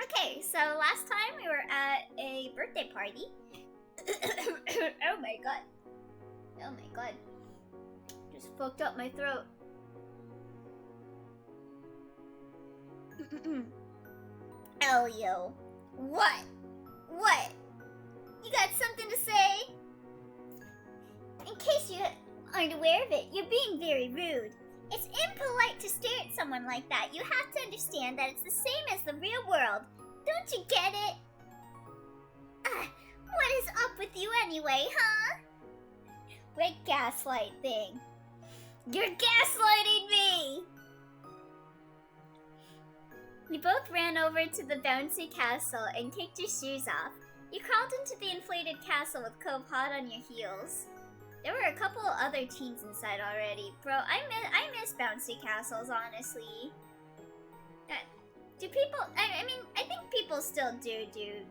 Okay, so last time we were at a birthday party. Oh my god. Oh my god. Just fucked up my throat. Elio. What? What? You got something to say? In case you aren't aware of it, you're being very rude. It's impolite to stare at someone like that. You have to understand that it's the same as the real world. Don't you get it? What is up with you anyway, huh? Red gaslight thing. You're gaslighting me! You both ran over to the bouncy castle and kicked your shoes off. You crawled into the inflated castle with Cove hot on your heels. There were a couple other teens inside already. Bro, I miss bouncy castles, honestly. Do people... I mean, I think people still do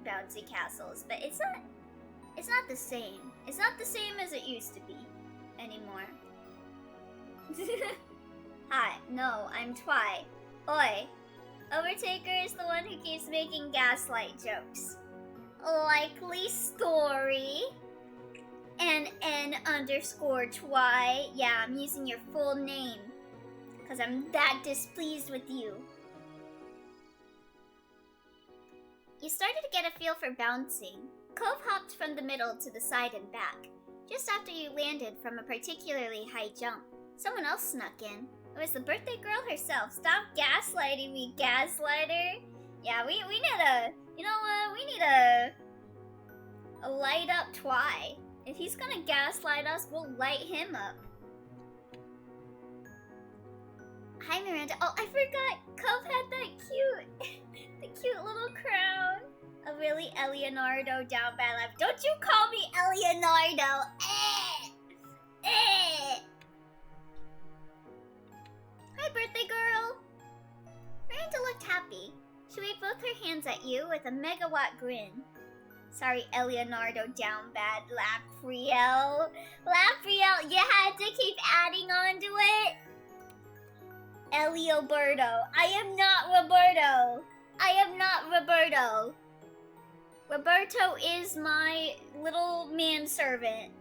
bouncy castles, but it's not the same. It's not the same as it used to be anymore. Hi, no, I'm Twy. Oi. Overtaker is the one who keeps making gaslight jokes. Likely story. NN_Twy. Yeah, I'm using your full name. Because I'm that displeased with you. You started to get a feel for bouncing. Cove hopped from the middle to the side and back. Just after you landed from a particularly high jump, someone else snuck in. It was the birthday girl herself. Stop gaslighting me, gaslighter. Yeah, we need a... You know what? We need a light up Twy. If he's gonna gaslight us, we'll light him up. Hi, Miranda. Oh, I forgot. Cove had that cute... the cute little crown. A really Leonardo down bad laugh. Don't you call me Leonardo! Hi, birthday girl! Miranda looked happy. She waved both her hands at you with a megawatt grin. Sorry, Leonardo down bad, Lapriel. Lapriel, you had to keep adding on to it? Elioberto. I am not Roberto. I am not Roberto. Roberto is my little manservant.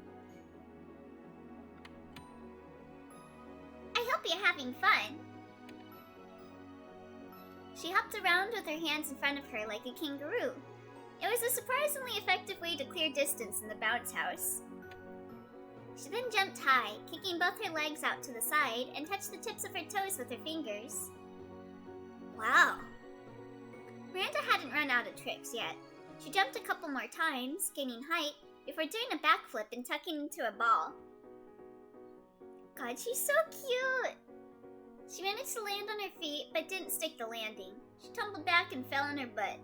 I hope you're having fun. She hopped around with her hands in front of her like a kangaroo. It was a surprisingly effective way to clear distance in the bounce house. She then jumped high, kicking both her legs out to the side, and touched the tips of her toes with her fingers. Wow. Miranda hadn't run out of tricks yet. She jumped a couple more times, gaining height, before doing a backflip and tucking into a ball. God, she's so cute! She managed to land on her feet, but didn't stick the landing. She tumbled back and fell on her butt.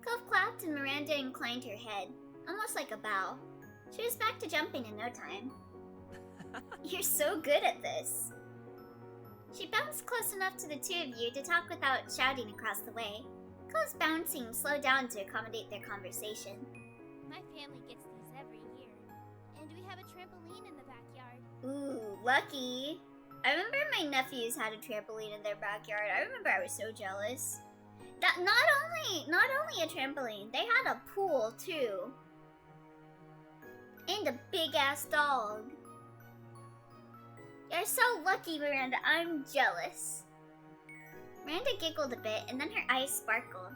Cove clapped and Miranda inclined her head, almost like a bow. She was back to jumping in no time. You're so good at this. She bounced close enough to the two of you to talk without shouting across the way. Cove's bouncing slowed down to accommodate their conversation. My family gets these every year, and we have a trampoline in the backyard. Ooh, lucky. I remember my nephews had a trampoline in their backyard. I remember I was so jealous. That not only a trampoline, they had a pool too. And a big ass dog. You're so lucky, Miranda. I'm jealous. Miranda giggled a bit and then her eyes sparkled.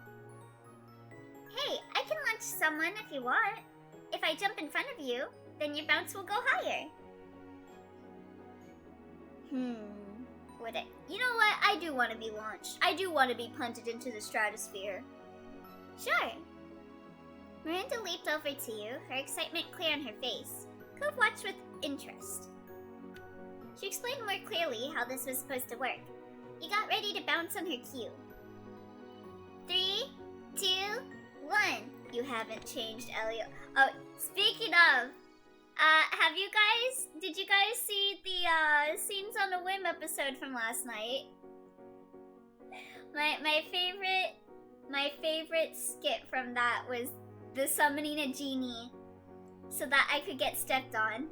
Hey, I can launch someone if you want. If I jump in front of you, then your bounce will go higher. Would it? You know what? I do want to be launched. I do want to be punted into the stratosphere. Sure. Miranda leaped over to you, her excitement clear on her face. Cove watched with interest. She explained more clearly how this was supposed to work. You got ready to bounce on her cue. 3, 2, 1. You haven't changed, Elliot. Oh, speaking of, did you guys see the Scenes on a Whim episode from last night? My favorite skit from that was the summoning a genie so that I could get stepped on.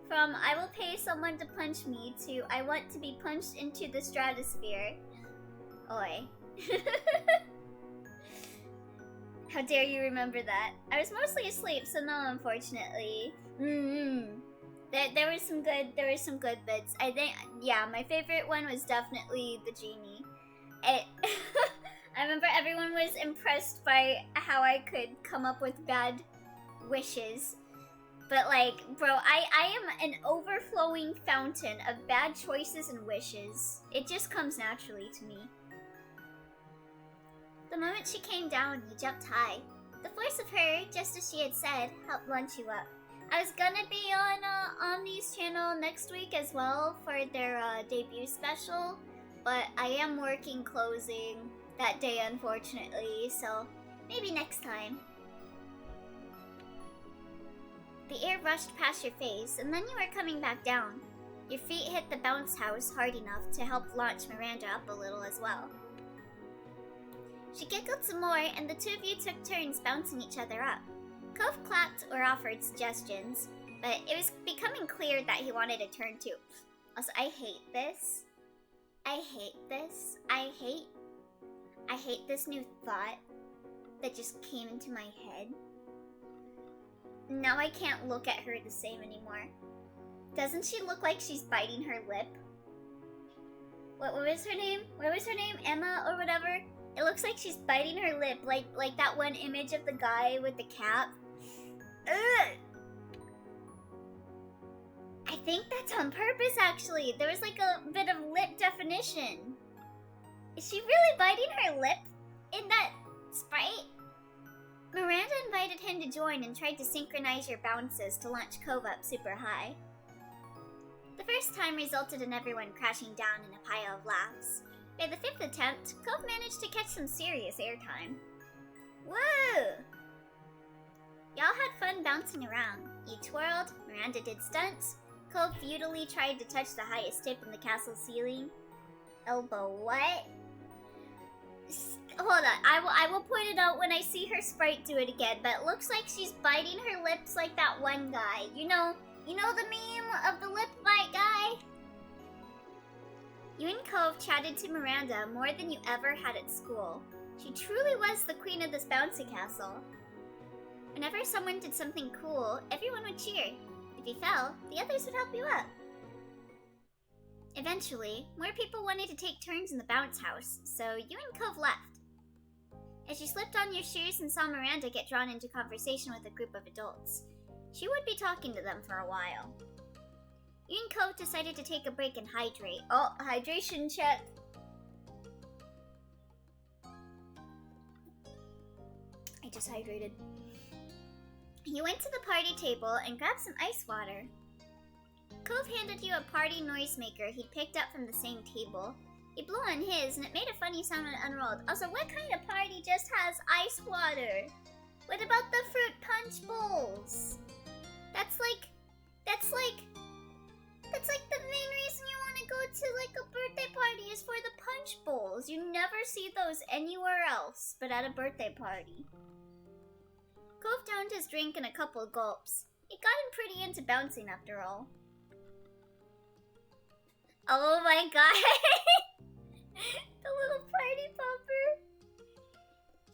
From I will pay someone to punch me to I want to be punched into the stratosphere. Oi. How dare you remember that? I was mostly asleep, so no, unfortunately. There were some good bits. I think, yeah, my favorite one was definitely the genie. I remember everyone was impressed by how I could come up with bad wishes. But like, bro, I am an overflowing fountain of bad choices and wishes. It just comes naturally to me. The moment she came down, you jumped high. The force of her, just as she had said, helped launch you up. I was gonna be on Omni's channel next week as well for their debut special, but I am working closing that day, unfortunately, so maybe next time. The air rushed past your face, and then you were coming back down. Your feet hit the bounce house hard enough to help launch Miranda up a little as well. She giggled some more, and the two of you took turns bouncing each other up. Cove clapped or offered suggestions, but it was becoming clear that he wanted a turn too. Also, I hate this. I hate this. I hate this new thought that just came into my head. Now I can't look at her the same anymore. Doesn't she look like she's biting her lip? What was her name? What was her name? Emma or whatever? It looks like she's biting her lip, like that one image of the guy with the cap. Ugh! I think that's on purpose, actually. There was like a bit of lip definition. Is she really biting her lip in that sprite? Miranda invited him to join and tried to synchronize your bounces to launch Cove up super high. The first time resulted in everyone crashing down in a pile of laughs. By the fifth attempt, Cove managed to catch some serious airtime. Woo! Y'all had fun bouncing around. You twirled, Miranda did stunts, Cove futilely tried to touch the highest tip in the castle ceiling. Elbow what? Hold on, I will point it out when I see her sprite do it again, but it looks like she's biting her lips like that one guy. You know the meme of the lip bite guy? You and Cove chatted to Miranda more than you ever had at school. She truly was the queen of this bouncy castle. Whenever someone did something cool, everyone would cheer. If you fell, the others would help you up. Eventually, more people wanted to take turns in the bounce house, so you and Cove left. As you slipped on your shoes and saw Miranda get drawn into conversation with a group of adults, she would be talking to them for a while. You and Cove decided to take a break and hydrate. Oh, hydration check. I just hydrated. You went to the party table and grabbed some ice water. Cove handed you a party noisemaker he'd picked up from the same table. He blew on his and it made a funny sound when it unrolled. Also, what kind of party just has ice water? What about the fruit punch bowls? That's like the main reason you want to go to like a birthday party is for the punch bowls. You never see those anywhere else but at a birthday party. Cove downed his drink in a couple of gulps. It got him pretty into bouncing after all. Oh my god! The little party popper!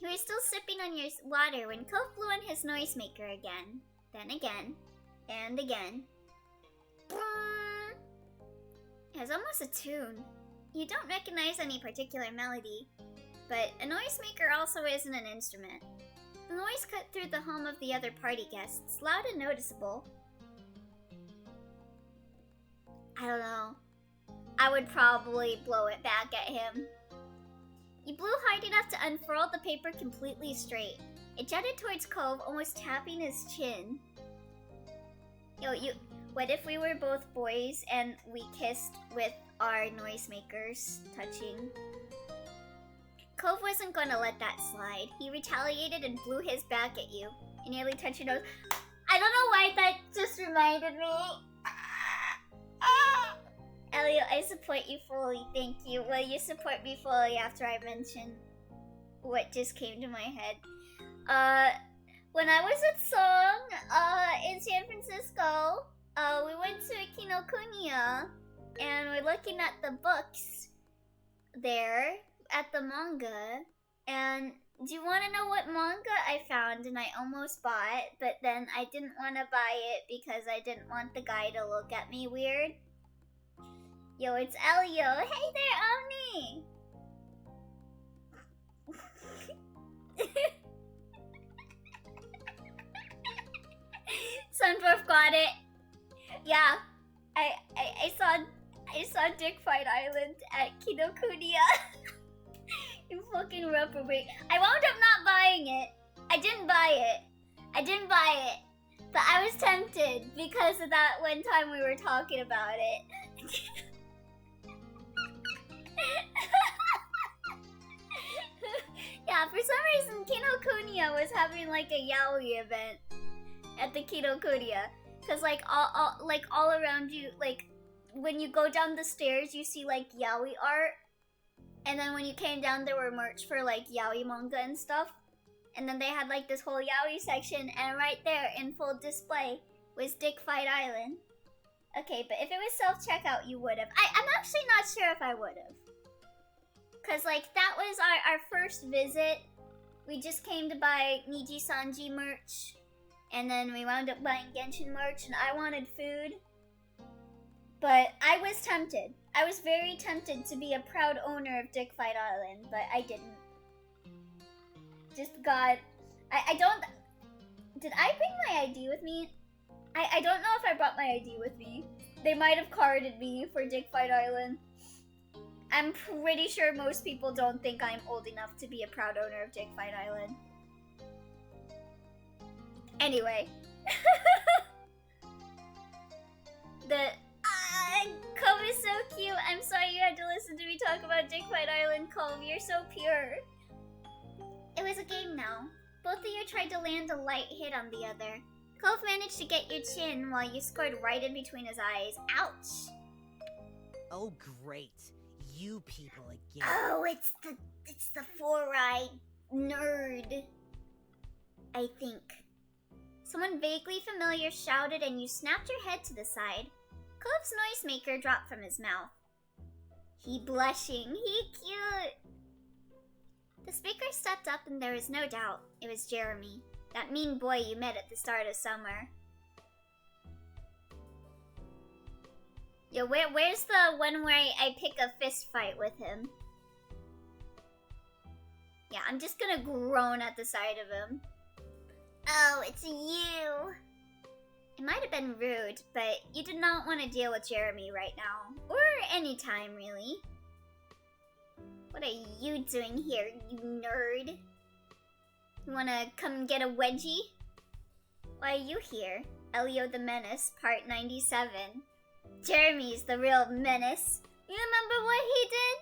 You were still sipping on your water when Cove blew on his noisemaker again. Then again. And again. It was almost a tune. You don't recognize any particular melody, but a noisemaker also isn't an instrument. The noise cut through the home of the other party guests, loud and noticeable. I don't know. I would probably blow it back at him. You blew hard enough to unfurl the paper completely straight. It jutted towards Cove, almost tapping his chin. What if we were both boys and we kissed with our noisemakers touching? Cove wasn't going to let that slide. He retaliated and blew his back at you. You nearly touched your nose. I don't know why that just reminded me. Elliot, I support you fully. Thank you. Will you support me fully after I mention what just came to my head? When I was at Song, in San Francisco, we went to Kinokuniya, and we're looking at the books there. at the manga, and do you want to know what manga I found and I almost bought, but then I didn't want to buy it because I didn't want the guy to look at me weird? Yo, it's Elio. Hey there, Omni! Sundorf got it. Yeah, I saw Dick Fight Island at Kinokuniya. You fucking reprobate. I wound up not buying it. I didn't buy it. But I was tempted because of that one time we were talking about it. Yeah, for some reason Kinokuniya was having like a yaoi event at the Kinokuniya. Cause like all around you, like when you go down the stairs you see like yaoi art. And then when you came down, there were merch for like yaoi manga and stuff. And then they had like this whole yaoi section, and right there in full display was Dick Fight Island. Okay, but if it was self-checkout, you would have. I'm actually not sure if I would have. Cause like that was our first visit. We just came to buy Niji Sanji merch. And then we wound up buying Genshin merch, and I wanted food. But I was tempted. I was very tempted to be a proud owner of Dick Fight Island, but I didn't. Just got... I don't... Did I bring my ID with me? I don't know if I brought my ID with me. They might have carded me for Dick Fight Island. I'm pretty sure most people don't think I'm old enough to be a proud owner of Dick Fight Island. Anyway. Cove is so cute. I'm sorry you had to listen to me talk about Dick Fight Island, Cove. You're so pure. It was a game now. Both of you tried to land a light hit on the other. Cove managed to get your chin while you scored right in between his eyes. Ouch. Oh great. You people again. Oh, it's the four-eyed nerd. I think. Someone vaguely familiar shouted and you snapped your head to the side. Cove's noisemaker dropped from his mouth. He blushing. He cute. The speaker stepped up and there was no doubt. It was Jeremy. That mean boy you met at the start of summer. Yo, where's the one where I pick a fist fight with him? Yeah, I'm just gonna groan at the sight of him. Oh, it's you. It might have been rude, but you did not want to deal with Jeremy right now. Or any time, really. What are you doing here, you nerd? You wanna come get a wedgie? Why are you here? Elio the Menace, part 97. Jeremy's the real menace. You remember what he did?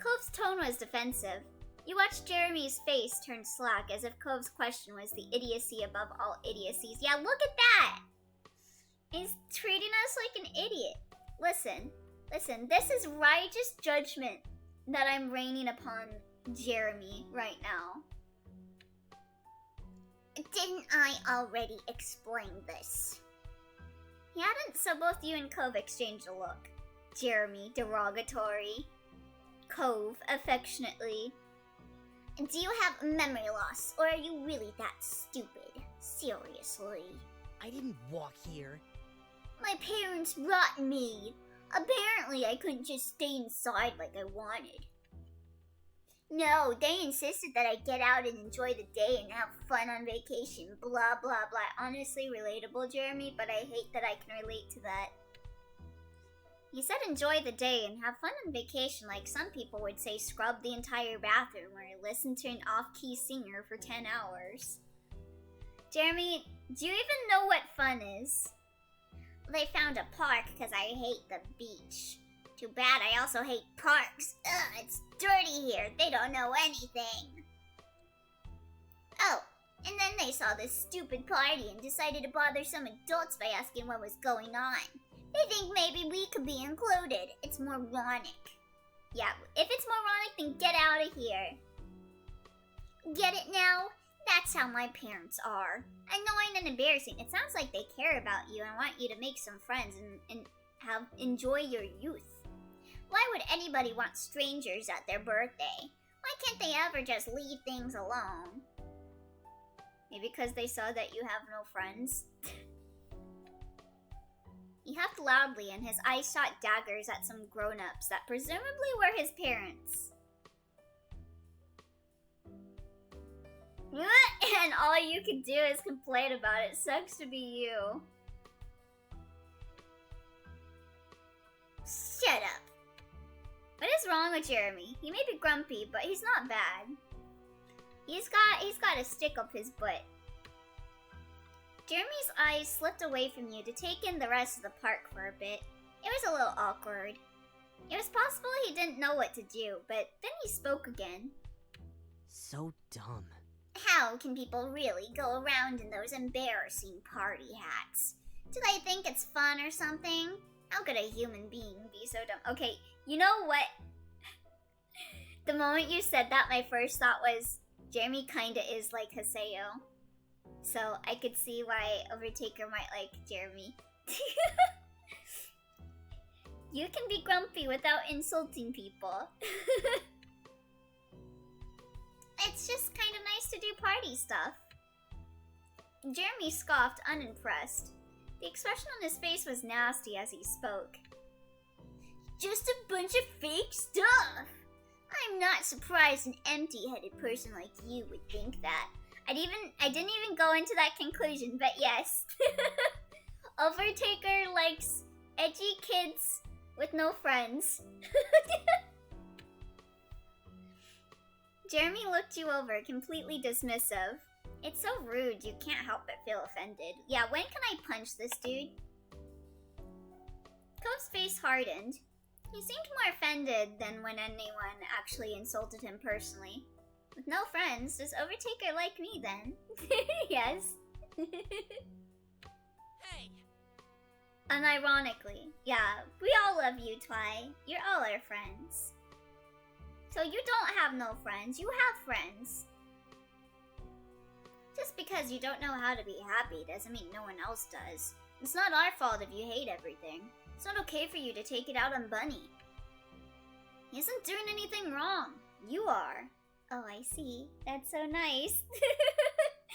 Cove's tone was defensive. You watched Jeremy's face turn slack as if Cove's question was the idiocy above all idiocies. Yeah, look at that! He's treating us like an idiot. Listen, this is righteous judgment that I'm raining upon Jeremy right now. Didn't I already explain this? He hadn't, so both you and Cove exchanged a look. Jeremy, derogatory. Cove, affectionately. Do you have memory loss, or are you really that stupid? Seriously. I didn't walk here. My parents brought me. Apparently, I couldn't just stay inside like I wanted. No, they insisted that I get out and enjoy the day and have fun on vacation. Blah, blah, blah. Honestly, relatable, Jeremy, but I hate that I can relate to that. You said enjoy the day and have fun on vacation like some people would say scrub the entire bathroom or listen to an off-key singer for 10 hours. Jeremy, do you even know what fun is? They found a park because I hate the beach. Too bad I also hate parks. Ugh, it's dirty here. They don't know anything. Oh, and then they saw this stupid party and decided to bother some adults by asking what was going on. They think maybe we could be included. It's moronic. Yeah, if it's moronic, then get out of here. Get it now? That's how my parents are. Annoying and embarrassing. It sounds like they care about you and want you to make some friends and enjoy your youth. Why would anybody want strangers at their birthday? Why can't they ever just leave things alone? Maybe because they saw that you have no friends? He huffed loudly and his eyes shot daggers at some grown-ups that presumably were his parents. And all you can do is complain about it. Sucks to be you. Shut up. What is wrong with Jeremy? He may be grumpy, but he's not bad. He's got a stick up his butt. Jeremy's eyes slipped away from you to take in the rest of the park for a bit. It was a little awkward. It was possible he didn't know what to do, but then he spoke again. So dumb. How can people really go around in those embarrassing party hats? Do they think it's fun or something? How could a human being be so dumb? Okay, you know what? The moment you said that, my first thought was, Jeremy kinda is like Haseo. So I could see why Overtaker might like Jeremy. You can be grumpy without insulting people. It's just kind of nice to do party stuff. Jeremy scoffed, unimpressed. The expression on his face was nasty as he spoke. Just a bunch of fake stuff! I'm not surprised an empty-headed person like you would think that. I didn't even go into that conclusion, but yes. Overtaker likes edgy kids with no friends. Jeremy looked you over, completely dismissive. It's so rude, you can't help but feel offended. Yeah, when can I punch this dude? Cove's face hardened. He seemed more offended than when anyone actually insulted him personally. With no friends, does Overtaker like me then? Yes. Hey! Unironically. Yeah, we all love you, Twy. You're all our friends. So you don't have no friends, you have friends. Just because you don't know how to be happy doesn't mean no one else does. It's not our fault if you hate everything. It's not okay for you to take it out on Bunny. He isn't doing anything wrong. You are. Oh, I see. That's so nice.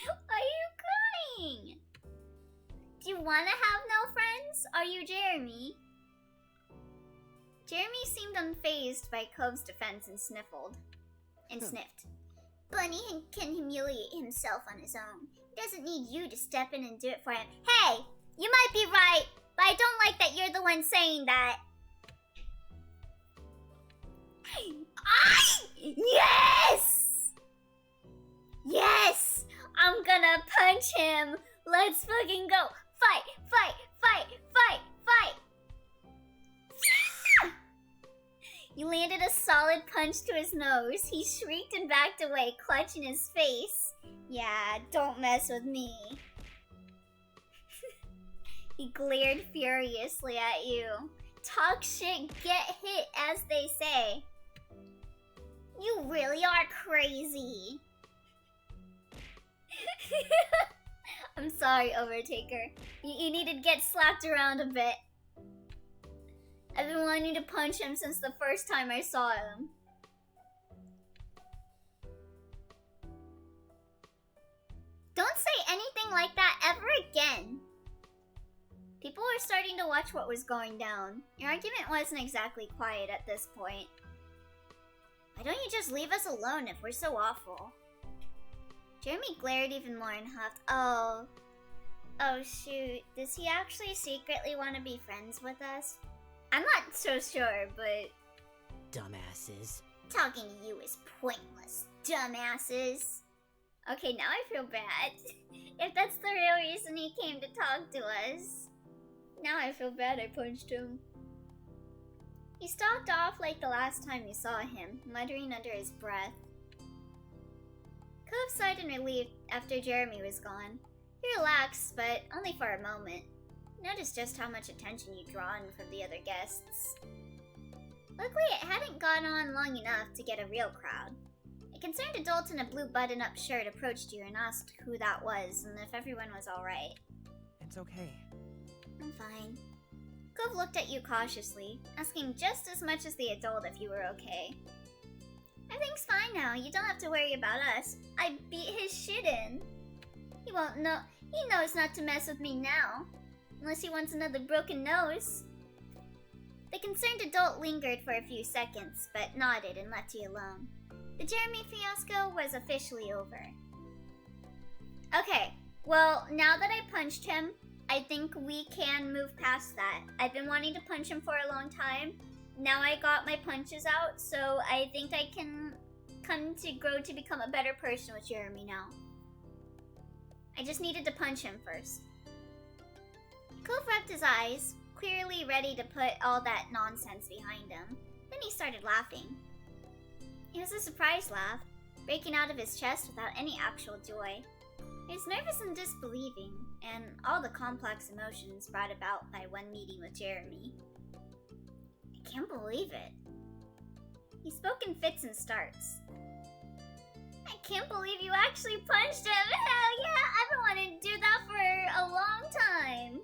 Why are you crying? Do you want to have no friends? Are you Jeremy? Jeremy seemed unfazed by Cove's defense and sniffed. Bunny can humiliate himself on his own. He doesn't need you to step in and do it for him. Hey! You might be right, but I don't like that you're the one saying that. Yes! Yes! I'm gonna punch him! Let's fucking go! Fight! Fight! Fight! Fight! Fight! You landed a solid punch to his nose. He shrieked and backed away, clutching his face. Yeah, don't mess with me. He glared furiously at you. Talk shit, get hit, as they say. You really are crazy. I'm sorry, Overtaker. You needed to get slapped around a bit. I've been wanting to punch him since the first time I saw him. Don't say anything like that ever again. People were starting to watch what was going down. Your argument wasn't exactly quiet at this point. Why don't you just leave us alone if we're so awful? Jeremy glared even more and huffed. Oh shoot. Does he actually secretly want to be friends with us? I'm not so sure, but... Dumbasses. Talking to you is pointless, dumbasses. Okay, now I feel bad. If that's the real reason he came to talk to us. Now I feel bad I punched him. He stalked off like the last time you saw him, muttering under his breath. Cove sighed in relief after Jeremy was gone. He relaxed, but only for a moment. Noticed just how much attention you'd drawn from the other guests. Luckily, it hadn't gone on long enough to get a real crowd. A concerned adult in a blue button-up shirt approached you and asked who that was and if everyone was alright. It's okay. I'm fine. Cove looked at you cautiously, asking just as much as the adult if you were okay. Everything's fine now. You don't have to worry about us. I beat his shit in. He won't know. He knows not to mess with me now. Unless he wants another broken nose. The concerned adult lingered for a few seconds, but nodded and left you alone. The Jeremy fiasco was officially over. Okay, well, now that I punched him, I think we can move past that. I've been wanting to punch him for a long time. Now I got my punches out, so I think I can come to grow to become a better person with Jeremy now. I just needed to punch him first. Cove rubbed his eyes, clearly ready to put all that nonsense behind him. Then he started laughing. It was a surprise laugh, breaking out of his chest without any actual joy. He was nervous and disbelieving, and all the complex emotions brought about by one meeting with Jeremy. I can't believe it. He spoke in fits and starts. I can't believe you actually punched him! Hell yeah! I've been wanting to do that for a long time!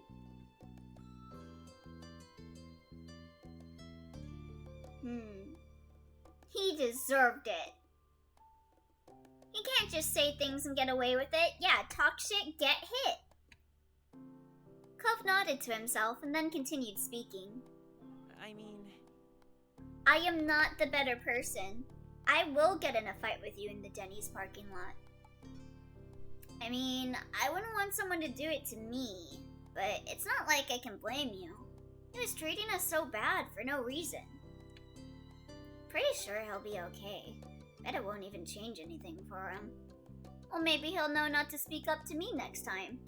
He deserved it. You can't just say things and get away with it. Yeah, talk shit, get hit. Cove nodded to himself and then continued speaking. I am not the better person. I will get in a fight with you in the Denny's parking lot. I mean, I wouldn't want someone to do it to me, but it's not like I can blame you. He was treating us so bad for no reason. Pretty sure he'll be okay. Bet it won't even change anything for him. Well, maybe he'll know not to speak up to me next time.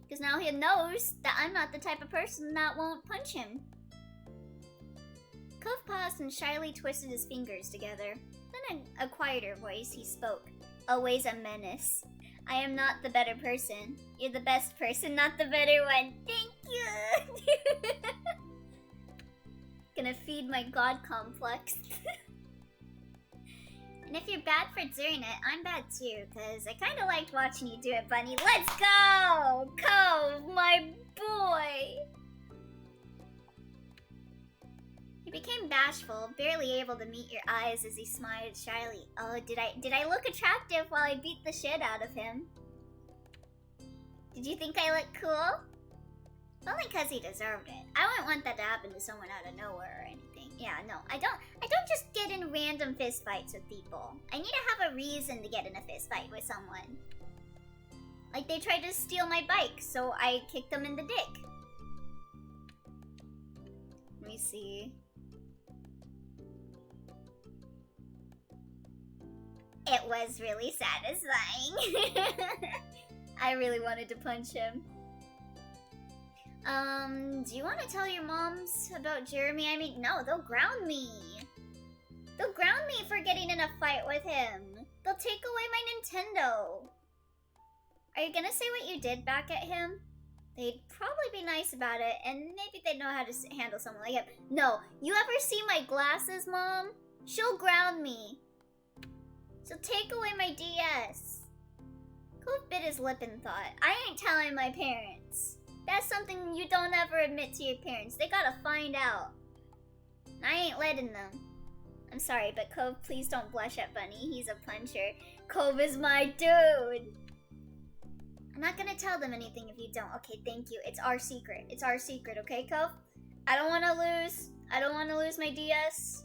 Because now he knows that I'm not the type of person that won't punch him. Cove paused and shyly twisted his fingers together. Then in a quieter voice, he spoke. Always a menace. I am not the better person. You're the best person, not the better one. Thank you! Gonna feed my god complex. And if you're bad for doing it, I'm bad too, because I kinda liked watching you do it, Bunny. Let's go! Cove, my boy! He became bashful, barely able to meet your eyes as he smiled shyly. Oh, did I look attractive while I beat the shit out of him? Did you think I looked cool? Only because he deserved it. I wouldn't want that to happen to someone out of nowhere or anything. Yeah, no, I don't just get in random fist fights with people. I need to have a reason to get in a fist fight with someone. Like they tried to steal my bike, so I kicked them in the dick. Let me see. It was really satisfying. I really wanted to punch him. Do you want to tell your moms about Jeremy? I mean, no, they'll ground me. They'll ground me for getting in a fight with him. They'll take away my Nintendo. Are you gonna say what you did back at him? They'd probably be nice about it, and maybe they'd know how to handle someone like him. No, you ever see my glasses, Mom? She'll ground me. She'll take away my DS. Cove bit his lip and thought, I ain't telling my parents. That's something you don't ever admit to your parents. They gotta find out. I ain't letting them. I'm sorry, but Cove, please don't blush at Bunny. He's a puncher. Cove is my dude. I'm not gonna tell them anything if you don't. Okay, thank you. It's our secret. It's our secret, okay, Cove? I don't wanna lose. I don't wanna lose my DS.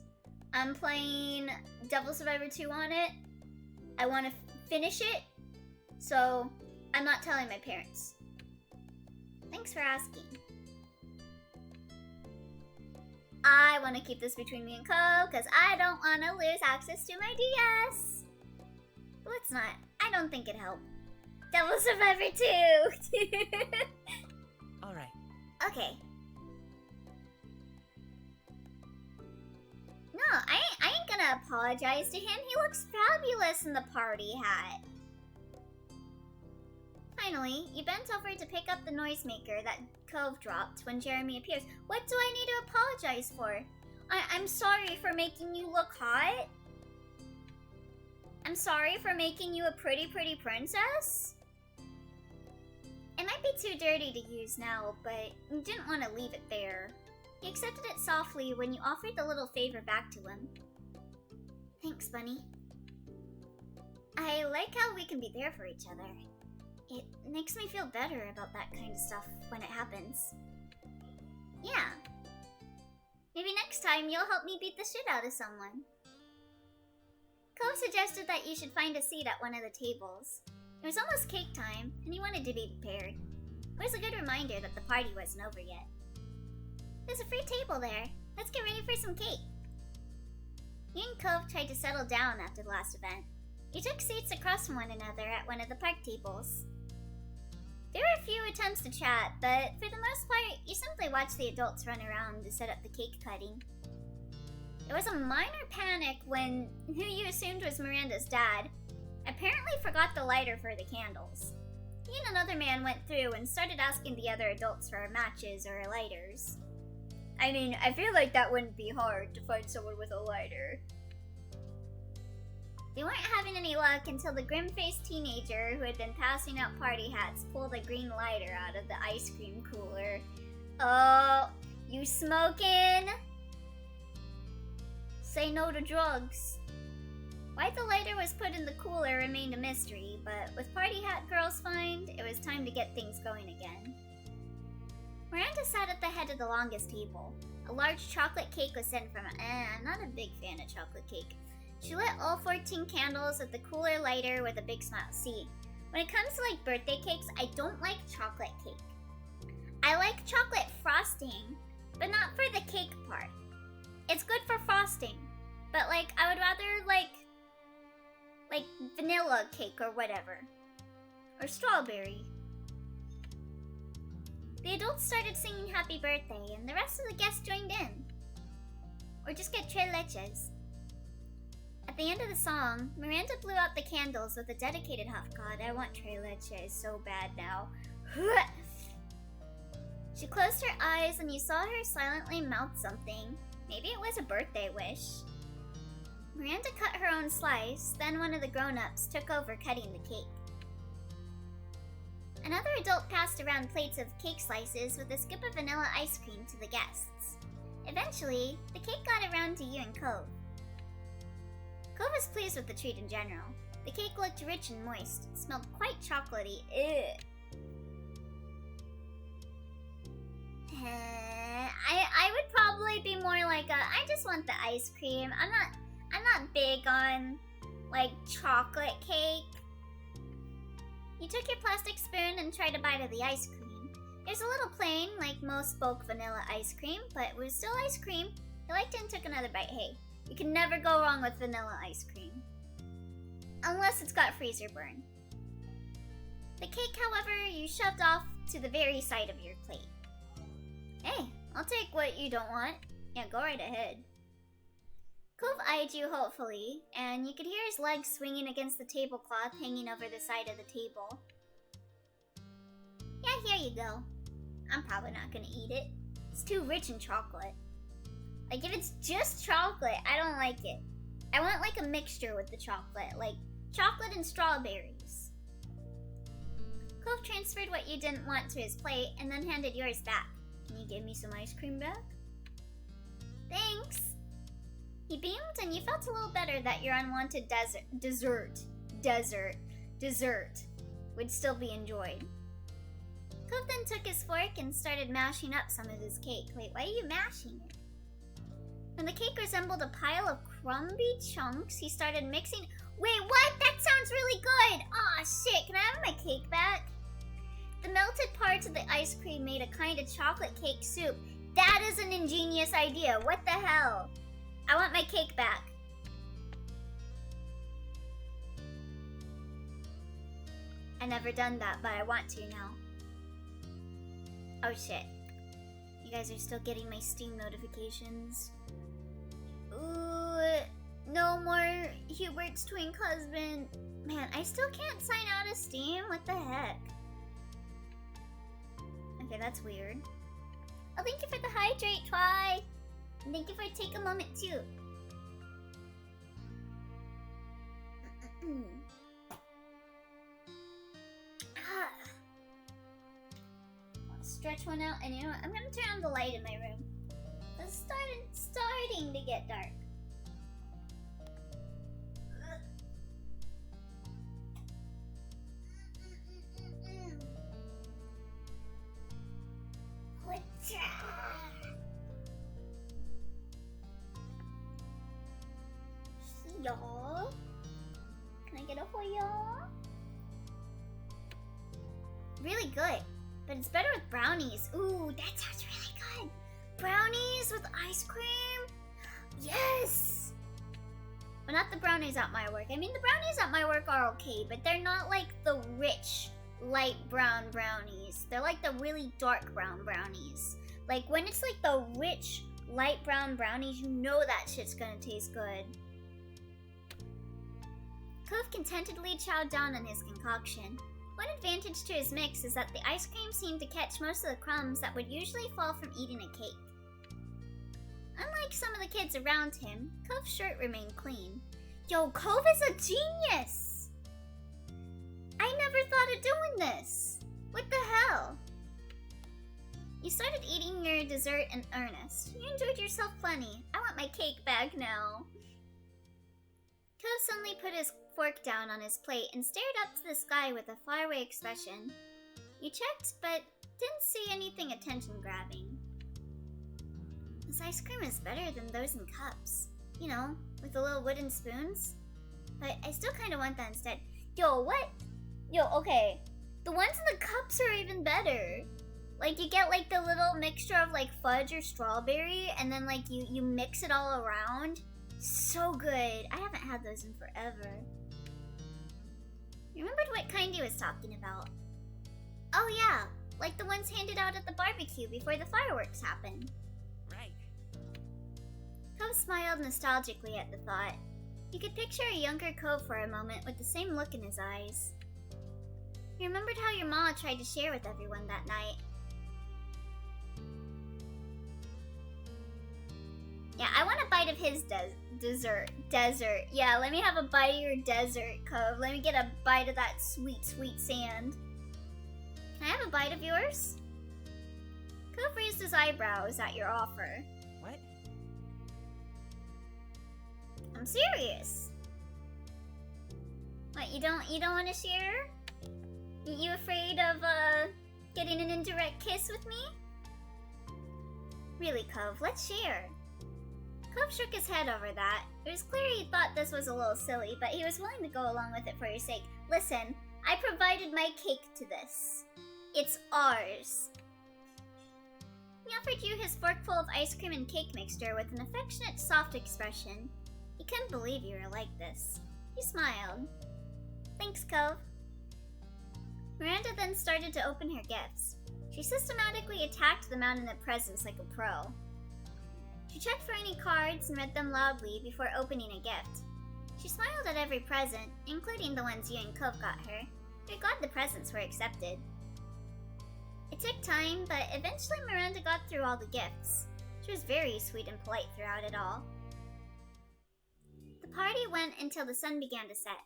I'm playing Devil Survivor 2 on it. I wanna finish it. So, I'm not telling my parents. Thanks for asking. I want to keep this between me and Cove because I don't want to lose access to my DS. But let's not. I don't think it'd help. Devil Survivor 2! Alright. Okay. No, I ain't gonna apologize to him. He looks fabulous in the party hat. Finally, you bent over to pick up the noisemaker that Cove dropped when Jeremy appears. What do I need to apologize for? I'm sorry for making you look hot? I'm sorry for making you a pretty princess? It might be too dirty to use now, but you didn't want to leave it there. He accepted it softly when you offered the little favor back to him. Thanks, Bunny. I like how we can be there for each other. It makes me feel better about that kind of stuff when it happens. Yeah. Maybe next time you'll help me beat the shit out of someone. Cove suggested that you should find a seat at one of the tables. It was almost cake time, and he wanted to be prepared. It was a good reminder that the party wasn't over yet. There's a free table there. Let's get ready for some cake. You and Cove tried to settle down after the last event. You took seats across from one another at one of the park tables. There were a few attempts to chat, but for the most part, you simply watched the adults run around to set up the cake cutting. There was a minor panic when who you assumed was Miranda's dad apparently forgot the lighter for the candles. He and another man went through and started asking the other adults for matches or lighters. I mean, I feel like that wouldn't be hard to find someone with a lighter. They weren't having any luck until the grim-faced teenager who had been passing out party hats pulled a green lighter out of the ice cream cooler. Oh, you smoking? Say no to drugs. Why the lighter was put in the cooler remained a mystery, but with party hat girls find, it was time to get things going again. Miranda sat at the head of the longest table. A large chocolate cake was sent from I'm not a big fan of chocolate cake. She lit all 14 candles with the cooler lighter with a big smile. See, when it comes to like birthday cakes, I don't like chocolate cake. I like chocolate frosting, but not for the cake part. It's good for frosting, but like I would rather like vanilla cake or whatever. Or strawberry. The adults started singing happy birthday and the rest of the guests joined in. Or just get tres leches. At the end of the song, Miranda blew out the candles with a dedicated huff. God, I want tres leches so bad now. She closed her eyes and you saw her silently mouth something. Maybe it was a birthday wish. Miranda cut her own slice, then one of the grown-ups took over cutting the cake. Another adult passed around plates of cake slices with a scoop of vanilla ice cream to the guests. Eventually, the cake got around to you and Cove. Cove was pleased with the treat in general. The cake looked rich and moist. It smelled quite chocolatey. Ugh. I would probably be more like I just want the ice cream. I'm not big on like chocolate cake. You took your plastic spoon and tried a bite of the ice cream. It was a little plain, like most bulk vanilla ice cream, but it was still ice cream. You liked it and took another bite. Hey, you can never go wrong with vanilla ice cream. Unless it's got freezer burn. The cake, however, you shoved off to the very side of your plate. Hey, I'll take what you don't want. Yeah, go right ahead. Cove eyed you hopefully, and you could hear his legs swinging against the tablecloth hanging over the side of the table. Yeah, here you go. I'm probably not gonna eat it. It's too rich in chocolate. Like, if it's just chocolate, I don't like it. I want, like, a mixture with the chocolate. Like, chocolate and strawberries. Cove transferred what you didn't want to his plate and then handed yours back. Can you give me some ice cream back? Thanks. He beamed and you felt a little better that your unwanted dessert would still be enjoyed. Cove then took his fork and started mashing up some of his cake. Wait, why are you mashing it? When the cake resembled a pile of crumbly chunks, he started mixing. Wait, what? That sounds really good! Aw, shit, can I have my cake back? The melted parts of the ice cream made a kind of chocolate cake soup. That is an ingenious idea. What the hell? I want my cake back. I never done that, but I want to now. Oh shit. You guys are still getting my Steam notifications. Ooh, no more Hubert's twink husband. Man, I still can't sign out of Steam? What the heck? Okay, that's weird. Oh, thank you for the hydrate, Twy! And thank you for taking a moment, too. stretch one out, and you know what? I'm gonna turn on the light in my room. It's starting to get dark. Y'all, can I get a for y'all? Really good, but it's better with brownies. Ooh, that sounds really good. Brownies with ice cream? Yes! But not the brownies at my work. I mean, the brownies at my work are okay, but they're not like the rich, light brown brownies. They're like the really dark brown brownies. Like, when it's like the rich, light brown brownies, you know that shit's gonna taste good. Cove contentedly chowed down on his concoction. One advantage to his mix is that the ice cream seemed to catch most of the crumbs that would usually fall from eating a cake. Unlike some of the kids around him, Cove's shirt remained clean. Yo, Cove is a genius! I never thought of doing this! What the hell? You started eating your dessert in earnest. You enjoyed yourself plenty. I want my cake back now. Cove suddenly put his fork down on his plate and stared up to the sky with a faraway expression. You checked, but didn't see anything attention-grabbing. This ice cream is better than those in cups. You know, with the little wooden spoons. But I still kind of want that instead. Yo, what? Yo, okay. The ones in the cups are even better. Like, you get, like, the little mixture of, like, fudge or strawberry, and then, like, you mix it all around. So good. I haven't had those in forever. You remembered what kind he was talking about. Oh yeah, like the ones handed out at the barbecue before the fireworks happened. Right. Cove smiled nostalgically at the thought. You could picture a younger Cove for a moment with the same look in his eyes. He remembered how your ma tried to share with everyone that night. Yeah, I want a bite of his dessert. Yeah, let me have a bite of your dessert, Cove. Let me get a bite of that sweet, sweet sand. Can I have a bite of yours? Cove raised his eyebrows at your offer. What? I'm serious. What, you don't want to share? You afraid of getting an indirect kiss with me? Really, Cove, let's share. Cove shook his head over that. It was clear he thought this was a little silly, but he was willing to go along with it for your sake. Listen, I provided my cake to this. It's ours. He offered you his forkful of ice cream and cake mixture with an affectionate, soft expression. He couldn't believe you were like this. He smiled. Thanks, Cove. Miranda then started to open her gifts. She systematically attacked the mountain of presents like a pro. She checked for any cards and read them loudly before opening a gift. She smiled at every present, including the ones you and Cove got her. You're glad the presents were accepted. It took time, but eventually Miranda got through all the gifts. She was very sweet and polite throughout it all. The party went until the sun began to set.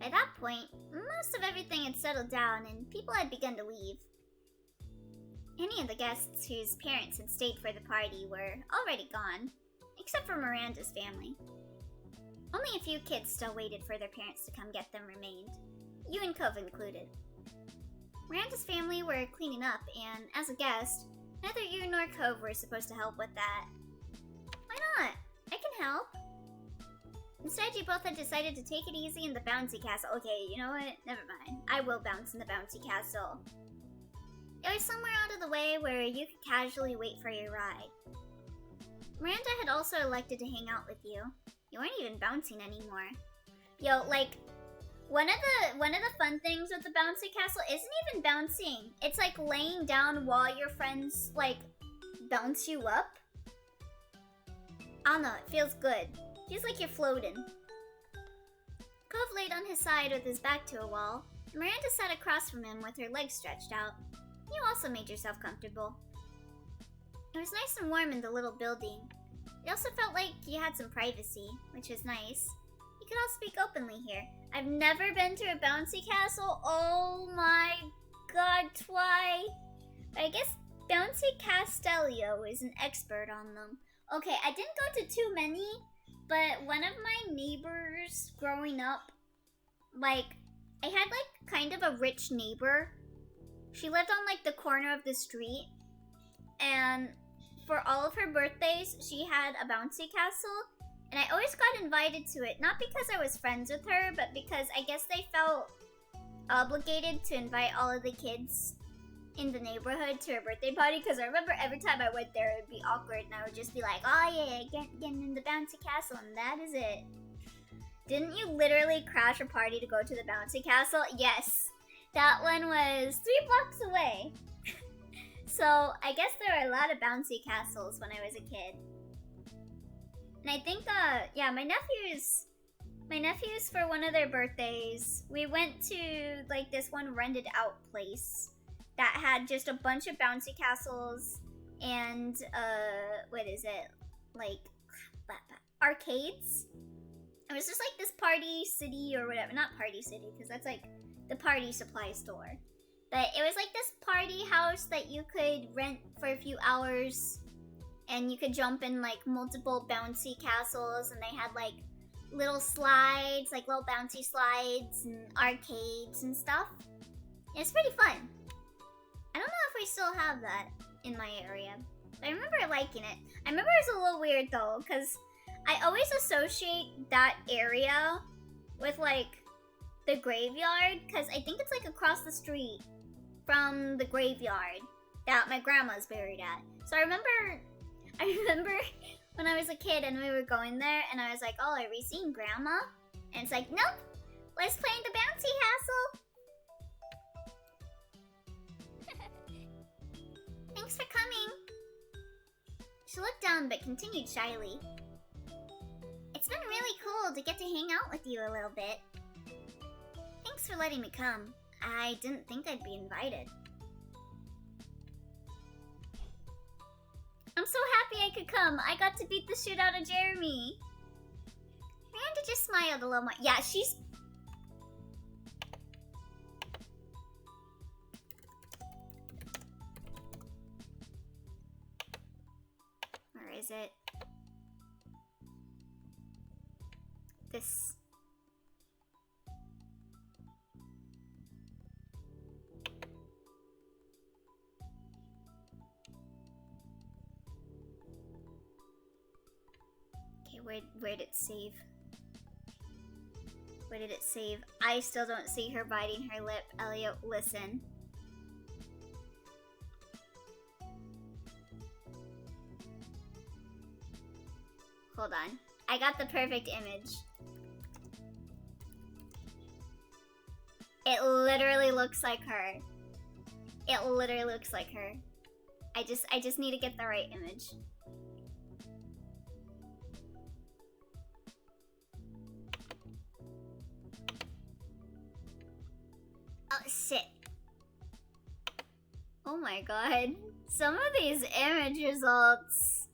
By that point, most of everything had settled down and people had begun to leave. Any of the guests whose parents had stayed for the party were already gone, except for Miranda's family. Only a few kids still waited for their parents to come get them remained, you and Cove included. Miranda's family were cleaning up, and as a guest, neither you nor Cove were supposed to help with that. Why not? I can help. Instead, you both had decided to take it easy in the bouncy castle. Okay, you know what? Never mind. I will bounce in the bouncy castle. It was somewhere out of the way where you could casually wait for your ride. Miranda had also elected to hang out with you. You weren't even bouncing anymore. Yo, like, one of the fun things with the bouncy castle isn't even bouncing. It's like laying down while your friends, like, bounce you up. I don't know, it feels good. Feels like you're floating. Cove laid on his side with his back to a wall. Miranda sat across from him with her legs stretched out. You also made yourself comfortable. It was nice and warm in the little building. It also felt like you had some privacy, which was nice. You could all speak openly here. I've never been to a bouncy castle. Oh my god, Twy. But I guess Bouncy Castellio is an expert on them. Okay, I didn't go to too many, but one of my neighbors growing up, like, I had like kind of a rich neighbor. She lived on like the corner of the street, and for all of her birthdays, she had a bouncy castle, and I always got invited to it, not because I was friends with her, but because I guess they felt obligated to invite all of the kids in the neighborhood to her birthday party, because I remember every time I went there, it would be awkward, and I would just be like, oh yeah, getting in the bouncy castle, and that is it. Didn't you literally crash a party to go to the bouncy castle? Yes. That one was 3 blocks away. So, I guess there were a lot of bouncy castles when I was a kid. And I think, yeah, my nephews, for one of their birthdays, we went to, like, this one rented out place that had just a bunch of bouncy castles and, what is it? Like, arcades? It was just like this party city or whatever. Not party city, because that's like the party supply store. But it was like this party house that you could rent for a few hours. And you could jump in like multiple bouncy castles. And they had like little slides, like little bouncy slides and arcades and stuff. It's pretty fun. I don't know if we still have that in my area. But I remember liking it. I remember it was a little weird though, because I always associate that area with like the graveyard, because I think it's like across the street from the graveyard that my grandma's buried at. So I remember when I was a kid and we were going there and I was like, oh, are we seeing grandma? And it's like, nope, let's play in the bouncy castle. Thanks for coming. She looked down but continued shyly. It's been really cool to get to hang out with you a little bit. Thanks for letting me come. I didn't think I'd be invited. I'm so happy I could come. I got to beat the shit out of Jeremy. Miranda just smiled a little more. Yeah, she's... Where is it? This. Okay, where did it save? Where did it save? I still don't see her biting her lip. Elliot, listen. Hold on. I got the perfect image. It literally looks like her. It literally looks like her. I just need to get the right image. Oh, shit. Oh my god. Some of these image results...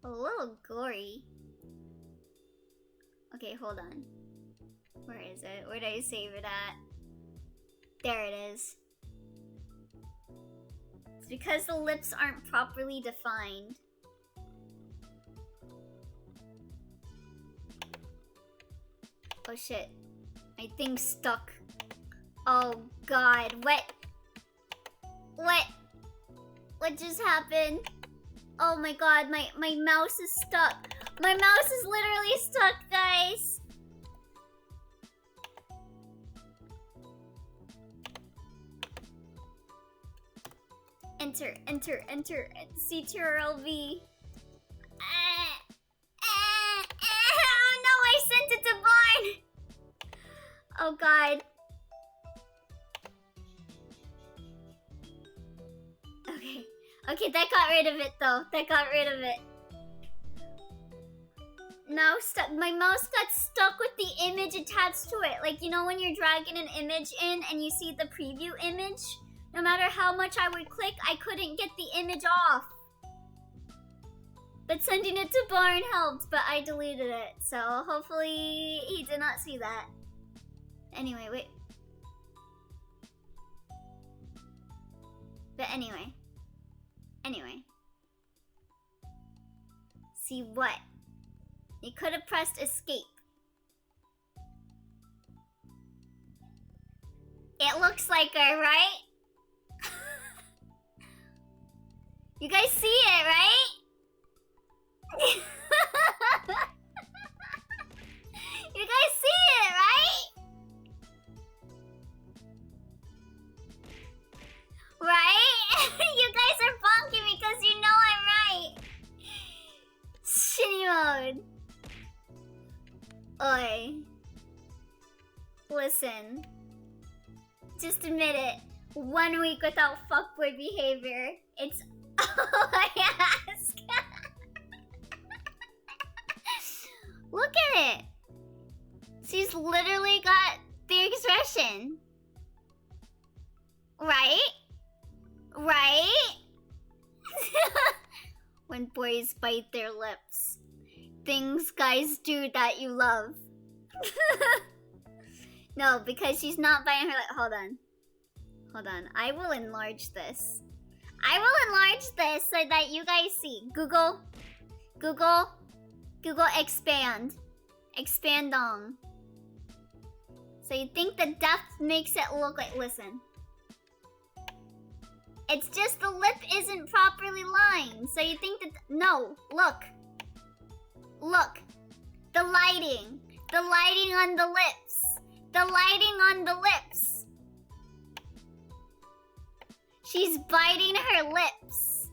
a little gory. Okay, hold on. Where is it? Where did I save it at? There it is. It's because the lips aren't properly defined. Oh shit. My thing's stuck. Oh god. What just happened? Oh my god, my mouse is stuck. My mouse is literally stuck, guys. Enter, CTRL-V. Oh no, I sent it to Barn! Oh god. Okay, that got rid of it though. That got rid of it. My mouse got stuck with the image attached to it. Like, you know when you're dragging an image in and you see the preview image? No matter how much I would click, I couldn't get the image off. But sending it to Barn helped, but I deleted it. So hopefully he did not see that. Anyway, wait. But anyway, Anyway. See what? You could have pressed escape. It looks like her, right? You guys see it, right? You guys see it, right? Right? You guys are bonking because you know I'm right. Shitty mode. Oi. Listen. Just admit it. 1 week without fuckboy behavior. It's all I ask. Look at it. She's literally got the expression. Right? Right? When boys bite their lips. Things guys do that you love. No, because she's not biting her lip. Hold on. Hold on. I will enlarge this. I will enlarge this so that you guys see. Google expand. Expandong. So you think the depth makes it look like, listen. It's just the lip isn't properly lined. So you think that, no, look. Look. The lighting. The lighting on the lips. The lighting on the lips. She's biting her lips.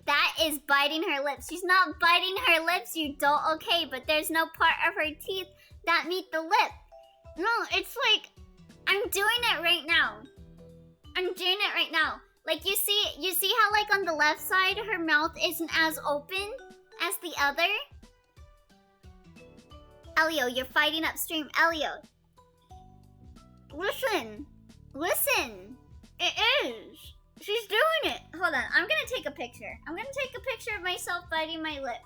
That is biting her lips. She's not biting her lips, you don't. Okay, but there's no part of her teeth that meet the lip. No, it's like, I'm doing it right now. I'm doing it right now. Like, you see how like on the left side, her mouth isn't as open as the other? Elio, you're fighting upstream. Elio. Listen. Listen. It is. She's doing it. Hold on. I'm gonna take a picture. I'm gonna take a picture of myself biting my lip.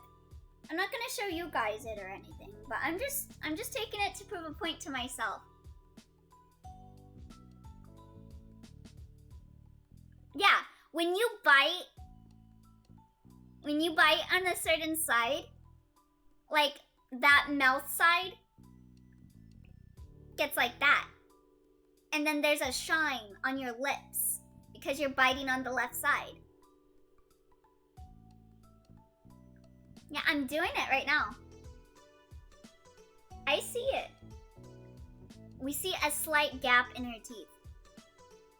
I'm not gonna show you guys it or anything, but I'm just taking it to prove a point to myself. Yeah, when you bite on a certain side, like that mouth side gets like that. And then there's a shine on your lips because you're biting on the left side. Yeah, I'm doing it right now. I see it. We see a slight gap in her teeth.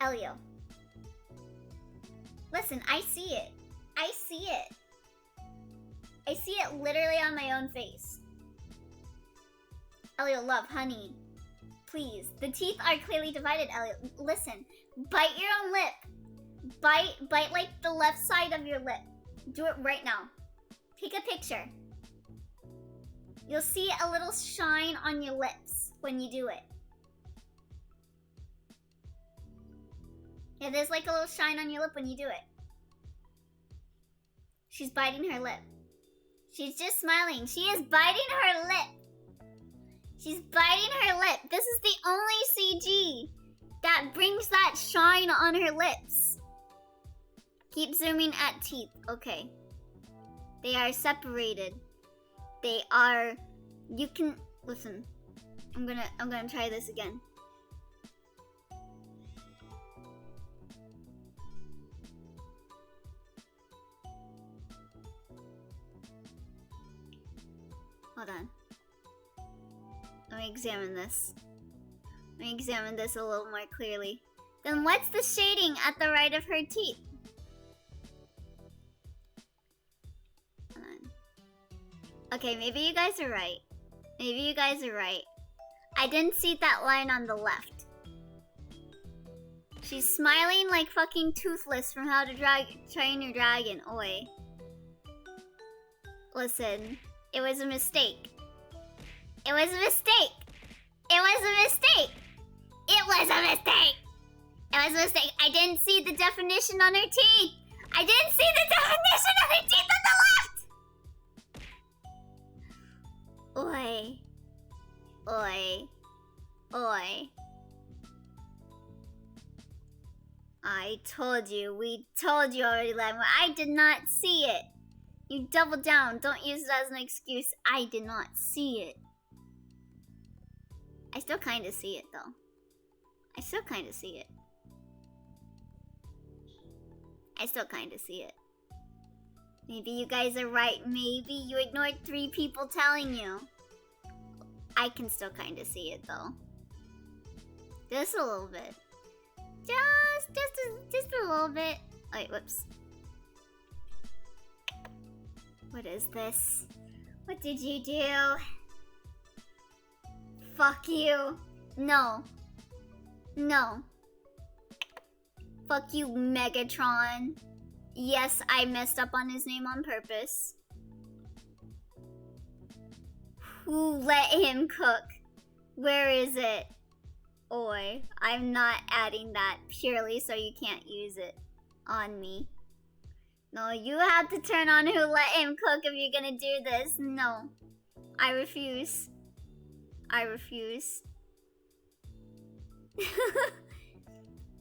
Elio. Listen, I see it. I see it. I see it literally on my own face. Elio, love, honey. Please. The teeth are clearly divided, Elio. Listen. Bite your own lip. Bite like the left side of your lip. Do it right now. Take a picture. You'll see a little shine on your lips when you do it. Yeah, there's like a little shine on your lip when you do it. She's biting her lip. She's just smiling. She is biting her lip. She's biting her lip. This is the only CG that brings that shine on her lips. Keep zooming at teeth. Okay. They are separated. They are... You can... Listen. I'm gonna try this again. Hold on. Let me examine this. Let me examine this a little more clearly. Then what's the shading at the right of her teeth? Hold on. Okay, maybe you guys are right. Maybe you guys are right. I didn't see that line on the left. She's smiling like fucking Toothless from How to Train Your Dragon. Oi. Listen, it was a mistake. It was a mistake. It was a mistake. It was a mistake. It was a mistake. I didn't see the definition on her teeth. I didn't see the definition on her teeth on the left. Oi. Oi. Oi. I told you, we told you already, Lemon. I did not see it. You double down, don't use it as an excuse. I did not see it. I still kinda see it though. I still kinda see it. I still kinda see it. Maybe you guys are right. Maybe you ignored 3 people telling you. I can still kinda see it though. Just a little bit. Just a little bit. Oh, wait, whoops. What is this? What did you do? Fuck you. No. No. Fuck you, Megatron. Yes, I messed up on his name on purpose. Who let him cook? Where is it? Oi, I'm not adding that purely so you can't use it on me. No, you have to turn on who let him cook if you're gonna do this. No. I refuse. I refuse.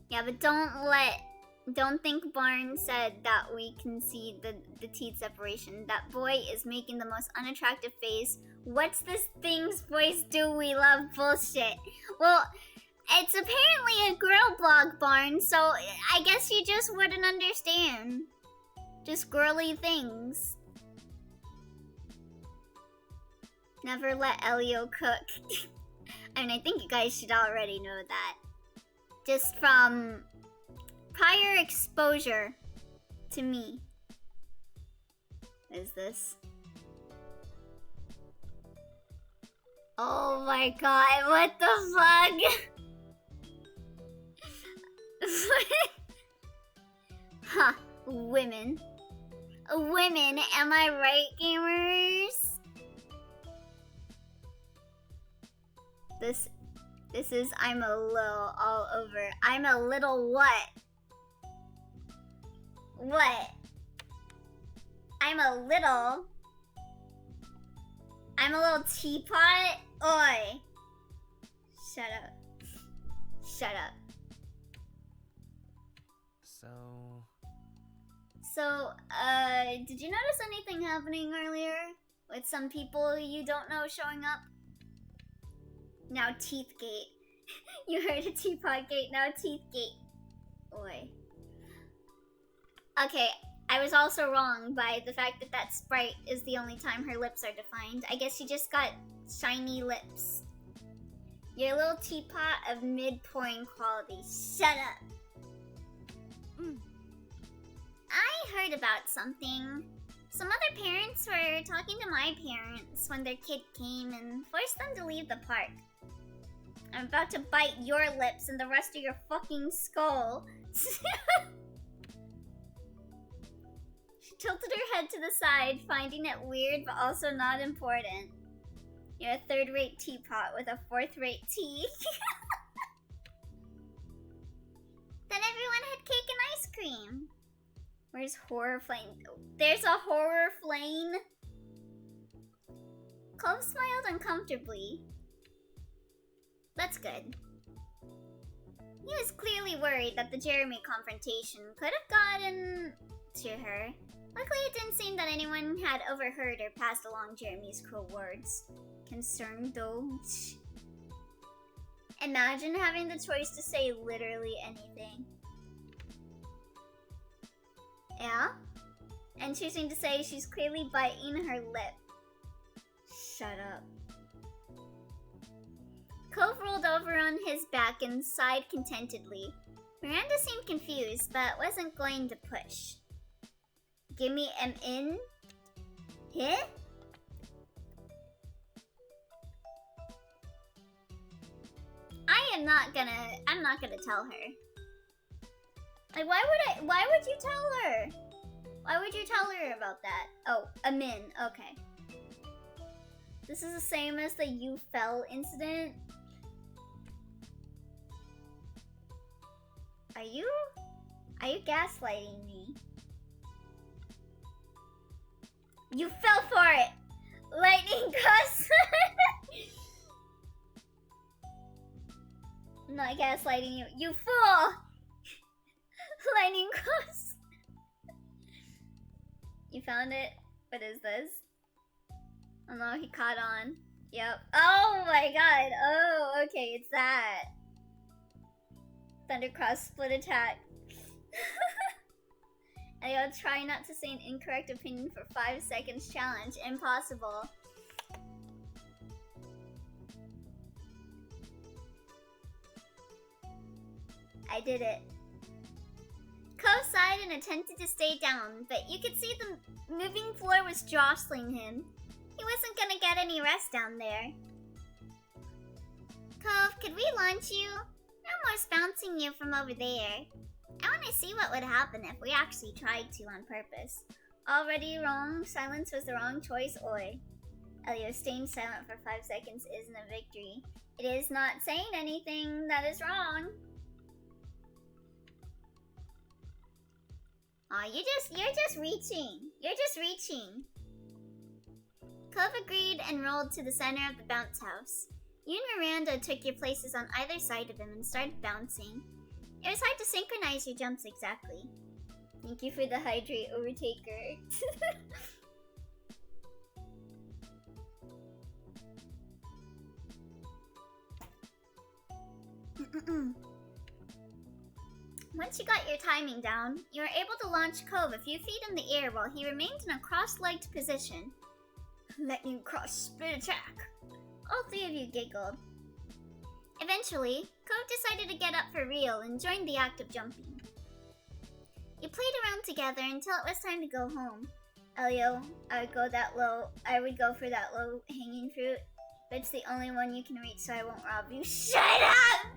Yeah, but don't think Barn said that we concede the teeth separation. That boy is making the most unattractive face. What's this thing's voice do we love bullshit? Well, it's apparently a girl blog, Barn, so I guess you just wouldn't understand. Just girly things. Never let Elio cook. I mean, I think you guys should already know that. Just from prior exposure to me. What is this? Oh my god, what the fuck? Huh, women. Women, am I right, gamers? This is I'm a little all over. I'm a little what? What? I'm a little teapot? Oi. Shut up. Shut up. So, did you notice anything happening earlier? With some people you don't know showing up? Now Teethgate. You heard a teapot gate, now Teethgate. Oi. Okay, I was also wrong by the fact that that sprite is the only time her lips are defined. I guess she just got shiny lips. You're a little teapot of mid-pouring quality. Shut up. I heard about something. Some other parents were talking to my parents when their kid came and forced them to leave the park. I'm about to bite your lips and the rest of your fucking skull. She tilted her head to the side, finding it weird but also not important. You're a third-rate teapot with a fourth-rate teeth. Then everyone had cake and ice cream. Where's Horror Flame? There's a Horror Flame? Clove smiled uncomfortably. That's good. He was clearly worried that the Jeremy confrontation could have gotten to her. Luckily, it didn't seem that anyone had overheard or passed along Jeremy's cruel words. Concerned though. Imagine having the choice to say literally anything. Yeah? And choosing to say she's clearly biting her lip. Shut up. Cove rolled over on his back and sighed contentedly. Miranda seemed confused, but wasn't going to push. Gimme am in? Hit? I'm not gonna tell her. Like, why would you tell her? Why would you tell her about that? Oh, a min, okay. This is the same as the you fell incident. Are you gaslighting me? You fell for it! Lightning cross! I'm not gaslighting you. You fool! Lightning cross. You found it? What is this? Oh no, he caught on. Yep. Oh my god. Oh, okay, it's that. Thundercross split attack. And you'll try not to say an incorrect opinion for 5 seconds challenge. Impossible. I did it. Ko sighed and attempted to stay down, but you could see the moving floor was jostling him. He wasn't gonna get any rest down there. Cove, could we launch you? I'm almost bouncing you from over there. I want to see what would happen if we actually tried to on purpose. Already wrong. Silence was the wrong choice. Oi. Elio, staying silent for 5 seconds isn't a victory. It is not saying anything that is wrong. Aw, you're just reaching. You're just reaching. Cove agreed and rolled to the center of the bounce house. You and Miranda took your places on either side of him and started bouncing. It was hard to synchronize your jumps exactly. Thank you for the hydrate, Overtaker. Once you got your timing down, you were able to launch Cove a few feet in the air while he remained in a cross-legged position. Lightning cross split attack. All 3 of you giggled. Eventually, Cove decided to get up for real and joined the act of jumping. You played around together until it was time to go home. Elio, I would go for that low hanging fruit, but it's the only one you can reach, so I won't rob you. Shut up!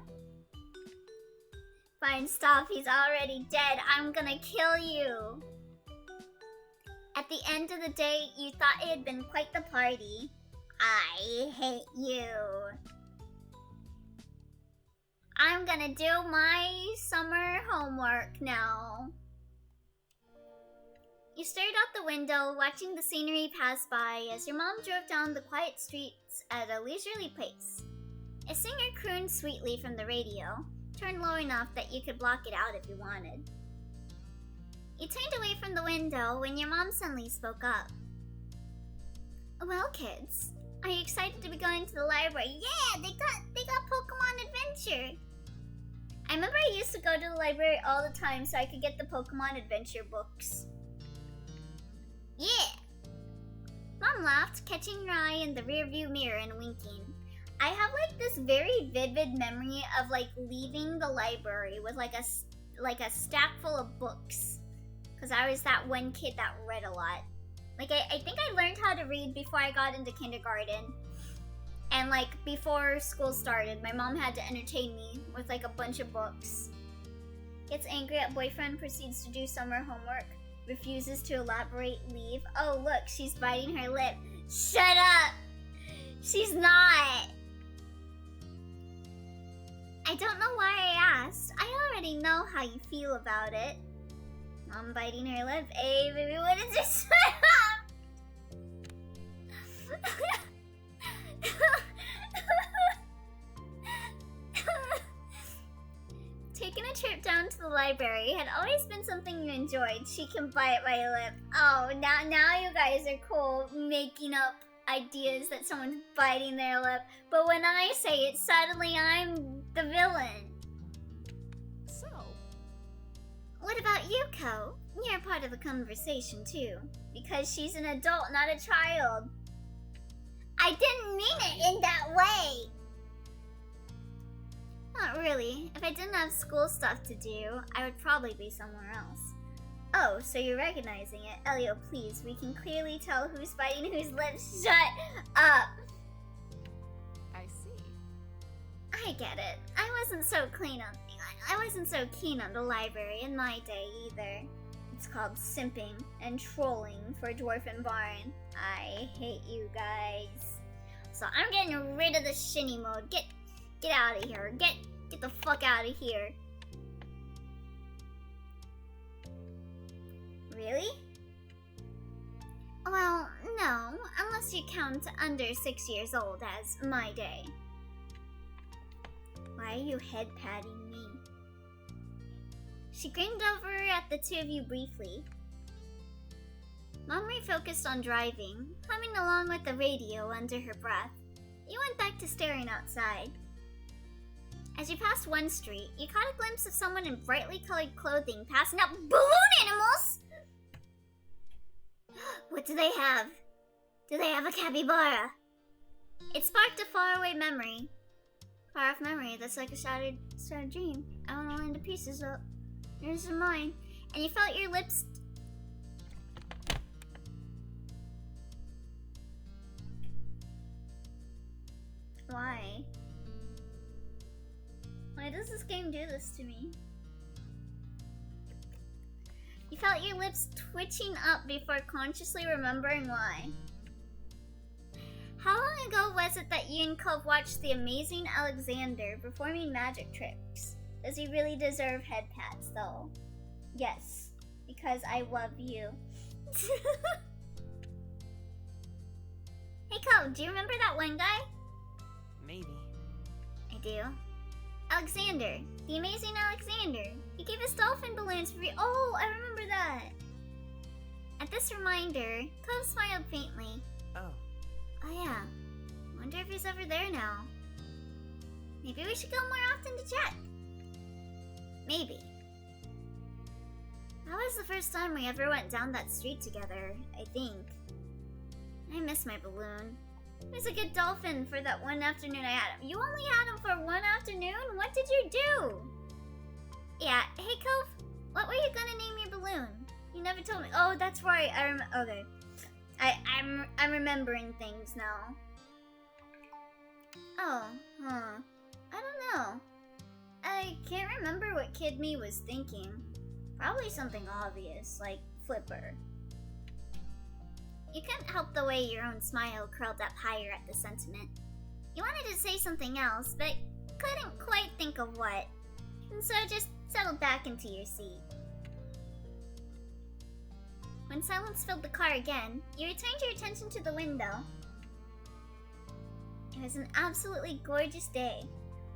Fine, stop, he's already dead. I'm gonna kill you. At the end of the day, you thought it had been quite the party. I hate you. I'm gonna do my summer homework now. You stared out the window, watching the scenery pass by as your mom drove down the quiet streets at a leisurely pace. A singer crooned sweetly from the radio, turned low enough that you could block it out if you wanted. You turned away from the window when your mom suddenly spoke up. Well, kids, are you excited to be going to the library? Yeah, they got Pokemon Adventure. I remember I used to go to the library all the time so I could get the Pokemon Adventure books. Yeah! Mom laughed, catching your eye in the rearview mirror and winking. I have like this very vivid memory of like leaving the library with like a stack full of books. Cause I was that one kid that read a lot. Like I think I learned how to read before I got into kindergarten. And like before school started, my mom had to entertain me with like a bunch of books. Gets angry at boyfriend, proceeds to do summer homework. Refuses to elaborate, leave. Oh look, she's biting her lip. Shut up! She's not! I don't know why I asked. I already know how you feel about it. Mom biting her lip. Hey baby, what is this? Taking a trip down to the library had always been something you enjoyed. She can bite my lip. Oh, now you guys are cool making up ideas that someone's biting their lip. But when I say it, suddenly I'm the villain. So, what about you, Ko? You're part of the conversation too. Because she's an adult, not a child. I didn't mean it in that way! Not really. If I didn't have school stuff to do, I would probably be somewhere else. Oh, so you're recognizing it. Elio, please, we can clearly tell who's biting whose lips. Shut up! I see. I get it. I wasn't so keen on the library in my day either. It's called simping and trolling for Dwarfen Barn. I hate you guys. So I'm getting rid of the shinny mode. Get out of here. Get the fuck out of here. Really? Well, no, unless you count under 6 years old as my day. Why are you head patting me? She grinned over at the two of you briefly. Mom refocused on driving, humming along with the radio under her breath. You went back to staring outside. As you passed one street, you caught a glimpse of someone in brightly colored clothing passing out balloon animals! What do they have? Do they have a capybara? It sparked a faraway memory. Far off memory that's like a shattered dream. I want to land the pieces up. Here's mine. And you felt your lips... Why? Why does this game do this to me? You felt your lips twitching up before consciously remembering why. How long ago was it that you and Cove watched the amazing Alexander performing magic tricks? Does he really deserve head pats, though? Yes, because I love you. Hey Cove, do you remember that one guy? Maybe. I do. Alexander, the amazing Alexander. He gave us dolphin balloons for Oh, I remember that. At this reminder, Cove smiled faintly. Oh. Oh yeah. Wonder if he's over there now. Maybe we should go more often to check. Maybe. That was the first time we ever went down that street together, I think. I miss my balloon. He was a good dolphin for that one afternoon I had him. You only had him for one afternoon? What did you do? Yeah, hey Cove, what were you gonna name your balloon? You never told me. Oh, that's right. Okay. I'm remembering things now. Oh, huh. I don't know. I can't remember what Kid Me was thinking. Probably something obvious, like Flipper. You couldn't help the way your own smile curled up higher at the sentiment. You wanted to say something else, but couldn't quite think of what, and so just settled back into your seat. When silence filled the car again, you returned your attention to the window. It was an absolutely gorgeous day.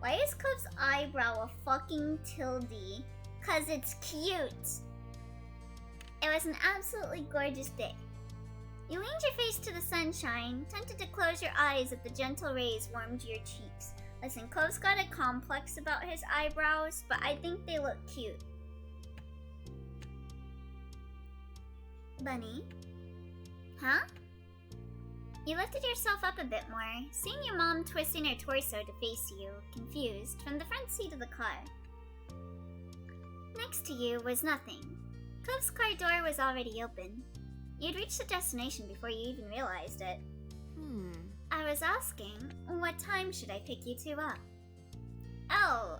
Why is Cove's eyebrow a fucking tilde? 'Cause it's cute. It was an absolutely gorgeous day. You leaned your face to the sunshine, tempted to close your eyes as the gentle rays warmed your cheeks. Listen, Cove's got a complex about his eyebrows, but I think they look cute. Bunny? Huh? You lifted yourself up a bit more, seeing your mom twisting her torso to face you, confused, from the front seat of the car. Next to you was nothing. Cove's car door was already open. You'd reached the destination before you even realized it. I was asking, what time should I pick you two up? Oh,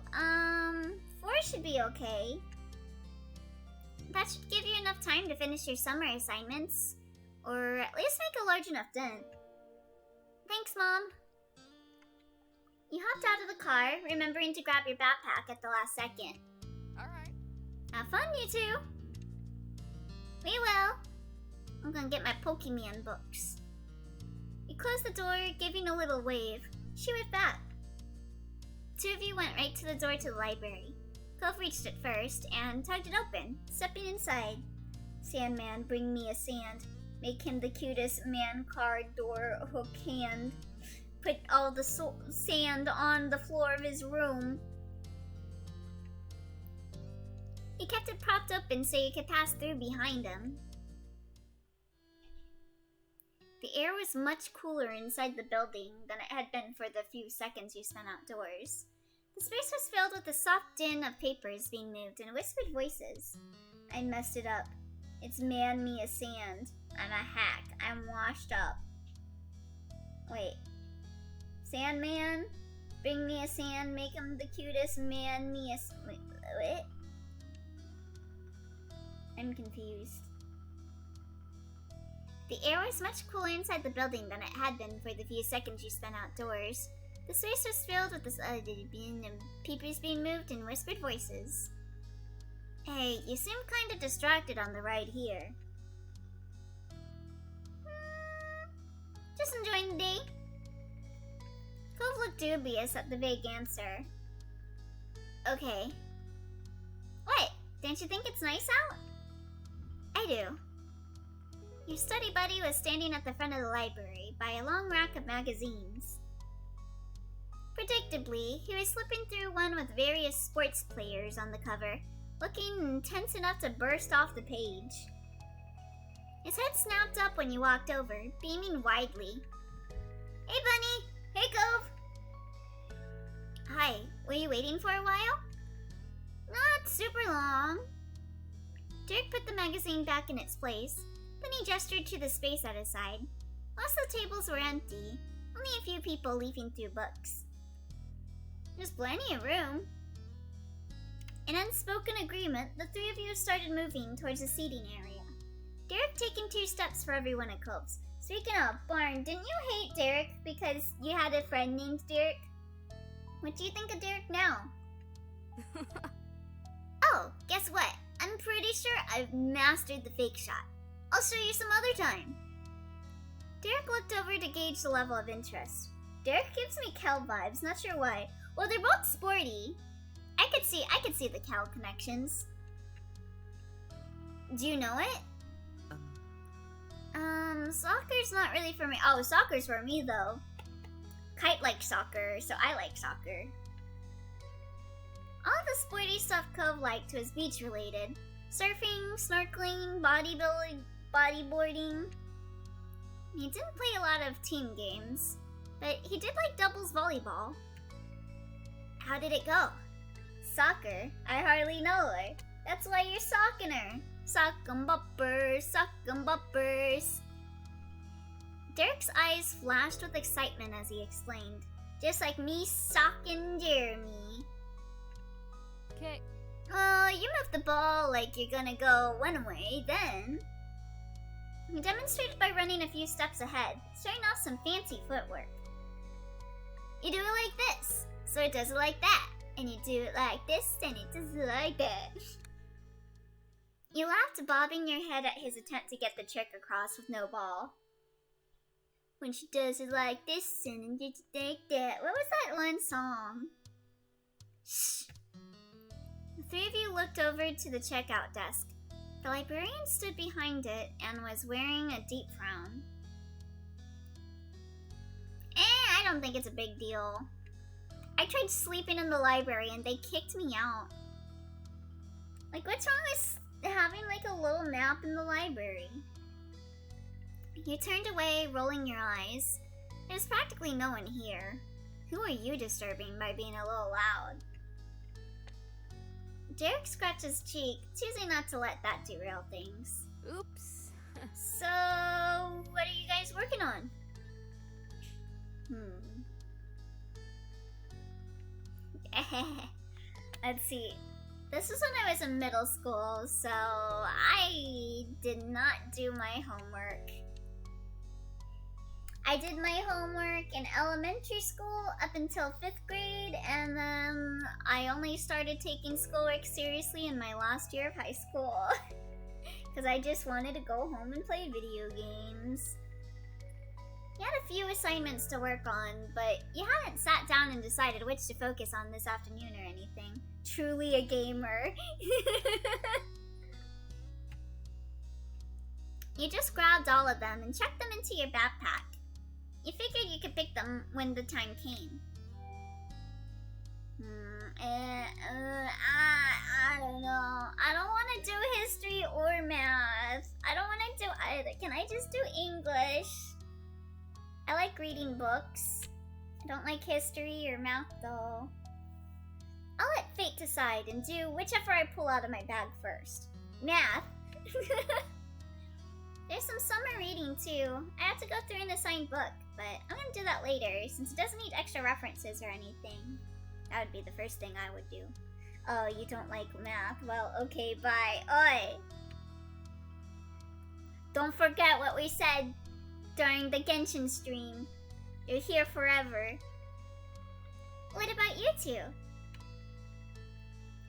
4 should be okay. That should give you enough time to finish your summer assignments, or at least make a large enough dent. Thanks, Mom. You hopped out of the car, remembering to grab your backpack at the last second. Alright. Have fun, you two. We will. I'm gonna get my Pokemon books. You closed the door, giving a little wave. She waved back. Two of you went right to the door to the library. Cove reached it first and tugged it open, stepping inside. Sandman, bring me a sand. Make him the cutest man card door hook hand. Put all the sand on the floor of his room. He kept it propped open so you could pass through behind him. The air was much cooler inside the building than it had been for the few seconds you spent outdoors. The space was filled with the soft din of papers being moved and whispered voices. I messed it up. It's man me a sand. I'm a hack. I'm washed up. Wait. Sandman? Bring me a sand, make him the cutest man me a... Wait, what? I'm confused. The air was much cooler inside the building than it had been for the few seconds you spent outdoors. The space was filled with this papers being moved and whispered voices. Hey, you seem kinda distracted on the ride here. Just enjoying the day. Cove looked dubious at the vague answer. Okay. What? Don't you think it's nice out? I do. Your study buddy was standing at the front of the library by a long rack of magazines. Predictably, he was flipping through one with various sports players on the cover, looking intense enough to burst off the page. His head snapped up when you walked over, beaming widely. Hey, Bunny! Hey, Cove! Hi, were you waiting for a while? Not super long. Derek put the magazine back in its place, then he gestured to the space at his side. Most of the tables were empty, only a few people leafing through books. There's plenty of room. In unspoken agreement, the three of you started moving towards the seating area. Derek taking 2 steps for everyone at Cope's. Speaking of Barn, didn't you hate Derek because you had a friend named Derek? What do you think of Derek now? Oh, guess what? I'm pretty sure I've mastered the fake shot. I'll show you some other time. Derek looked over to gauge the level of interest. Derek gives me Kel vibes, not sure why. Well, they're both sporty. I could see the Kel connections. Do you know it? Soccer's not really for me. Oh, soccer's for me though. Kite likes soccer, so I like soccer. All the sporty stuff Cove liked was beach related. Surfing, snorkeling, bodyboarding. He didn't play a lot of team games, but he did like doubles volleyball. How did it go? Soccer? I hardly know her. That's why you're socking her. Sock 'em bumpers, sock 'em bumpers. Derek's eyes flashed with excitement as he explained. Just like me socking Jeremy. Okay. You move the ball like you're gonna go one way, then. He demonstrated by running a few steps ahead, showing off some fancy footwork. You do it like this, so it does it like that. And you do it like this, and it does it like that. You laughed, bobbing your head at his attempt to get the trick across with no ball. When she does it like this, and it does it like that. What was that one song? Shh. The 3 of you looked over to the checkout desk. The librarian stood behind it and was wearing a deep frown. I don't think it's a big deal. I tried sleeping in the library and they kicked me out. Like, what's wrong with having like a little nap in the library? You turned away, rolling your eyes. There's practically no one here. Who are you disturbing by being a little loud? Derek scratched his cheek, choosing not to let that derail things. Oops. So, what are you guys working on? Let's see. This was when I was in middle school, so I did not do my homework. I did my homework in elementary school up until 5th grade, and then I only started taking schoolwork seriously in my last year of high school. Because I just wanted to go home and play video games. You had a few assignments to work on, but you hadn't sat down and decided which to focus on this afternoon or anything. Truly a gamer. You just grabbed all of them and checked them into your backpack. You figured you could pick them when the time came. I don't know. I don't want to do history or math. I don't want to do either. Can I just do English? I like reading books. I don't like history or math though. I'll let fate decide and do whichever I pull out of my bag first. Math? There's some summer reading too. I have to go through an assigned book, but I'm gonna do that later since it doesn't need extra references or anything. That would be the first thing I would do. Oh, you don't like math? Well, okay, bye. Oi! Don't forget what we said during the Genshin stream. You're here forever. What about you two?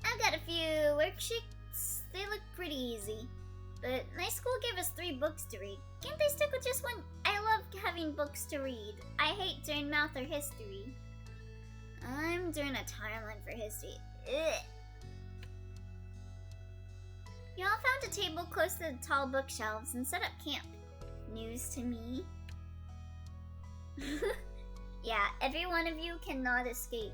I've got a few worksheets. They look pretty easy. But my school gave us 3 books to read. Can't they stick with just one? I love having books to read. I hate doing math or history. I'm doing a timeline for history. Ugh. You all found a table close to the tall bookshelves and set up camp. News to me. Yeah, every one of you cannot escape.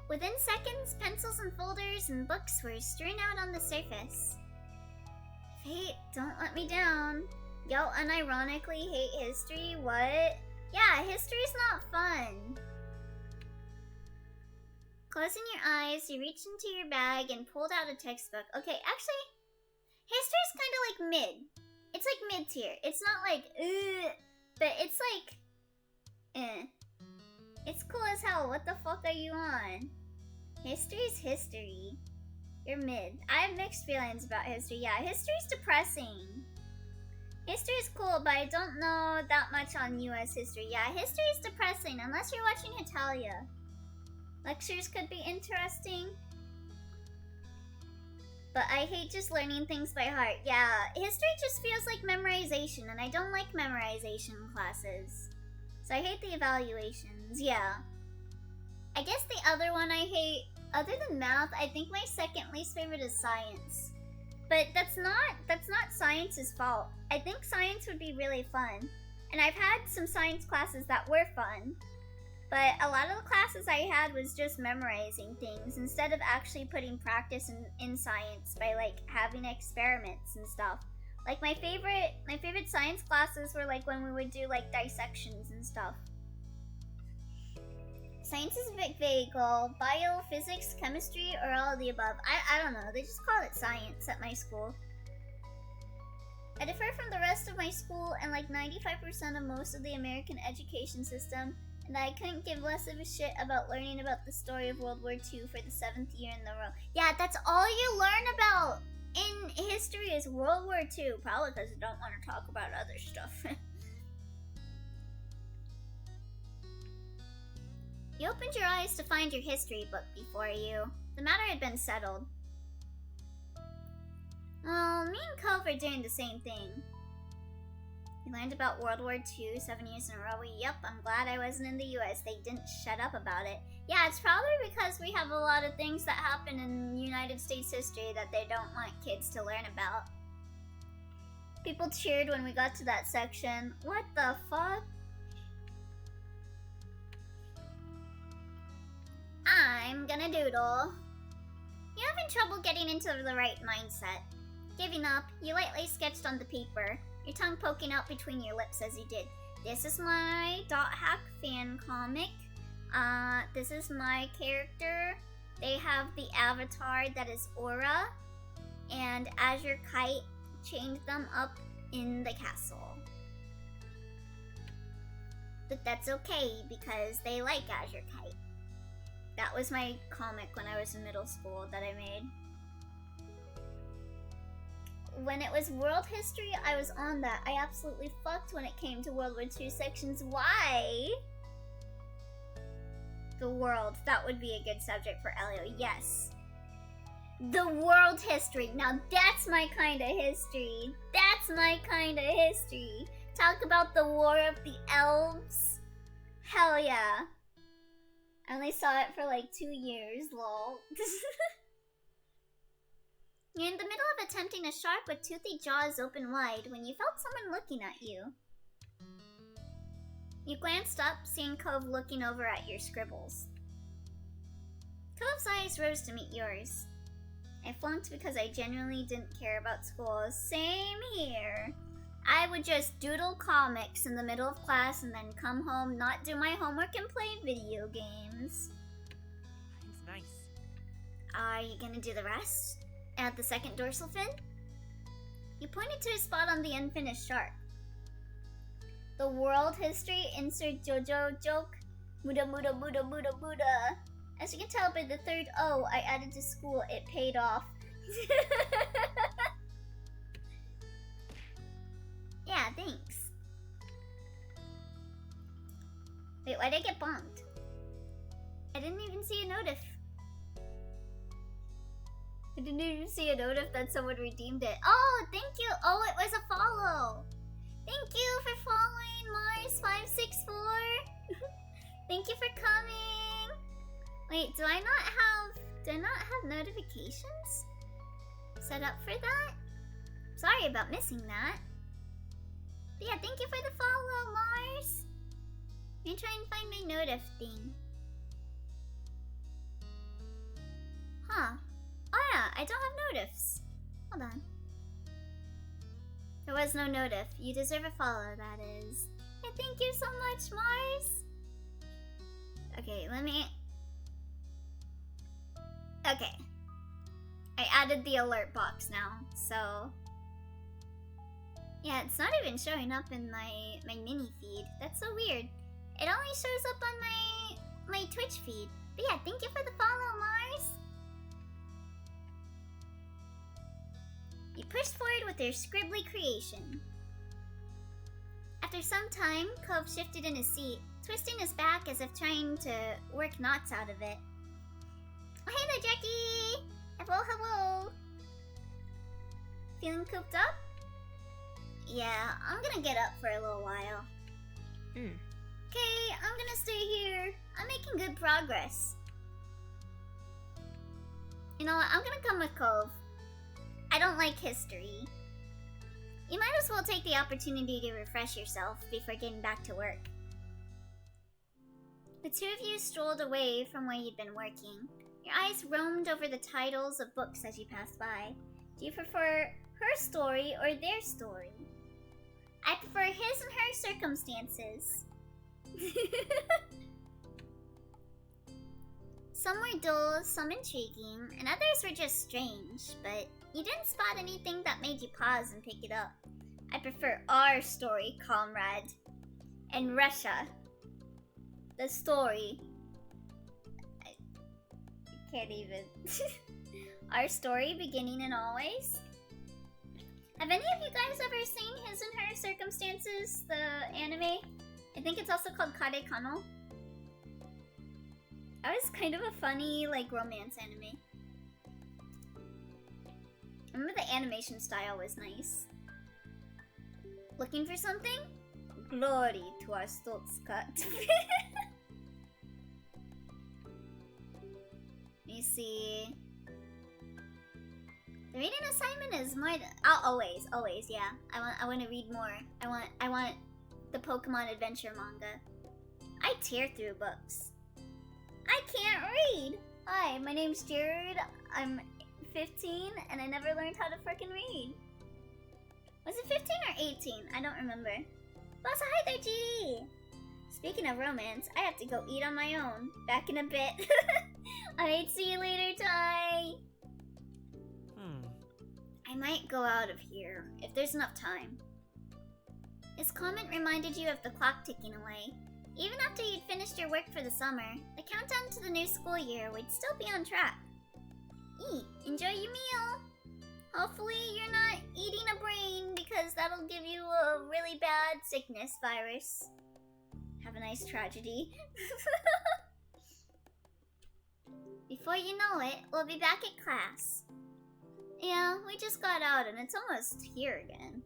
Within seconds, pencils and folders and books were strewn out on the surface. Fate, don't let me down. Y'all unironically hate history? What? Yeah, history's not fun. Closing your eyes, you reached into your bag and pulled out a textbook. Okay, actually, history's kind of like mid. It's like mid-tier. It's not like, but it's like, It's cool as hell. What the fuck are you on? History's history. You're mid. I have mixed feelings about history. Yeah, history's depressing. History is cool, but I don't know that much on US history. Yeah, history is depressing unless you're watching Italia. Lectures could be interesting, but I hate just learning things by heart. Yeah, history just feels like memorization, and I don't like memorization classes. So I hate the evaluations, yeah. I guess the other one I hate, other than math, I think my second least favorite is science. But that's not science's fault. I think science would be really fun. And I've had some science classes that were fun. But a lot of the classes I had was just memorizing things instead of actually putting practice in science by like having experiments and stuff. Like my favorite science classes were like when we would do like dissections and stuff. Science is a bit vague. Bio, physics, chemistry, or all of the above. I don't know. They just call it science at my school. I differ from the rest of my school and like 95% of most of the American education system, and I couldn't give less of a shit about learning about the story of World War II for the 7th year in a row. Yeah, that's all you learn about in history is World War II. Probably because you don't want to talk about other stuff. You opened your eyes to find your history book before you. The matter had been settled. Well, me and Cove are doing the same thing. We learned about World War II 7 years in a row. Yep, I'm glad I wasn't in the US. They didn't shut up about it. Yeah, it's probably because we have a lot of things that happen in United States history that they don't want kids to learn about. People cheered when we got to that section. What the fuck? I'm gonna doodle. You're having trouble getting into the right mindset. Giving up, you lightly sketched on the paper, your tongue poking out between your lips as you did. This is my .hack fan comic. This is my character. They have the avatar that is Aura, and Azure Kite chained them up in the castle. But that's okay, because they like Azure Kite. That was my comic when I was in middle school that I made. When it was world history, I was on that. I absolutely fucked when it came to World War II sections. Why? The world. That would be a good subject for Elio. Yes. The world history. Now that's my kind of history. That's my kind of history. Talk about the War of the Elves. Hell yeah. I only saw it for like 2 years, lol. You're in the middle of attempting a shark with toothy jaws open wide when you felt someone looking at you. You glanced up, seeing Cove looking over at your scribbles. Cove's eyes rose to meet yours. I flunked because I genuinely didn't care about school. Same here. I would just doodle comics in the middle of class and then come home, not do my homework, and play video games. It's nice. Are you gonna do the rest? Add the second dorsal fin? You pointed to a spot on the unfinished shark. The world history insert JoJo joke. Muda muda muda muda muda. As you can tell by the third O I added to school, it paid off. Yeah, thanks. Wait, why'd I get bonked? I didn't even see a notif. I didn't even see a notif that someone redeemed it. Oh, thank you. Oh, it was a follow. Thank you for following Mars564. Thank you for coming. Wait, do I not have notifications? set up for that. Sorry about missing that. But yeah, thank you for the follow, Mars. Let me try and find my notif thing. Huh. Oh yeah, I don't have notifs. Hold on. There was no notif. You deserve a follow, that is. Hey, thank you so much, Mars. Okay, let me... Okay. I added the alert box now, so... Yeah, it's not even showing up in my mini feed. That's so weird. It only shows up on my Twitch feed. But yeah, thank you for the follow, Mars. You pushed forward with your scribbly creation. After some time, Cove shifted in his seat, twisting his back as if trying to work knots out of it. Oh, hey there, Jackie! Hello, hello! Feeling cooped up? Yeah, I'm gonna get up for a little while. Okay, I'm gonna stay here. I'm making good progress. You know what, I'm gonna come with Cove. I don't like history. You might as well take the opportunity to refresh yourself before getting back to work. The two of you strolled away from where you'd been working. Your eyes roamed over the titles of books as you passed by. Do you prefer her story or their story? I prefer his and her circumstances. Some were dull, some intriguing, and others were just strange, but you didn't spot anything that made you pause and pick it up. I prefer our story, comrade. In Russia. The story. I can't even. Our story, beginning and always. Have any of you guys ever seen His and Her Circumstances, the anime? I think it's also called Kare Kano. That was kind of a funny, like, romance anime. I remember the animation style was nice. Looking for something? Glory to our Stoltzkat. Let me see. The reading assignment is more than always, yeah. I want to read more. I want the Pokemon Adventure manga. I tear through books. I can't read! Hi, my name's Jared. I'm 15 and I never learned how to frickin' read. Was it 15 or 18? I don't remember. Also, hi there, G! Speaking of romance, I have to go eat on my own. Back in a bit. Alright, see you later, Ty! I might go out of here, if there's enough time. His comment reminded you of the clock ticking away. Even after you'd finished your work for the summer, the countdown to the new school year would still be on track. Eat. Enjoy your meal. Hopefully you're not eating a brain because that'll give you a really bad sickness virus. Have a nice tragedy. Before you know it, we'll be back at class. Yeah, we just got out and it's almost here again.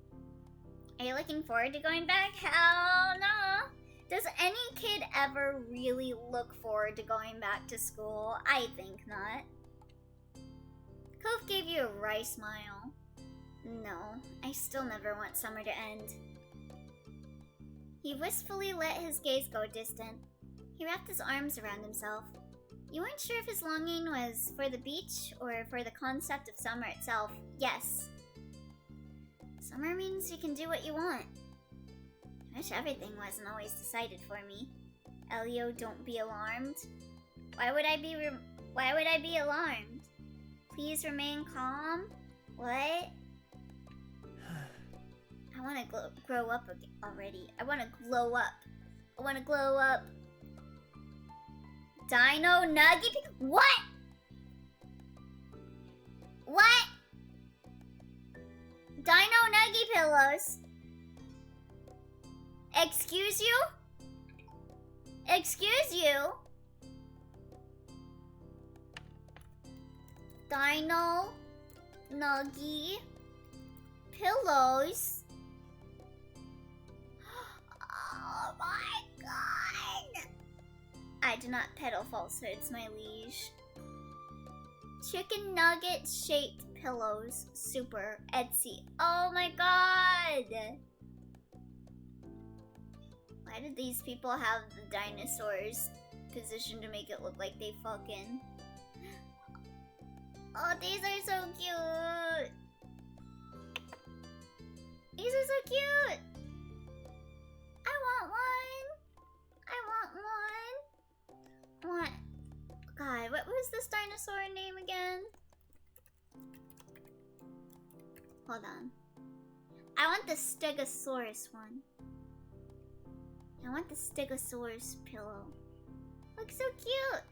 Are you looking forward to going back? Hell no! Does any kid ever really look forward to going back to school? I think not. Cove gave you a wry smile. No, I still never want summer to end. He wistfully let his gaze go distant. He wrapped his arms around himself. You weren't sure if his longing was for the beach or for the concept of summer itself. Yes. Summer means you can do what you want. I wish everything wasn't always decided for me. Elio, don't be alarmed. Why would I be alarmed? Please remain calm? What? I want to grow up already. I want to glow up. I want to glow up. Dino Nugget? What? What? Dino Nugget pillows. Excuse you? Excuse you? Dino Nuggy pillows. Oh my god! I do not peddle falsehoods, my liege. Chicken nugget shaped pillows. Super Etsy. Oh my god! Why did these people have the dinosaurs positioned to make it look like they fucking... Oh, these are so cute! These are so cute! I want one! What? God, what was this dinosaur name again? Hold on. I want the Stegosaurus one. I want the Stegosaurus pillow. Looks so cute!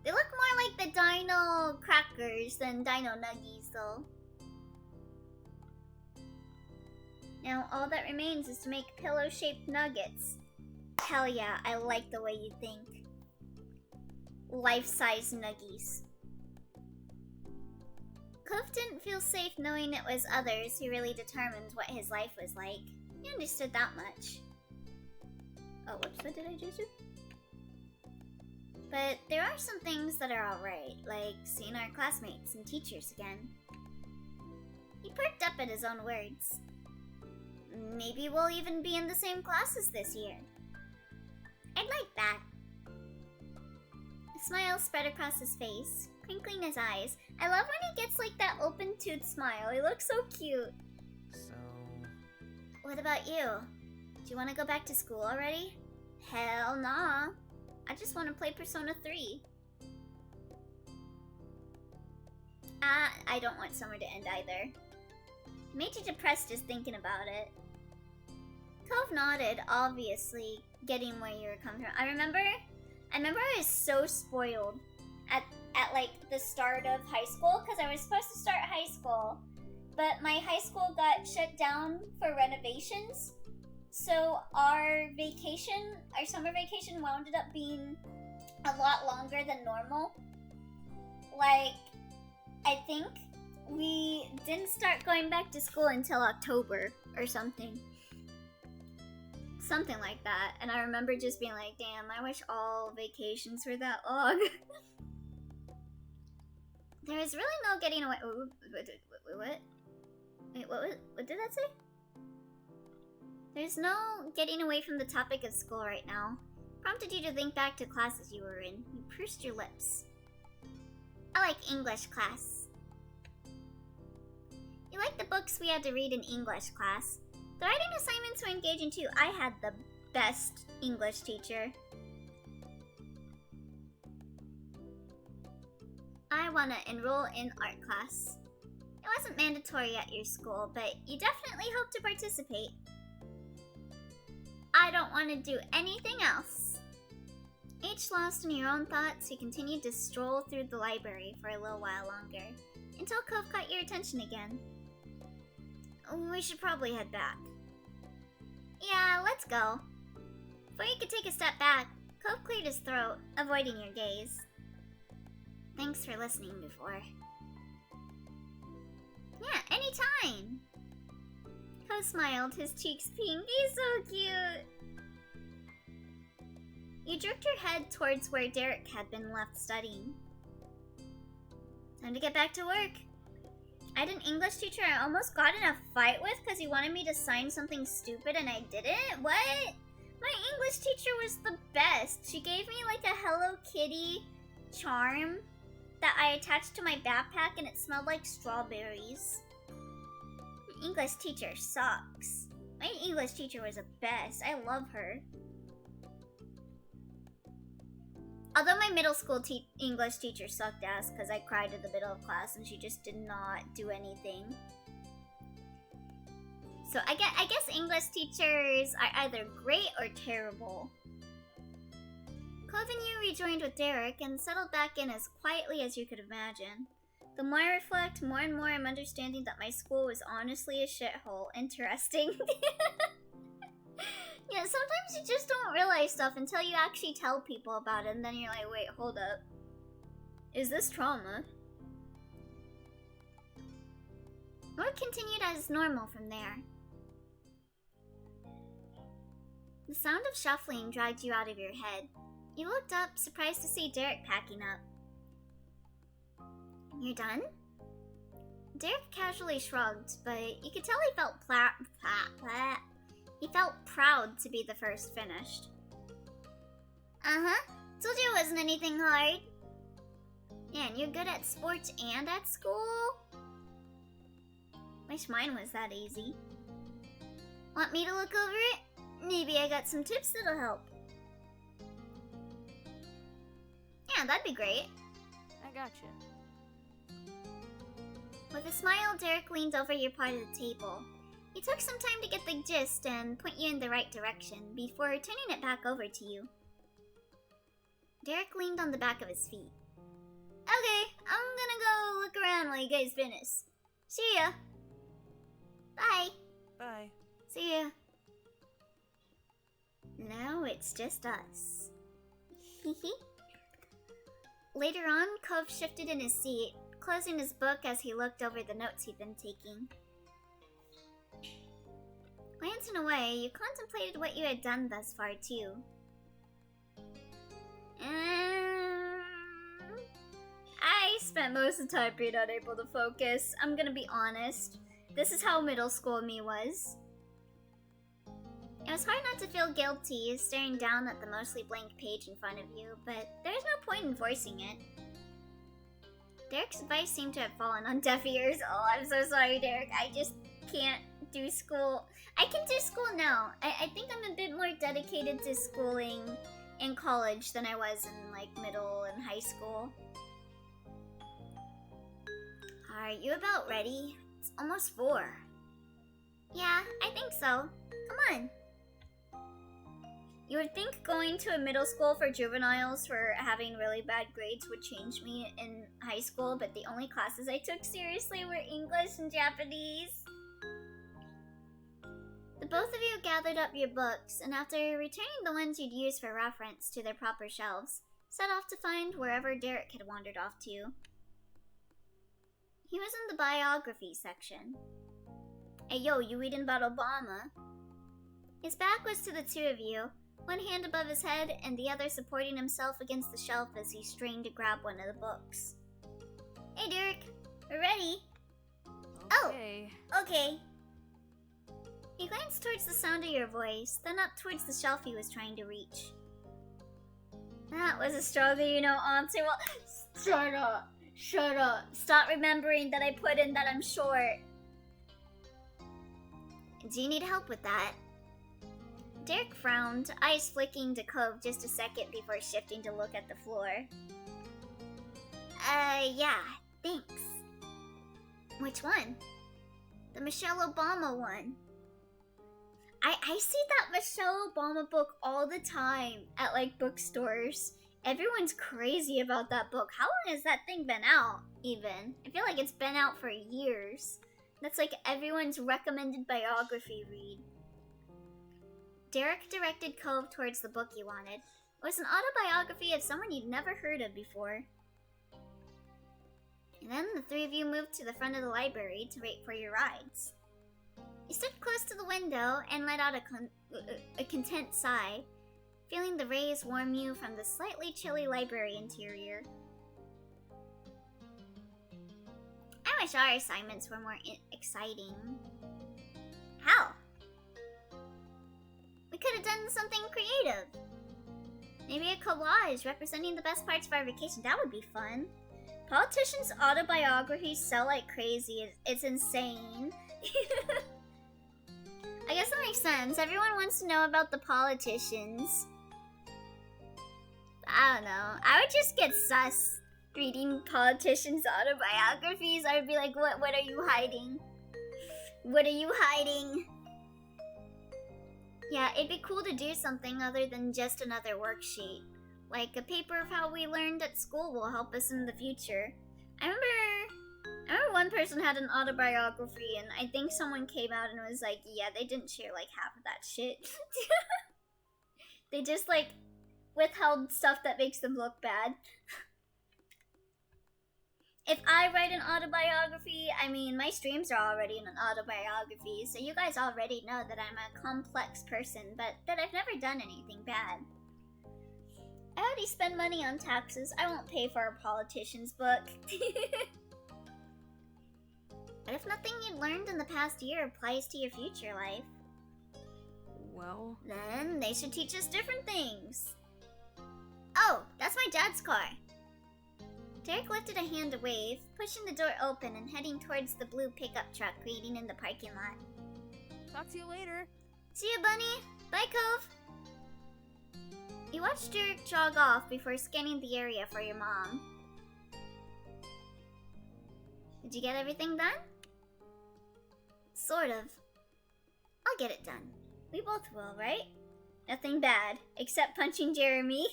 They look more like the dino crackers than dino nuggies though. Now all that remains is to make pillow-shaped nuggets. Hell yeah, I like the way you think. Life-size nuggies. Cove didn't feel safe knowing it was others who really determined what his life was like. He understood that much. Oh, whoops, what did I just do? But there are some things that are alright, like seeing our classmates and teachers again. He perked up at his own words. Maybe we'll even be in the same classes this year. I'd like that. A smile spread across his face, crinkling his eyes. I love when he gets like that open tooth smile. He looks so cute. So... What about you? Do you want to go back to school already? Hell nah. I just want to play Persona 3. I don't want summer to end either. Made you depressed just thinking about it. Cove nodded, obviously getting where you were coming from. I remember I was so spoiled at like the start of high school because I was supposed to start high school, but my high school got shut down for renovations. So our summer vacation wound up being a lot longer than normal. Like, I think we didn't start going back to school until October or something. Something like that. And I remember just being like, damn, I wish all vacations were that long. There is really no getting away. What? Wait, what did that say? There's no getting away from the topic of school right now. Prompted you to think back to classes you were in. You pursed your lips. I like English class. You like the books we had to read in English class. The writing assignments were engaging too. I had the best English teacher. I want to enroll in art class. It wasn't mandatory at your school, but you definitely hope to participate. I don't want to do anything else. Each lost in your own thoughts, you continued to stroll through the library for a little while longer, until Cove caught your attention again. We should probably head back. Yeah, let's go. Before you could take a step back, Cove cleared his throat, avoiding your gaze. Thanks for listening before. Yeah, anytime! Cove smiled, his cheeks pink. He's so cute! You jerked your head towards where Derek had been left studying. Time to get back to work. I had an English teacher I almost got in a fight with because he wanted me to sign something stupid and I didn't? What? My English teacher was the best. She gave me like a Hello Kitty charm that I attached to my backpack and it smelled like strawberries. My English teacher sucks. My English teacher was the best. I love her. Although my middle school English teacher sucked ass because I cried in the middle of class and she just did not do anything. So I guess English teachers are either great or terrible. Cove and you rejoined with Derek and settled back in as quietly as you could imagine. The more I reflect, more and more I'm understanding that my school was honestly a shithole. Interesting. Yeah, sometimes you just don't realize stuff until you actually tell people about it, and then you're like, wait, hold up. Is this trauma? Work continued as normal from there. The sound of shuffling dragged you out of your head. You looked up, surprised to see Derek packing up. You're done? Derek casually shrugged, but you could tell he felt proud to be the first finished. Uh-huh. Told you it wasn't anything hard. Man, you're good at sports and at school? Wish mine was that easy. Want me to look over it? Maybe I got some tips that'll help. Yeah, that'd be great. I gotcha. With a smile, Derek leaned over your part of the table. He took some time to get the gist and point you in the right direction before turning it back over to you. Derek leaned on the back of his feet. Okay, I'm gonna go look around while you guys finish. See ya. Bye. Bye. See ya. Now it's just us. Later on, Cove shifted in his seat, closing his book as he looked over the notes he'd been taking. Glancing away, you contemplated what you had done thus far, too. I spent most of the time being unable to focus. I'm gonna be honest. This is how middle school me was. It was hard not to feel guilty staring down at the mostly blank page in front of you, but there's no point in forcing it. Derek's advice seemed to have fallen on deaf ears. Oh, I'm so sorry, Derek. I just can't do school. I can do school now. I think I'm a bit more dedicated to schooling in college than I was in, like, middle and high school. Are you about ready? It's almost 4. Yeah, I think so. Come on. You would think going to a middle school for juveniles for having really bad grades would change me in high school, but the only classes I took seriously were English and Japanese. The both of you gathered up your books, and after returning the ones you'd use for reference to their proper shelves, set off to find wherever Derek had wandered off to. He was in the biography section. Hey yo, you reading about Obama? His back was to the two of you, one hand above his head and the other supporting himself against the shelf as he strained to grab one of the books. Hey Derek, we're ready. Okay. Oh, okay. He glanced towards the sound of your voice, then up towards the shelf he was trying to reach. That was a stronger you know answer. Well, shut up. Shut up. Stop remembering that I put in that I'm short. Do you need help with that? Derek frowned, eyes flicking to Cove just a second before shifting to look at the floor. Yeah, thanks. Which one? The Michelle Obama one. I see that Michelle Obama book all the time at, like, bookstores. Everyone's crazy about that book. How long has that thing been out, even? I feel like it's been out for years. That's like everyone's recommended biography read. Derek directed Cove towards the book he wanted. It was an autobiography of someone you'd never heard of before. And then the three of you moved to the front of the library to wait for your rides. You stood close to the window and let out a content sigh, feeling the rays warm you from the slightly chilly library interior. I wish our assignments were more exciting. How? We could have done something creative. Maybe a collage representing the best parts of our vacation. That would be fun. Politicians' autobiographies sell like crazy. It's insane. I guess that makes sense. Everyone wants to know about the politicians. I don't know. I would just get sus reading politicians' autobiographies. I would be like, what are you hiding? What are you hiding? Yeah, it'd be cool to do something other than just another worksheet. Like a paper of how we learned at school will help us in the future. I remember one person had an autobiography and I think someone came out and was like, yeah, they didn't share like half of that shit. They just like withheld stuff that makes them look bad. If I write an autobiography, I mean, my streams are already an autobiography, so you guys already know that I'm a complex person, but that I've never done anything bad. I already spend money on taxes. I won't pay for a politician's book. What if nothing you'd learned in the past year applies to your future life? Well, Then they should teach us different things. Oh, that's my dad's car. Derek lifted a hand to wave, pushing the door open and heading towards the blue pickup truck waiting in the parking lot. talk to you later. See you, Bunny. Bye, Cove. You watched Derek jog off before scanning the area for your mom. Did you get everything done? Sort of. I'll get it done. We both will, right? Nothing bad, except punching Jeremy.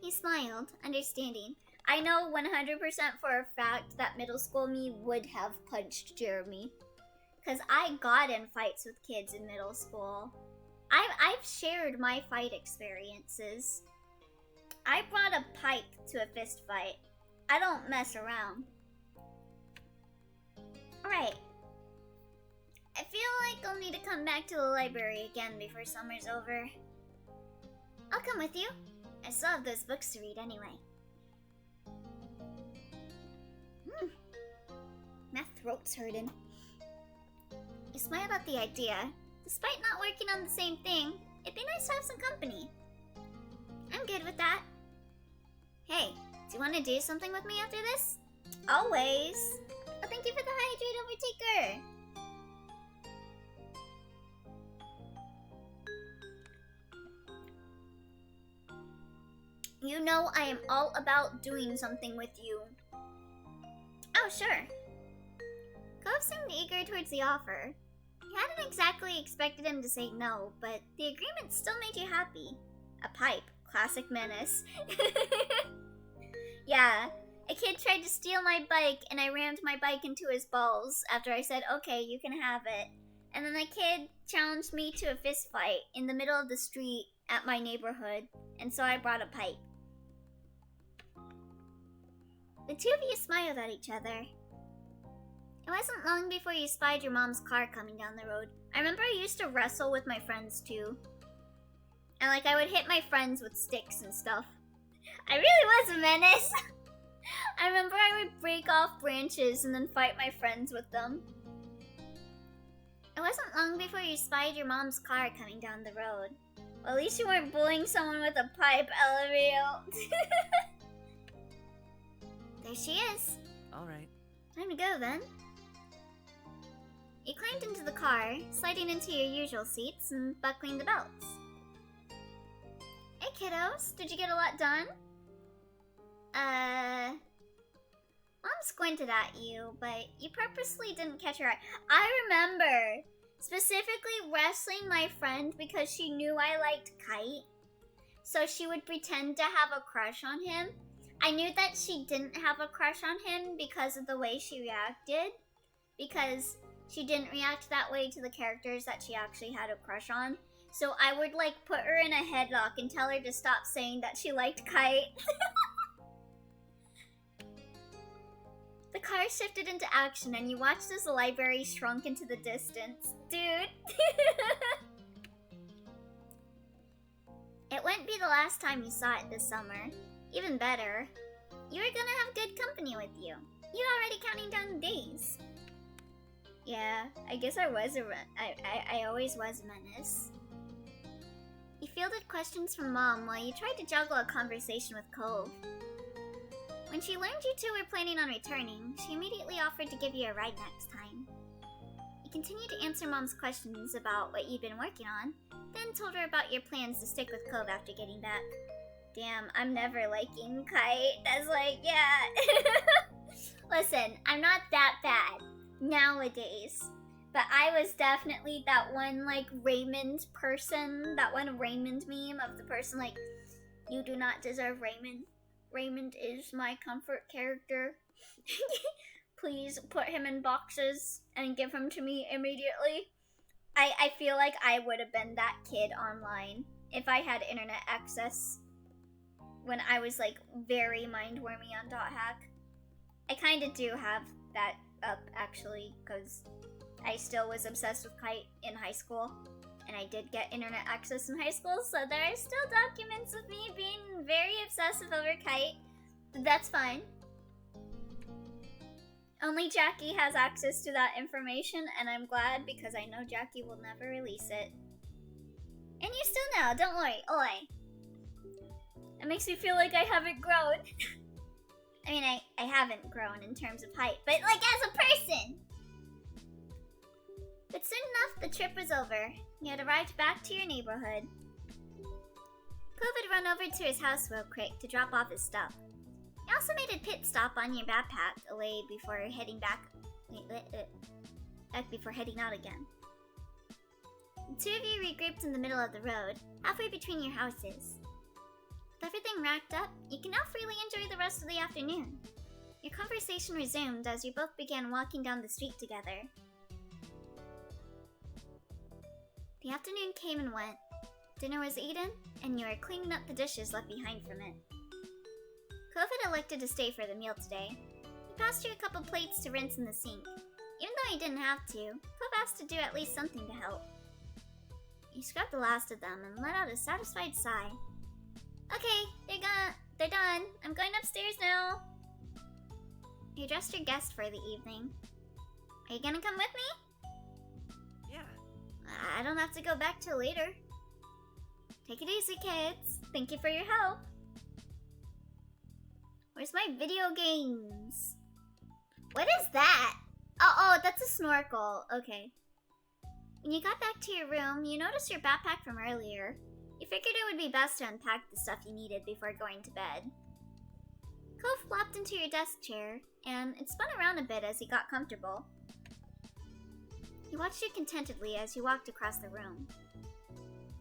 He smiled, understanding. I know 100% for a fact that middle school me would have punched Jeremy. Because I got in fights with kids in middle school. I've shared my fight experiences. I brought a pipe to a fist fight. I don't mess around. Alright. I feel like I'll need to come back to the library again before summer's over. I'll come with you. I still have those books to read anyway. My throat's hurting. You smiled at the idea. Despite not working on the same thing, it'd be nice to have some company. I'm good with that. Hey, do you want to do something with me after this? Always. Oh, thank you for the hydrate overtaker. You know I am all about doing something with you. Oh, sure. Cove seemed eager towards the offer. You hadn't exactly expected him to say no, but the agreement still made you happy. A pipe. Classic menace. Yeah, a kid tried to steal my bike and I rammed my bike into his balls after I said, okay, you can have it. And then the kid challenged me to a fist fight in the middle of the street at my neighborhood, and so I brought a pipe. The two of you smiled at each other. It wasn't long before you spied your mom's car coming down the road. I remember I used to wrestle with my friends too. And I would hit my friends with sticks and stuff. I really was a menace. I remember I would break off branches and then fight my friends with them. It wasn't long before you spied your mom's car coming down the road. Well, at least you weren't bullying someone with a pipe, LMAO. There she is. Alright. Time to go then. You climbed into the car, sliding into your usual seats and buckling the belts. Hey kiddos, did you get a lot done? Mom squinted at you, but you purposely didn't catch her eye. I remember specifically wrestling my friend because she knew I liked Kite. So she would pretend to have a crush on him. I knew that she didn't have a crush on him because of the way she reacted. Because she didn't react that way to the characters that she actually had a crush on. So I would put her in a headlock and tell her to stop saying that she liked Kite. The car shifted into action and you watched as the library shrunk into the distance. Dude. It wouldn't be the last time you saw it this summer. Even better, you were gonna have good company with you. You already counting down the days. Yeah, I guess I was I always was a menace. You fielded questions from Mom while you tried to juggle a conversation with Cove. When she learned you two were planning on returning, she immediately offered to give you a ride next time. You continued to answer Mom's questions about what you'd been working on, then told her about your plans to stick with Cove after getting back. Damn, I'm never liking Kite. That's yeah. Listen, I'm not that bad nowadays. But I was definitely that one, Raymond person. That one Raymond meme of the person, you do not deserve Raymond. Raymond is my comfort character. Please put him in boxes and give him to me immediately. I feel like I would have been that kid online if I had internet access when I was, very mind-wormy on .hack. I kind of do have that up, actually, because I still was obsessed with Kite in high school, and I did get internet access in high school, so there are still documents of me being very obsessive over Kite. But that's fine. Only Jackie has access to that information, and I'm glad because I know Jackie will never release it. And you still know, don't worry, oi. It makes me feel like I haven't grown. I mean, I haven't grown in terms of height, but like as a person! But soon enough, the trip was over. You had arrived back to your neighborhood. Cove had run over to his house real quick to drop off his stuff. He also made a pit stop on your backpack away before heading back. Back before heading out again. The two of you regrouped in the middle of the road, halfway between your houses. With everything racked up, you can now freely enjoy the rest of the afternoon. Your conversation resumed as you both began walking down the street together. The afternoon came and went. Dinner was eaten, and you were cleaning up the dishes left behind from it. Cove had elected to stay for the meal today. He passed you a couple plates to rinse in the sink. Even though he didn't have to, Cove asked to do at least something to help. You scrubbed the last of them and let out a satisfied sigh. Okay, they're done. I'm going upstairs now. You dressed your guest for the evening. Are you gonna come with me? Yeah. I don't have to go back till later. Take it easy, kids. Thank you for your help. Where's my video games? What is that? Oh, that's a snorkel. Okay. When you got back to your room, you noticed your backpack from earlier. You figured it would be best to unpack the stuff you needed before going to bed. Cove flopped into your desk chair, and it spun around a bit as he got comfortable. He watched you contentedly as you walked across the room.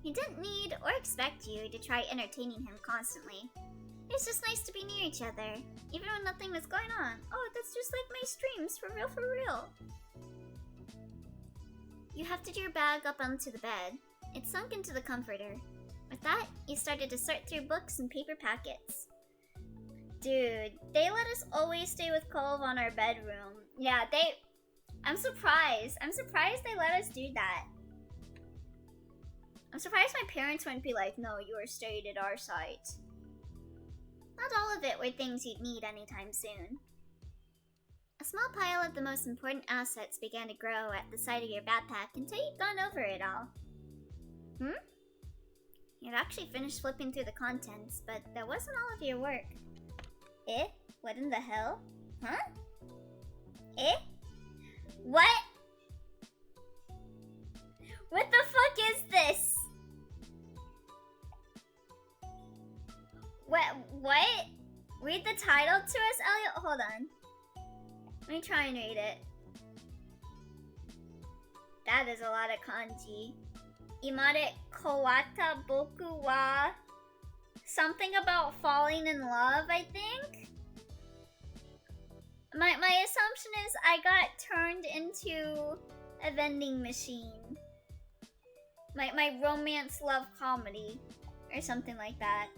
He didn't need or expect you to try entertaining him constantly. It was just nice to be near each other, even when nothing was going on. Oh, that's just like my streams, for real, for real. You hefted your bag up onto the bed. It sunk into the comforter. With that, you started to sort through books and paper packets. Dude, they let us always stay with Cove on our bedroom. Yeah, I'm surprised. I'm surprised they let us do that. I'm surprised my parents wouldn't be like, no, you are staying at our site. Not all of it were things you'd need anytime soon. A small pile of the most important assets began to grow at the side of your backpack until you'd gone over it all. You'd actually finished flipping through the contents, but that wasn't all of your work. Eh? What in the hell? Huh? Eh? What? What the fuck is this? What? Read the title to us, Elliot? Hold on. Let me try and read it. That is a lot of kanji. Imare kawata boku wa... Something about falling in love, I think? My assumption is I got turned into a vending machine. My romance love comedy. Or something like that.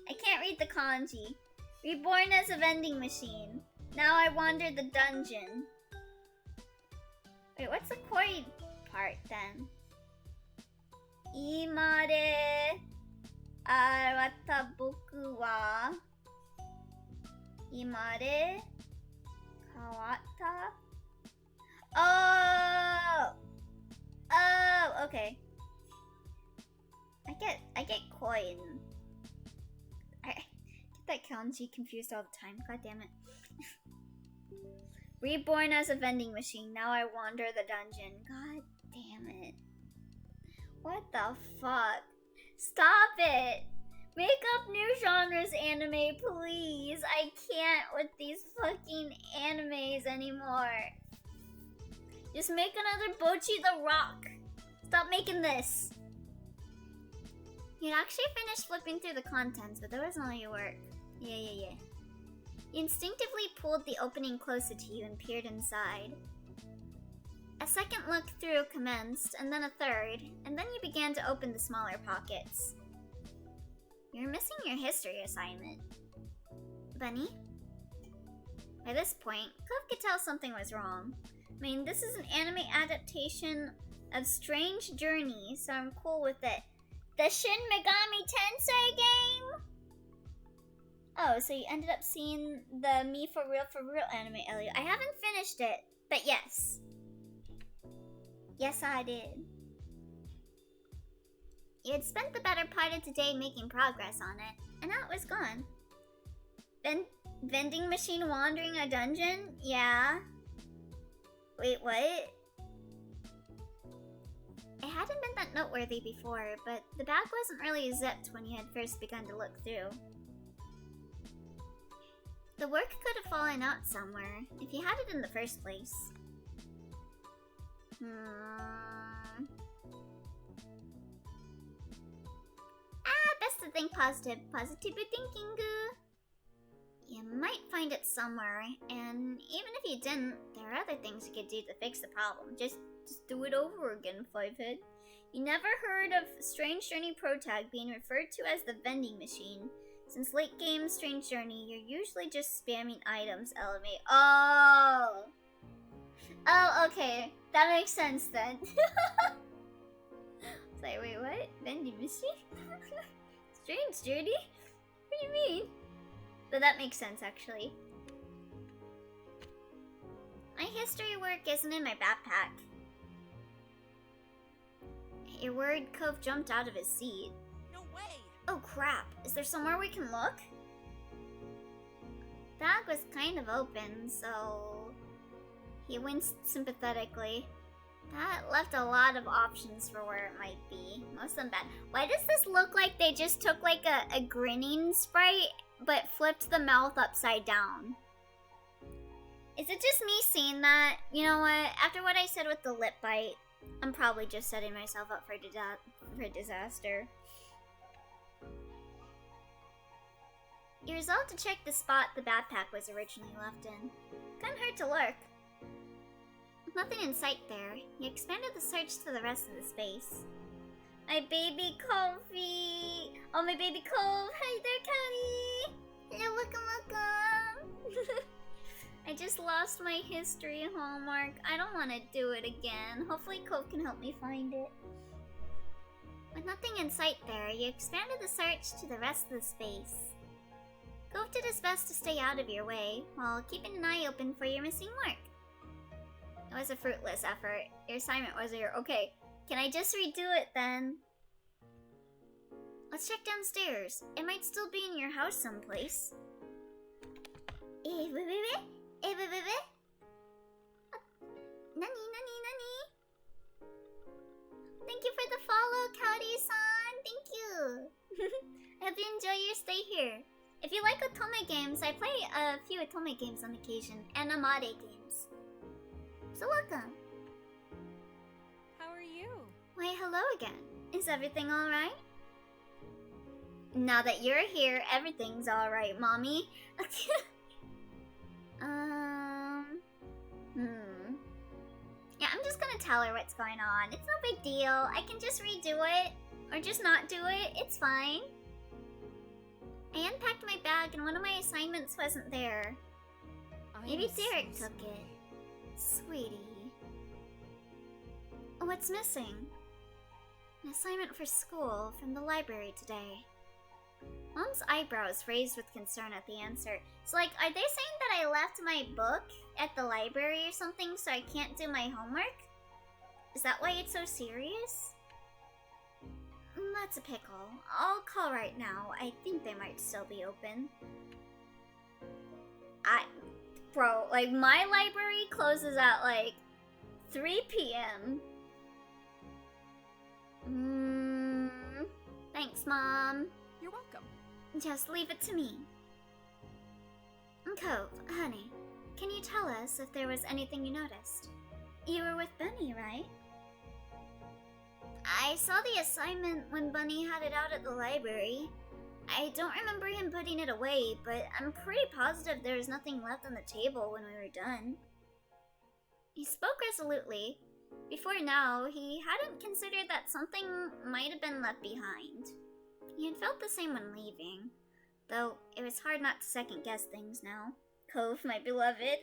I can't read the kanji. Reborn as a vending machine. Now I wander the dungeon. Wait, what's the koi part then? Imare arata boku wa imare kawata. Oh, okay. I get koi and I get that kanji confused all the time. God damn it. Reborn as a vending machine. Now I wander the dungeon. God damn it. What the fuck? Stop it! Make up new genres, anime, please. I can't with these fucking animes anymore. Just make another Bochi the Rock. Stop making this. You'd actually finished flipping through the contents, but that wasn't all your work. Yeah. You instinctively pulled the opening closer to you and peered inside. A second look through commenced, and then a third, and then you began to open the smaller pockets. You're missing your history assignment. Bunny? By this point, Cove could tell something was wrong. I mean, this is an anime adaptation of Strange Journey, so I'm cool with it. The Shin Megami Tensei game? Oh, so you ended up seeing the Me For Real anime, Elliot. I haven't finished it, but yes. Yes, I did. You had spent the better part of the day making progress on it, and now it was gone. Vending machine wandering a dungeon? Yeah. Wait, what? It hadn't been that noteworthy before, but the bag wasn't really zipped when you had first begun to look through. The work could have fallen out somewhere, if you had it in the first place. Best to think positive. Positive thinking, goo. You might find it somewhere, and even if you didn't, there are other things you could do to fix the problem. Just do it over again, Fivehead. You never heard of Strange Journey Pro Tag being referred to as the vending machine. Since late game Strange Journey, you're usually just spamming items, Elevate. Oh! Oh, okay. That makes sense then. It's like, wait, what? Vending machine? Strange Journey? What do you mean? But that makes sense, actually. My history work isn't in my backpack. Your word, Cove jumped out of his seat. No way! Oh crap, is there somewhere we can look? Bag was kind of open, so... He winced sympathetically. That left a lot of options for where it might be. Most of them bad. Why does this look like they just took like a grinning sprite but flipped the mouth upside down? Is it just me seeing that? You know what? After what I said with the lip bite, I'm probably just setting myself up for disaster. You resolved to check the spot the backpack was originally left in. Couldn't hurt to lurk. With nothing in sight there, you expanded the search to the rest of the space. My baby Kofi! Oh, my baby Cove! Hi there, Cody! Hello, welcome! I just lost my history homework. I don't want to do it again. Hopefully Cove can help me find it. With nothing in sight there, you expanded the search to the rest of the space. Cove did his best to stay out of your way, while keeping an eye open for your missing work. It was a fruitless effort. Your assignment was here. Okay, can I just redo it then? Let's check downstairs. It might still be in your house someplace. Nani. Thank you for the follow, Cowdy-san. Thank you. I hope you enjoy your stay here. If you like Otome games, I play a few Otome games on occasion, and amare games. So welcome. How are you? Why, hello again. Is everything alright? Now that you're here, everything's alright, Mommy. Yeah, I'm just gonna tell her what's going on. It's no big deal. I can just redo it. Or just not do it. It's fine. I unpacked my bag and one of my assignments wasn't there. Maybe Derek took it. Sweetie. What's missing? An assignment for school from the library today. Mom's eyebrows raised with concern at the answer. So, like, are they saying that I left my book at the library or something so I can't do my homework? Is that why it's so serious? That's a pickle. I'll call right now. I think they might still be open. Bro, like, my library closes at, like, 3 p.m. Thanks, Mom. You're welcome. Just leave it to me. Cove, honey, can you tell us if there was anything you noticed? You were with Bunny, right? I saw the assignment when Bunny had it out at the library. I don't remember him putting it away, but I'm pretty positive there was nothing left on the table when we were done. He spoke resolutely. Before now, he hadn't considered that something might have been left behind. He had felt the same when leaving, though it was hard not to second-guess things now. Cove, my beloved.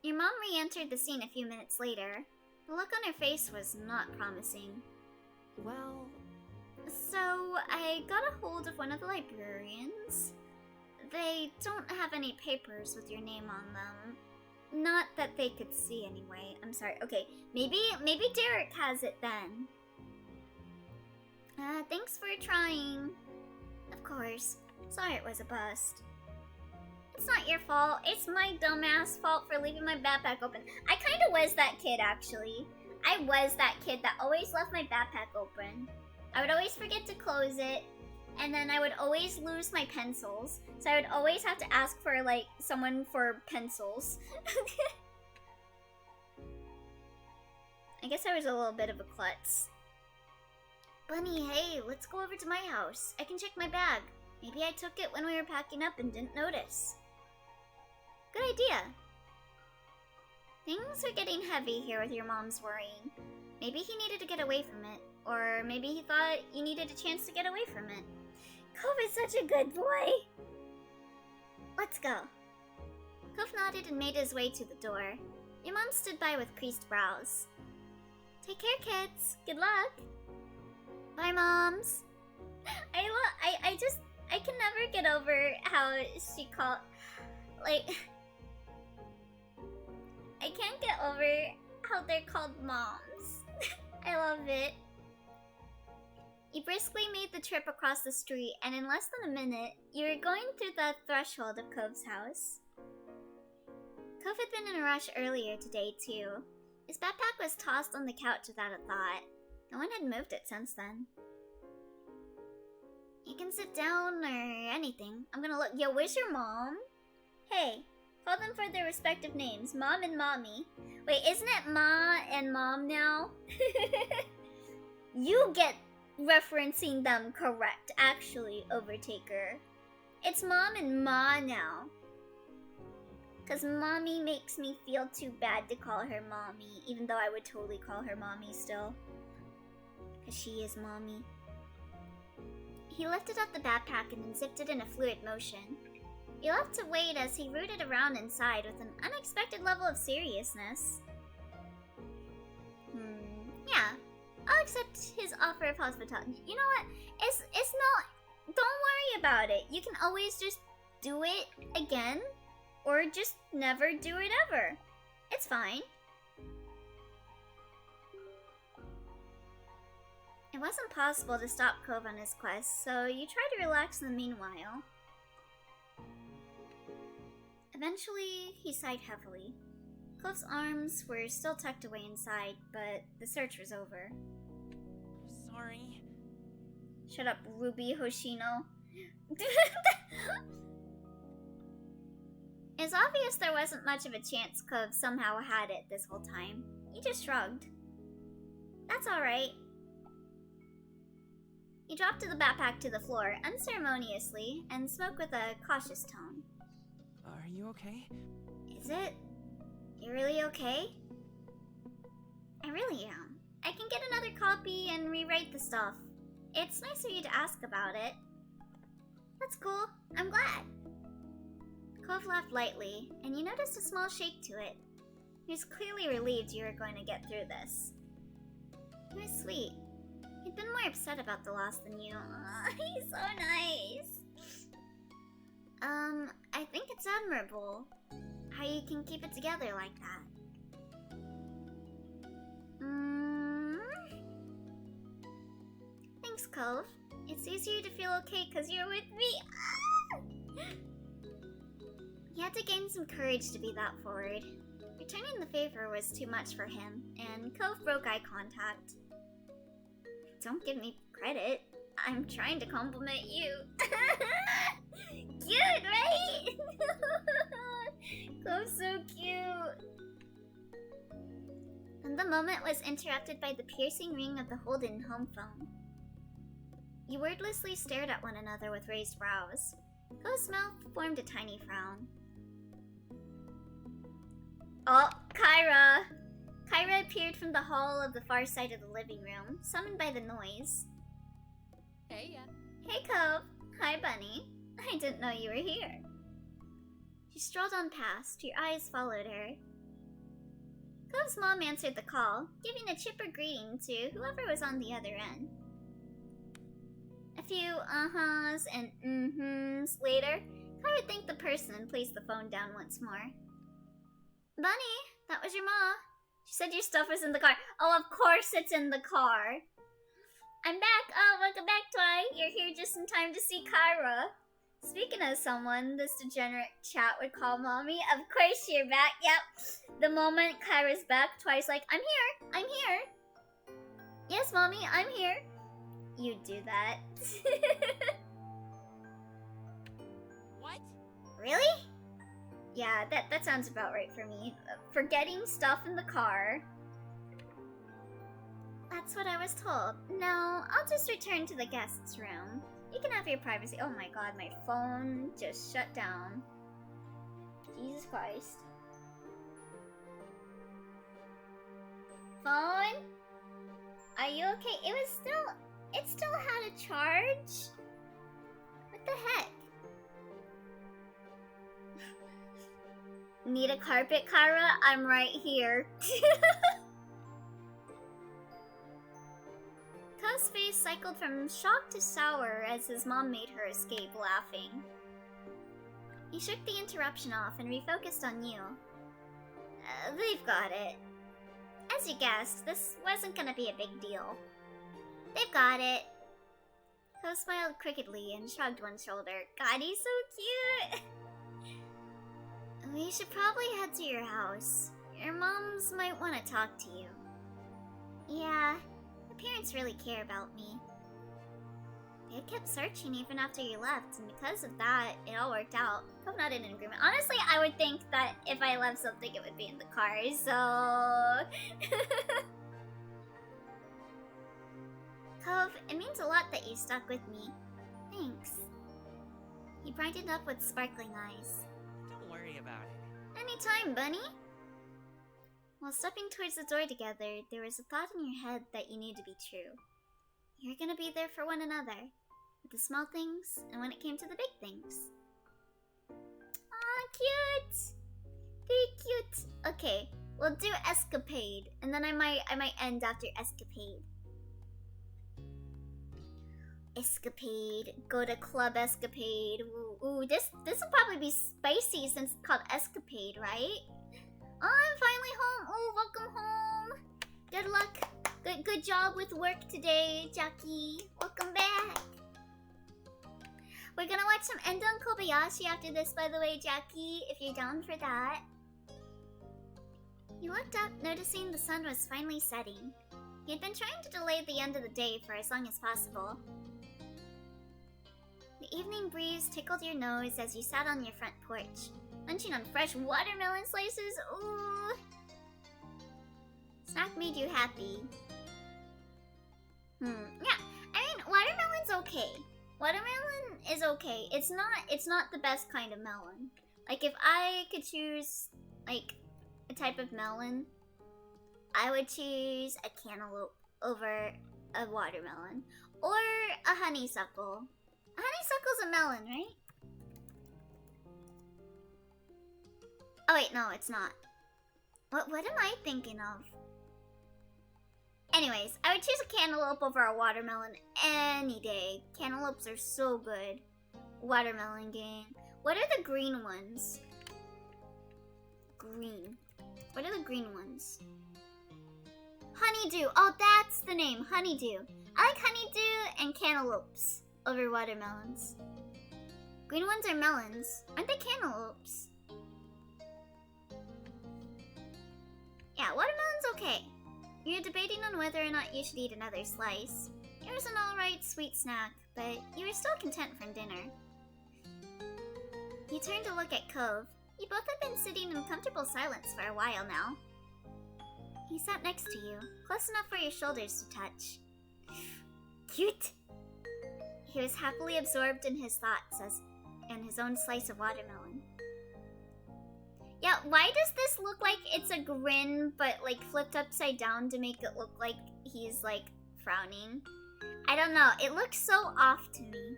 Your mom re-entered the scene a few minutes later. The look on her face was not promising. Well, So, I got a hold of one of the librarians. They don't have any papers with your name on them. Not that they could see anyway. I'm sorry. Okay, maybe Derek has it then. Thanks for trying. Of course. Sorry it was a bust. It's not your fault. It's my dumbass fault for leaving my backpack open. I kind of was that kid, actually. I was that kid that always left my backpack open. I would always forget to close it, and then I would always lose my pencils. So I would always have to ask for, like, someone for pencils. I guess I was a little bit of a klutz. Bunny, hey, let's go over to my house. I can check my bag. Maybe I took it when we were packing up and didn't notice. Good idea. Things are getting heavy here with your mom's worrying. Maybe he needed to get away from it. Or maybe he thought you needed a chance to get away from it. Cove is such a good boy. Let's go. Cove nodded and made his way to the door. Your mom stood by with creased brows. Take care, kids. Good luck. Bye, moms. I can never get over how she called, like, I can't get over how they're called moms. I love it. You briskly made the trip across the street, and in less than a minute, you were going through the threshold of Cove's house. Cove had been in a rush earlier today, too. His backpack was tossed on the couch without a thought. No one had moved it since then. You can sit down or anything. I'm gonna look. Yo, where's your mom? Hey, call them for their respective names, Mom and Mommy. Wait, isn't it Ma and Mom now? You get referencing them correct, actually, Overtaker. It's Mom and Ma now. Because Mommy makes me feel too bad to call her Mommy, even though I would totally call her Mommy still. Because she is Mommy. He lifted up the backpack and unzipped it in a fluid motion. You left to wait as he rooted around inside with an unexpected level of seriousness. Yeah. I'll accept his offer of hospitality. You know what? It's not... Don't worry about it. You can always just do it again. Or just never do it ever. It's fine. It wasn't possible to stop Cove on his quest, so you tried to relax in the meanwhile. Eventually, he sighed heavily. Cove's arms were still tucked away inside, but the search was over. Sorry. Shut up, Ruby Hoshino. It's obvious there wasn't much of a chance Cove somehow had it this whole time. He just shrugged. That's alright. He dropped the backpack to the floor unceremoniously and spoke with a cautious tone. Are you okay? Is it? You really okay? I really am. I can get another copy and rewrite the stuff. It's nice of you to ask about it. That's cool. I'm glad. Cove laughed lightly, and you noticed a small shake to it. He was clearly relieved you were going to get through this. He was sweet. He'd been more upset about the loss than you. He's so nice. I think it's admirable how you can keep it together like that. Thanks, Cove. It's easier to feel okay because you're with me. He had to gain some courage to be that forward. Returning the favor was too much for him, and Cove broke eye contact. Don't give me credit. I'm trying to compliment you. Cute, right? Cove's so cute. And the moment was interrupted by the piercing ring of the Holden home phone. You wordlessly stared at one another with raised brows. Cove's mouth formed a tiny frown. Oh, Kyra! Kyra appeared from the hall of the far side of the living room, summoned by the noise. Hey, Hey, Cove. Hi, Bunny. I didn't know you were here. She strolled on past. Your eyes followed her. Cove's mom answered the call, giving a chipper greeting to whoever was on the other end. A few uh-huhs and mm-hms later, Kara thanked the person and placed the phone down once more. Bunny, that was your ma. She said your stuff was in the car. Oh, of course it's in the car. I'm back. Oh, welcome back, Twi. You're here just in time to see Kyra. Speaking of someone this degenerate chat would call mommy, of course you're back. Yep. The moment Kyra's back, Twi's like, I'm here. I'm here. Yes, mommy, I'm here. You do that. What? Really? Yeah, that sounds about right for me. Forgetting stuff in the car. That's what I was told. No, I'll just return to the guest's room. You can have your privacy. Oh my god, my phone just shut down. Jesus Christ. Phone? Are you okay? It still had a charge? What the heck? Need a carpet, Kyra? I'm right here. Ko's face cycled from shock to sour as his mom made her escape, laughing. He shook the interruption off and refocused on you. They've got it. As you guessed, this wasn't gonna be a big deal. They've got it. Ko smiled crookedly and shrugged one shoulder. God, he's so cute! We should probably head to your house. Your moms might want to talk to you. Yeah, my parents really care about me. They kept searching even after you left, and because of that, it all worked out. Cove nodded in agreement. Honestly, I would think that if I left something, it would be in the car, so... Cove, it means a lot that you stuck with me. Thanks. He brightened up with sparkling eyes. Don't worry about it. Anytime, Bunny. While stepping towards the door together, there was a thought in your head that you knew to be true. You're gonna be there for one another, with the small things and when it came to the big things. Aw, cute! Very cute. Okay, we'll do escapade, and then I might end after escapade. Escapade, go to club escapade. Ooh, this will probably be spicy since it's called escapade, right? Oh, I'm finally home. Oh, welcome home. Good luck. Good job with work today, Jackie. Welcome back. We're gonna watch some Endon Kobayashi after this, by the way, Jackie, if you're down for that. You looked up, noticing the sun was finally setting. He had been trying to delay the end of the day for as long as possible. The evening breeze tickled your nose as you sat on your front porch, munching on fresh watermelon slices. Ooh! Snack made you happy. Yeah, I mean, watermelon's okay. Watermelon is okay. It's not the best kind of melon. Like, if I could choose, like, a type of melon, I would choose a cantaloupe over a watermelon. Or a honeysuckle. A honeysuckle's a melon, right? Oh wait, no, it's not. What am I thinking of? Anyways, I would choose a cantaloupe over a watermelon any day. Cantaloupes are so good. Watermelon gang. What are the green ones? Green. What are the green ones? Honeydew. Oh, that's the name. Honeydew. I like honeydew and cantaloupes over watermelons. Green ones are melons. Aren't they cantaloupes? Yeah, watermelon's okay. You're debating on whether or not you should eat another slice. It was an alright sweet snack, but you were still content from dinner. You turned to look at Cove. You both had been sitting in comfortable silence for a while now. He sat next to you, close enough for your shoulders to touch. Cute! He was happily absorbed in his thoughts and his own slice of watermelon. Yeah, why does this look like it's a grin, but like flipped upside down to make it look like he's like frowning? I don't know, it looks so off to me.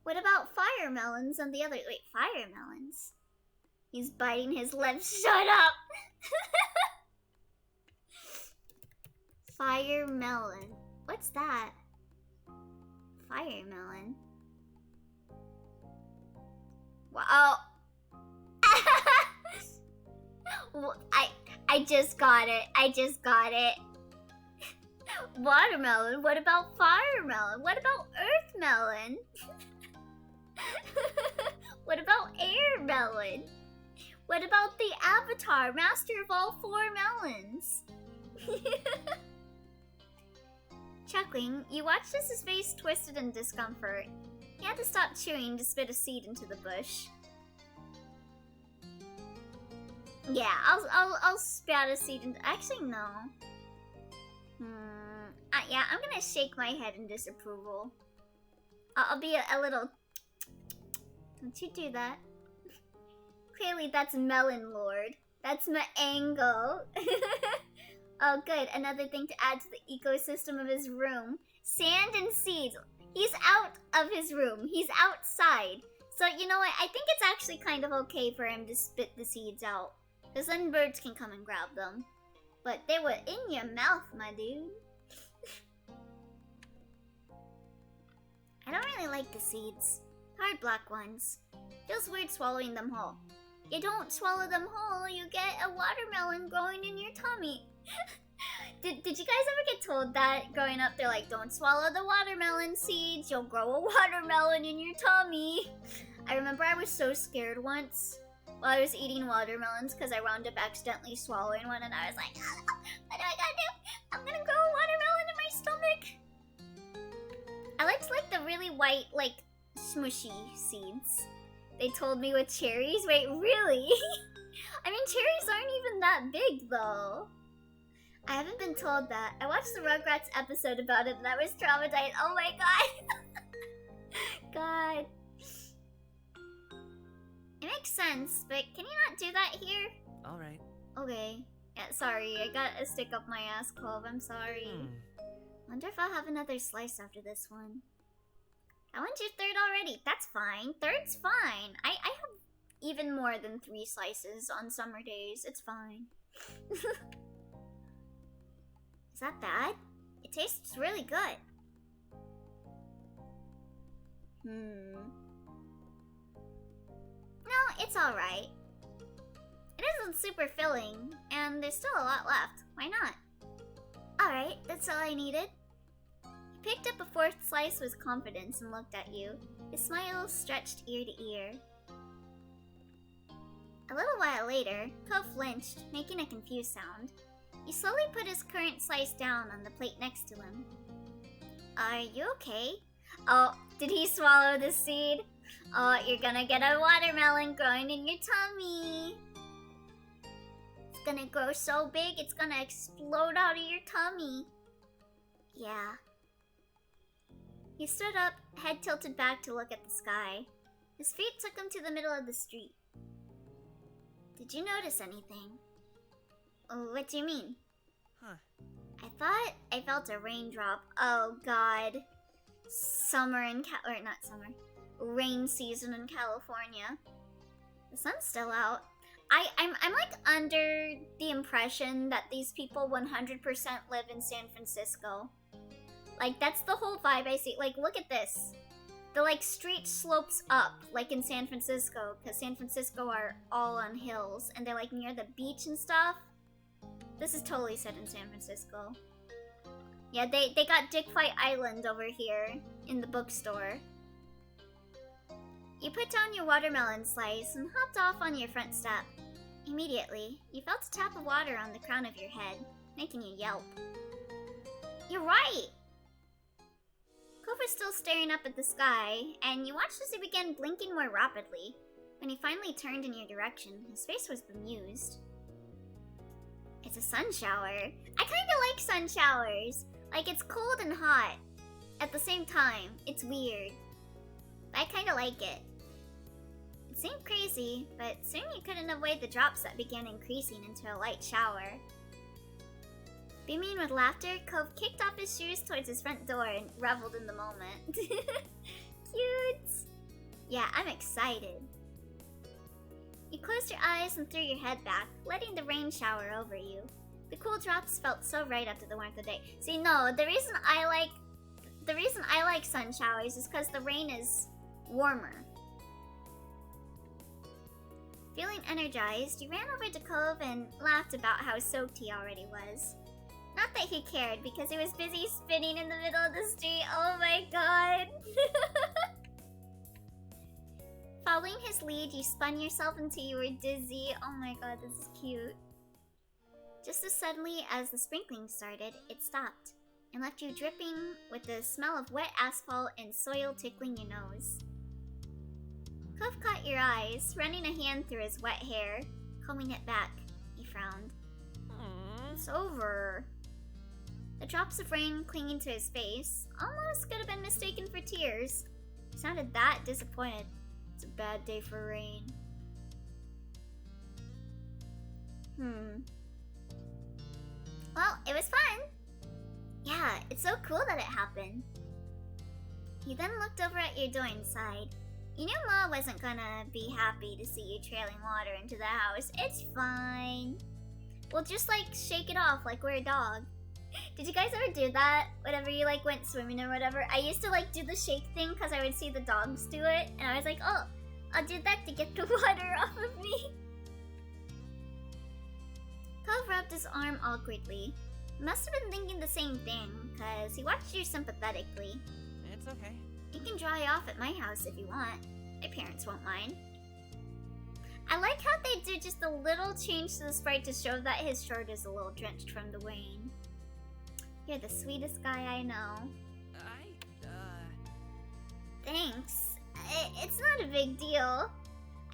What about fire melons on the other? Wait, fire melons? He's biting his lips. Shut up! Fire melon. What's that? Fire melon. Wow. I just got it. I just got it. Watermelon. What about fire melon? What about earth melon? What about air melon? What about the Avatar, master of all 4 melons? Chuckling, you watched as his face twisted in discomfort. He had to stop chewing to spit a seed into the bush. Yeah, I'll spat a seed into. Actually, no. Yeah, I'm gonna shake my head in disapproval. I'll be a little. Don't you do that? Clearly, that's Melon Lord. That's my angle. Oh, good. Another thing to add to the ecosystem of his room. Sand and seeds. He's out of his room. He's outside. So, you know what? I think it's actually kind of okay for him to spit the seeds out. Because then birds can come and grab them. But they were in your mouth, my dude. I don't really like the seeds. Hard black ones. Feels weird swallowing them whole. You don't swallow them whole, you get a watermelon growing in your tummy. Did you guys ever get told that growing up? They're like, don't swallow the watermelon seeds, you'll grow a watermelon in your tummy. I remember I was so scared once while I was eating watermelons because I wound up accidentally swallowing one and I was like, what do I gotta do? I'm gonna grow a watermelon in my stomach. I liked like the really white, like smushy seeds. They told me with cherries. Wait, really? I mean, cherries aren't even that big, though. I haven't been told that. I watched the Rugrats episode about it and I was traumatized. Oh my god. God. It makes sense, but can you not do that here? Alright. Okay. Yeah, sorry. I got a stick up my ass, Clove. I'm sorry. Wonder if I'll have another slice after this one. I went your 3rd already. That's fine. 3rd's fine. I have even more than 3 slices on summer days. It's fine. Is that bad? It tastes really good. No, it's alright. It isn't super filling, and there's still a lot left. Why not? Alright, that's all I needed. He picked up a 4th slice with confidence and looked at you. His smile stretched ear to ear. A little while later, Ko flinched, making a confused sound. He slowly put his current slice down on the plate next to him. Are you okay? Oh, did he swallow the seed? Oh, you're gonna get a watermelon growing in your tummy. It's gonna grow so big, it's gonna explode out of your tummy. Yeah. He stood up, head tilted back to look at the sky. His feet took him to the middle of the street. Did you notice anything? Oh, what do you mean? Huh. I thought I felt a raindrop. Oh god. Summer in or not summer. Rain season in California. The sun's still out. I'm like under the impression that these people 100% live in San Francisco. Like, that's the whole vibe I see. Like, look at this. The, like, street slopes up, like in San Francisco, because San Francisco are all on hills, and they're, like, near the beach and stuff. This is totally set in San Francisco. Yeah, they got Dick Fight Island over here in the bookstore. You put down your watermelon slice and hopped off on your front step. Immediately, you felt a tap of water on the crown of your head, making you yelp. You're right! Cove was still staring up at the sky, and you watched as he began blinking more rapidly. When he finally turned in your direction, his face was bemused. It's a sun shower. I kinda like sun showers. Like, it's cold and hot. At the same time, it's weird. But I kinda like it. It seemed crazy, but soon you couldn't avoid the drops that began increasing into a light shower. Beaming with laughter, Cove kicked off his shoes towards his front door and reveled in the moment. Cute! Yeah, I'm excited. You closed your eyes and threw your head back, letting the rain shower over you. The cool drops felt so right after the warmth of the day. See, no, the the reason I like sun showers is because the rain is warmer. Feeling energized, you ran over to Cove and laughed about how soaked he already was. Not that he cared, because he was busy spinning in the middle of the street. Oh my god! Following his lead, you spun yourself until you were dizzy. Oh my god, this is cute. Just as suddenly as the sprinkling started, it stopped, and left you dripping with the smell of wet asphalt and soil tickling your nose. Cove caught your eyes, running a hand through his wet hair, combing it back. He frowned. It's over. The drops of rain clinging to his face almost could have been mistaken for tears. He sounded that disappointed. It's a bad day for rain. Well, it was fun. Yeah, it's so cool that it happened. He then looked over at your door and sighed. You knew Ma wasn't gonna be happy to see you trailing water into the house. It's fine. We'll just like shake it off like we're a dog. Did you guys ever do that? Whenever you like went swimming or whatever? I used to like do the shake thing because I would see the dogs do it. And I was like, oh, I'll do that to get the water off of me. Cove rubbed his arm awkwardly. He must have been thinking the same thing, because he watched you sympathetically. It's okay. You can dry off at my house if you want. My parents won't mind. I like how they do just a little change to the sprite to show that his shirt is a little drenched from the rain. You're the sweetest guy I know. Thanks. It's not a big deal.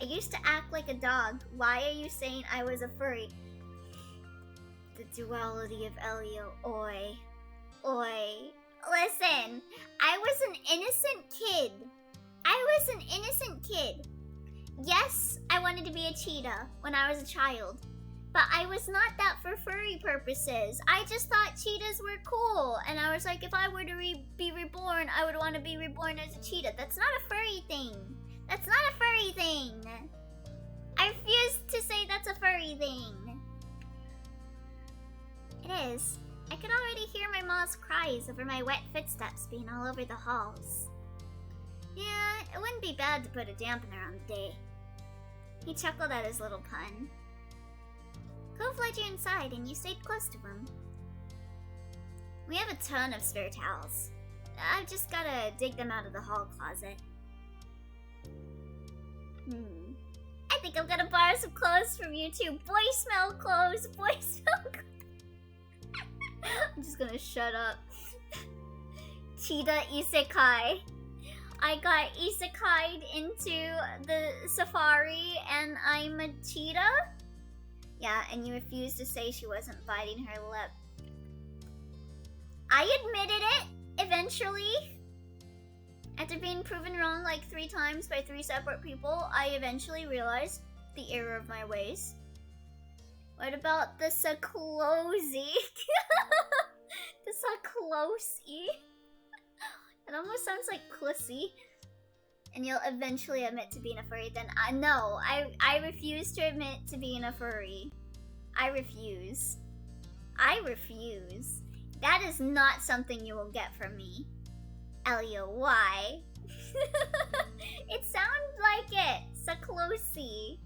I used to act like a dog. Why are you saying I was a furry? The duality of Elio. Oi. Oi. Listen, I was an innocent kid. Yes, I wanted to be a cheetah when I was a child. But I was not that for furry purposes. I just thought cheetahs were cool. And I was like, if I were to be reborn, I would want to be reborn as a cheetah. That's not a furry thing. That's not a furry thing. I refuse to say that's a furry thing. It is. I could already hear my mom's cries over my wet footsteps being all over the halls. Yeah, it wouldn't be bad to put a dampener on the day. He chuckled at his little pun. Cove led you inside and you stayed close to him. We have a ton of spare towels. I've just gotta dig them out of the hall closet. I think I'm gonna borrow some clothes from you too. Boy smell clothes, boy smell clothes. I'm just gonna shut up. Cheetah Isekai. I got isekai'd into the safari and I'm a cheetah? Yeah, and you refused to say she wasn't biting her lip. I admitted it, eventually. After being proven wrong like 3 times by 3 separate people, I eventually realized the error of my ways. What about the Saklosi? The Saklosi? It almost sounds like Clussy. And you'll eventually admit to being a furry, then no, I refuse to admit to being a furry. I refuse. I refuse. That is not something you will get from me. Elio, why? It sounds like it. Saklosi.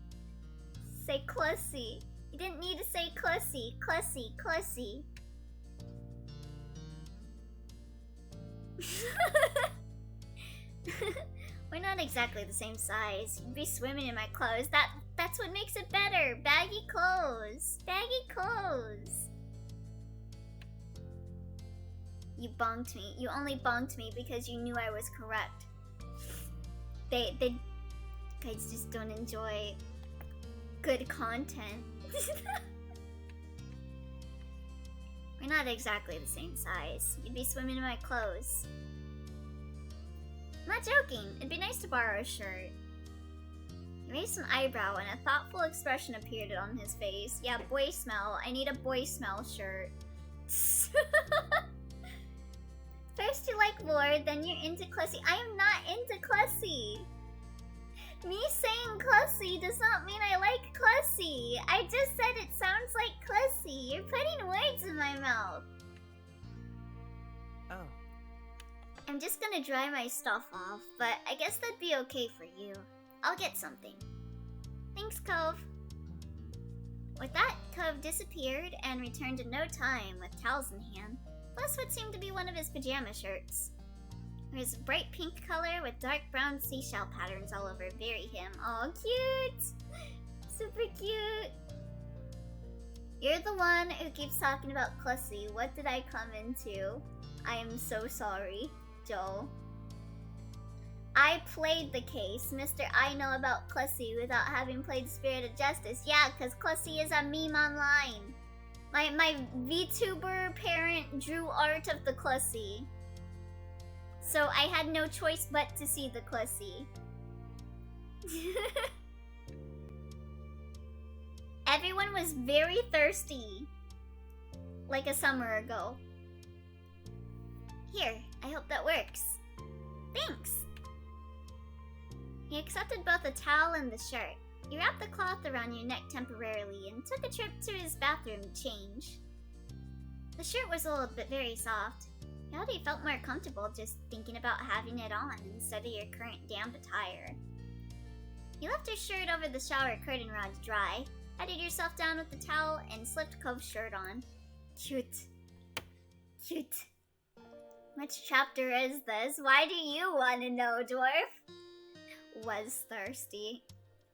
Say Clussy. You didn't need to say Clussy. Clussy, Clussy. We're not exactly the same size. You'd be swimming in my clothes. That's what makes it better. Baggy clothes. Baggy clothes. You bonked me. You only bonked me because you knew I was correct. They guys just don't enjoy good content. We're not exactly the same size. You'd be swimming in my clothes. I'm not joking. It'd be nice to borrow a shirt. He raised an eyebrow and a thoughtful expression appeared on his face. Yeah, boy smell. I need a boy smell shirt. First you like lore, then you're into Clussy. I am not into Clussy. Me saying Clussy does not mean I like Clussy. I just said it sounds like Clussy. You're putting words in my mouth. Oh. I'm just gonna dry my stuff off, but I guess that'd be okay for you. I'll get something. Thanks, Cove. With that, Cove disappeared and returned in no time with towels in hand, plus what seemed to be one of his pajama shirts. It was a bright pink color with dark brown seashell patterns all over. Very him. Oh, cute! Super cute! You're the one who keeps talking about Clussy. What did I come into? I am so sorry, Joe. I played the case, Mr. I know about Clussy without having played Spirit of Justice. Yeah, because Clussy is a meme online. My VTuber parent drew art of the Clussy. So I had no choice but to see the Clussy. Everyone was very thirsty. Like a summer ago. Here, I hope that works. Thanks! He accepted both the towel and the shirt. He wrapped the cloth around your neck temporarily and took a trip to his bathroom to change. The shirt was old but very soft. He already felt more comfortable just thinking about having it on instead of your current damp attire. You left your shirt over the shower curtain rod to dry, patted yourself down with the towel, and slipped Cove's shirt on. Cute. Cute. Which chapter is this? Why do you want to know, dwarf? Was thirsty.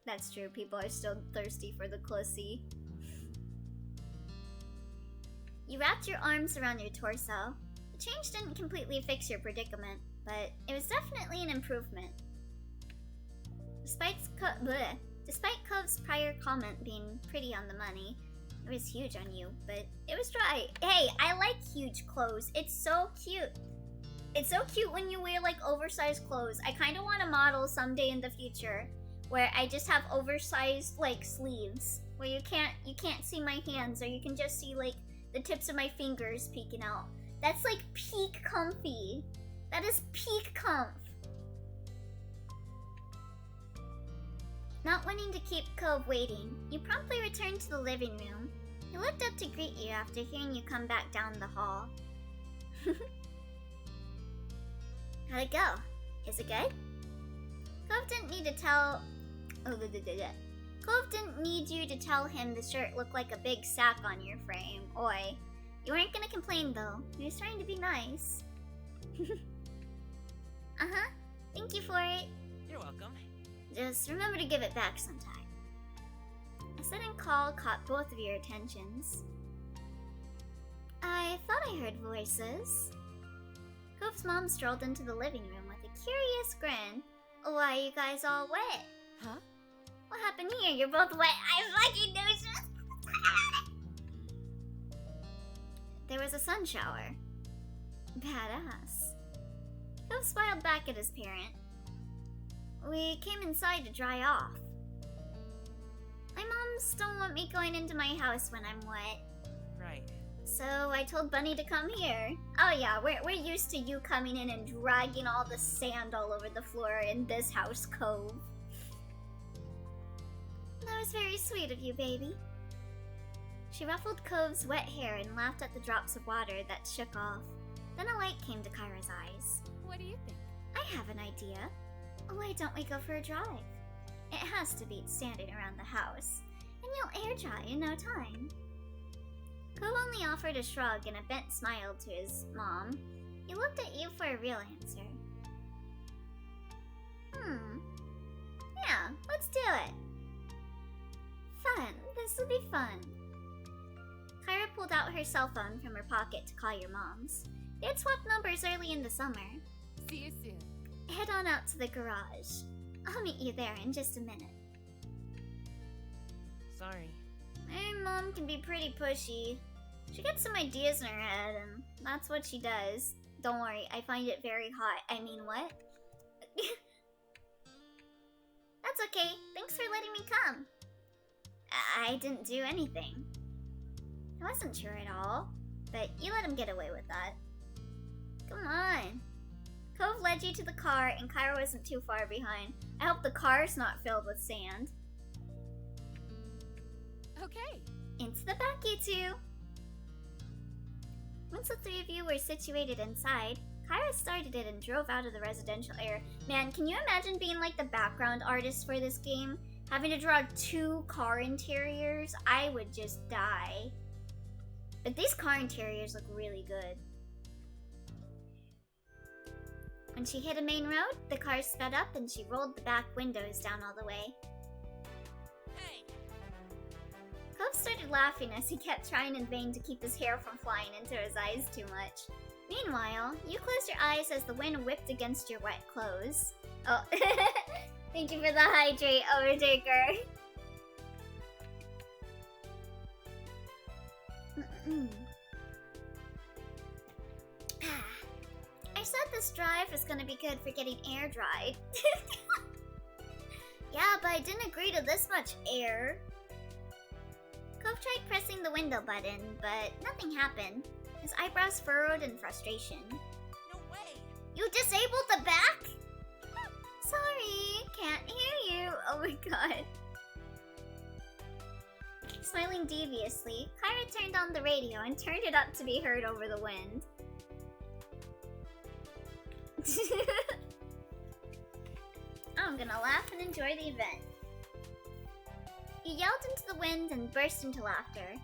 That's true, people are still thirsty for the Clussy. You wrapped your arms around your torso. The change didn't completely fix your predicament, but it was definitely an improvement. Despite Cove's prior comment being pretty on the money, it was huge on you, but it was dry. Hey, I like huge clothes. It's so cute. It's so cute when you wear like oversized clothes. I kind of want to model someday in the future where I just have oversized like sleeves where you can't see my hands, or you can just see like the tips of my fingers peeking out. That's like peak comfy. That is peak comf. Not wanting to keep Cove waiting, you promptly returned to the living room. He looked up to greet you after hearing you come back down the hall. How'd it go? Is it good? Cove didn't need to tell... Cove didn't need you to tell him the shirt looked like a big sack on your frame. Oi. You weren't gonna complain though. He was trying to be nice. Uh-huh. Thank you for it. You're welcome. Just remember to give it back sometime. A sudden call caught both of your attentions. I thought I heard voices. Cove's mom strolled into the living room with a curious grin. Why are you guys all wet? Huh? What happened here? You're both wet. I fucking knew it. There was a sun shower. Badass. Cove smiled back at his parent. We came inside to dry off. My moms don't want me going into my house when I'm wet. Right. So I told Bunny to come here. Oh yeah, we're used to you coming in and dragging all the sand all over the floor in this house, Cove. That was very sweet of you, baby. She ruffled Cove's wet hair and laughed at the drops of water that shook off. Then a light came to Kyra's eyes. What do you think? I have an idea. Why don't we go for a drive? It has to beat standing around the house, and you'll air dry in no time. Cove only offered a shrug and a bent smile to his mom. He looked at you for a real answer. Yeah, let's do it. Fun. This will be fun. Kyra pulled out her cell phone from her pocket to call your moms. They had swapped numbers early in the summer. See you soon. Head on out to the garage. I'll meet you there in just a minute. Sorry. My mom can be pretty pushy. She gets some ideas in her head, and that's what she does. Don't worry, I find it very hot. I mean, what? That's okay. Thanks for letting me come. I didn't do anything. I wasn't sure at all, but you let him get away with that. Come on. Cove led you to the car, and Kyra wasn't too far behind. I hope the car's not filled with sand. Okay. Into the back, you two. Once the three of you were situated inside, Kyra started it and drove out of the residential area. Man, can you imagine being like the background artist for this game? Having to draw 2 car interiors? I would just die. But these car interiors look really good. When she hit a main road, the car sped up and she rolled the back windows down all the way. Hey! Cove started laughing as he kept trying in vain to keep his hair from flying into his eyes too much. Meanwhile, you closed your eyes as the wind whipped against your wet clothes. Oh, thank you for the hydrate, Overtaker. I said this drive was gonna be good for getting air dried. Yeah, but I didn't agree to this much air. Cove tried pressing the window button, but nothing happened. His eyebrows furrowed in frustration. No way! You disabled the back? Sorry, can't hear you. Oh my god. Smiling deviously, Kyra turned on the radio and turned it up to be heard over the wind. I'm gonna laugh and enjoy the event. He yelled into the wind and burst into laughter.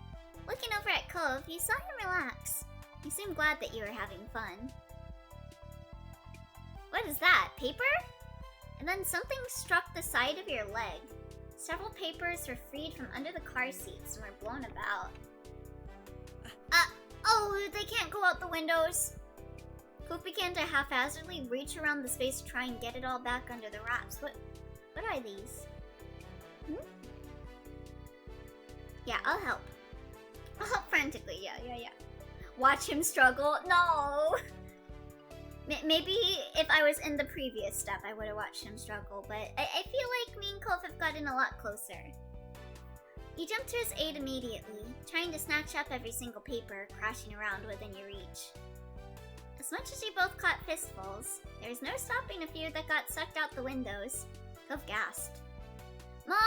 Looking over at Cove, you saw him relax. He seemed glad that you were having fun. What is that, paper? And then something struck the side of your leg. Several papers were freed from under the car seats and were blown about. Oh, they can't go out the windows. Cove began to haphazardly reach around the space to try and get it all back under the wraps. What are these? Yeah, I'll help. I'll help frantically, yeah. Watch him struggle? No! Maybe if I was in the previous step, I would have watched him struggle, but I feel like me and Cove have gotten a lot closer. You jumped to his aid immediately, trying to snatch up every single paper crashing around within your reach. As much as you both caught fistfuls, there was no stopping a few that got sucked out the windows. Cove gasped. Mom,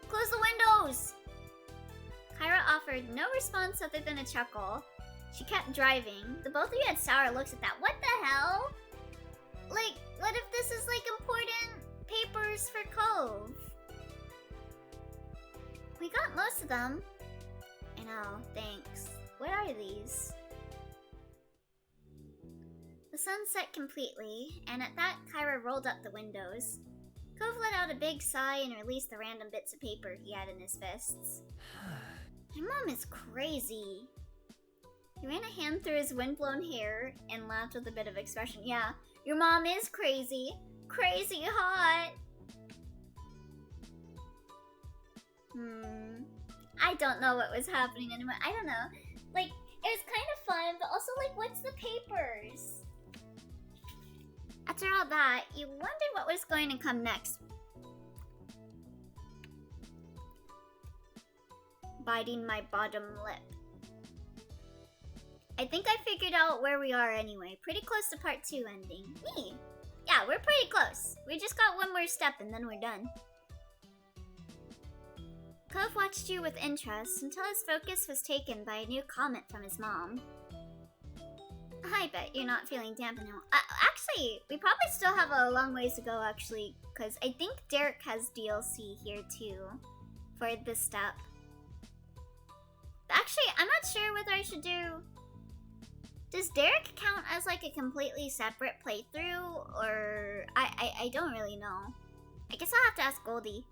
close the windows! Kyra offered no response other than a chuckle. She kept driving. The both of you had sour looks at that. What the hell? Like, what if this is like important papers for Cove? We got most of them. I know, thanks. What are these? The sun set completely, and at that, Kyra rolled up the windows. Cove let out a big sigh and released the random bits of paper he had in his fists. My mom is crazy. He ran a hand through his windblown hair and laughed with a bit of expression. Yeah, your mom is crazy. Crazy hot. I don't know what was happening anymore. I don't know. Like, it was kind of fun, but also, like, what's the papers? After all that, you wondered what was going to come next. Biting my bottom lip. I think I figured out where we are anyway. Pretty close to part 2 ending. Me! Yeah, we're pretty close. We just got one more step and then we're done. Cove watched you with interest until his focus was taken by a new comment from his mom. I bet you're not feeling damp now. Actually, we probably still have a long ways to go actually, because I think Derek has DLC here too for this step. Actually, I'm not sure whether I should do... Does Derek count as like a completely separate playthrough? Or... I don't really know. I guess I'll have to ask Goldie.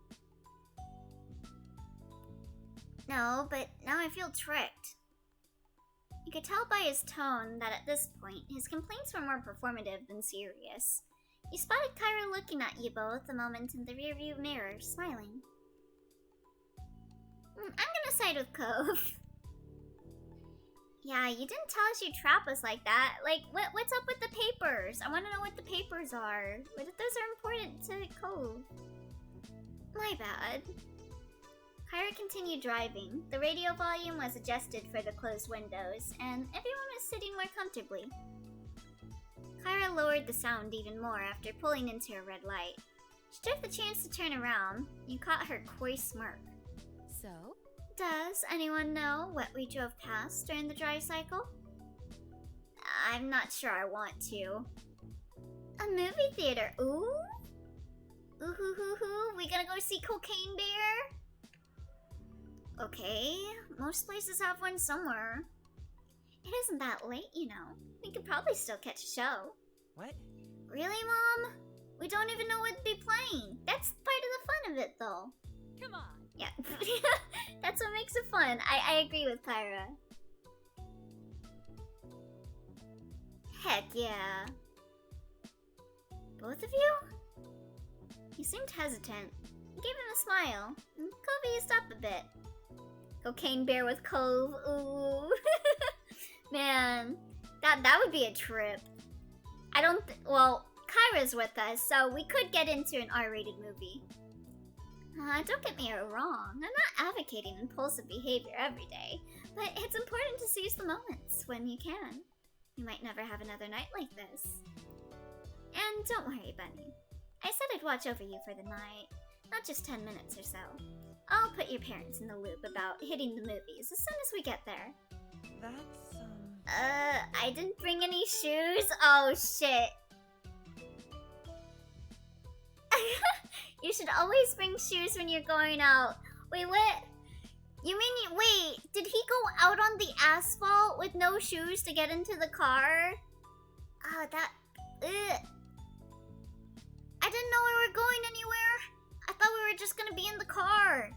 No, but now I feel tricked. You could tell by his tone that at this point, his complaints were more performative than serious. You spotted Kyra looking at you both a moment in the rearview mirror, smiling. I'm gonna side with Cove. Yeah, you didn't tell us you'd trap us like that. Like, what's up with the papers? I want to know what the papers are. What if those are important to Cove? My bad. Kyra continued driving. The radio volume was adjusted for the closed windows, and everyone was sitting more comfortably. Kyra lowered the sound even more after pulling into a red light. She took the chance to turn around. You caught her coy smirk. So? Does anyone know what we drove past during the dry cycle? I'm not sure I want to. A movie theater. Ooh? Ooh hoo hoo hoo. We gonna go see Cocaine Bear? Okay. Most places have one somewhere. It isn't that late, you know. We could probably still catch a show. What? Really, Mom? We don't even know what'd be playing. That's part of the fun of it, though. Come on. Yeah. That's what makes it fun. I agree with Kyra. Heck yeah. Both of you? You seemed hesitant. You gave him a smile. Cove eased up a bit. Cocaine Bear with Cove. Ooh. Man, that would be a trip. I don't well, Kyra's with us, so we could get into an R-rated movie. Don't get me wrong, I'm not advocating impulsive behavior every day, but it's important to seize the moments when you can. You might never have another night like this. And don't worry, Bunny. I said I'd watch over you for the night, not just 10 minutes or so. I'll put your parents in the loop about hitting the movies as soon as we get there. That's, I didn't bring any shoes? Oh, shit. You should always bring shoes when you're going out. Wait, what? You mean, wait, did he go out on the asphalt with no shoes to get into the car? Oh, that, ugh. I didn't know we were going anywhere. I thought we were just gonna be in the car.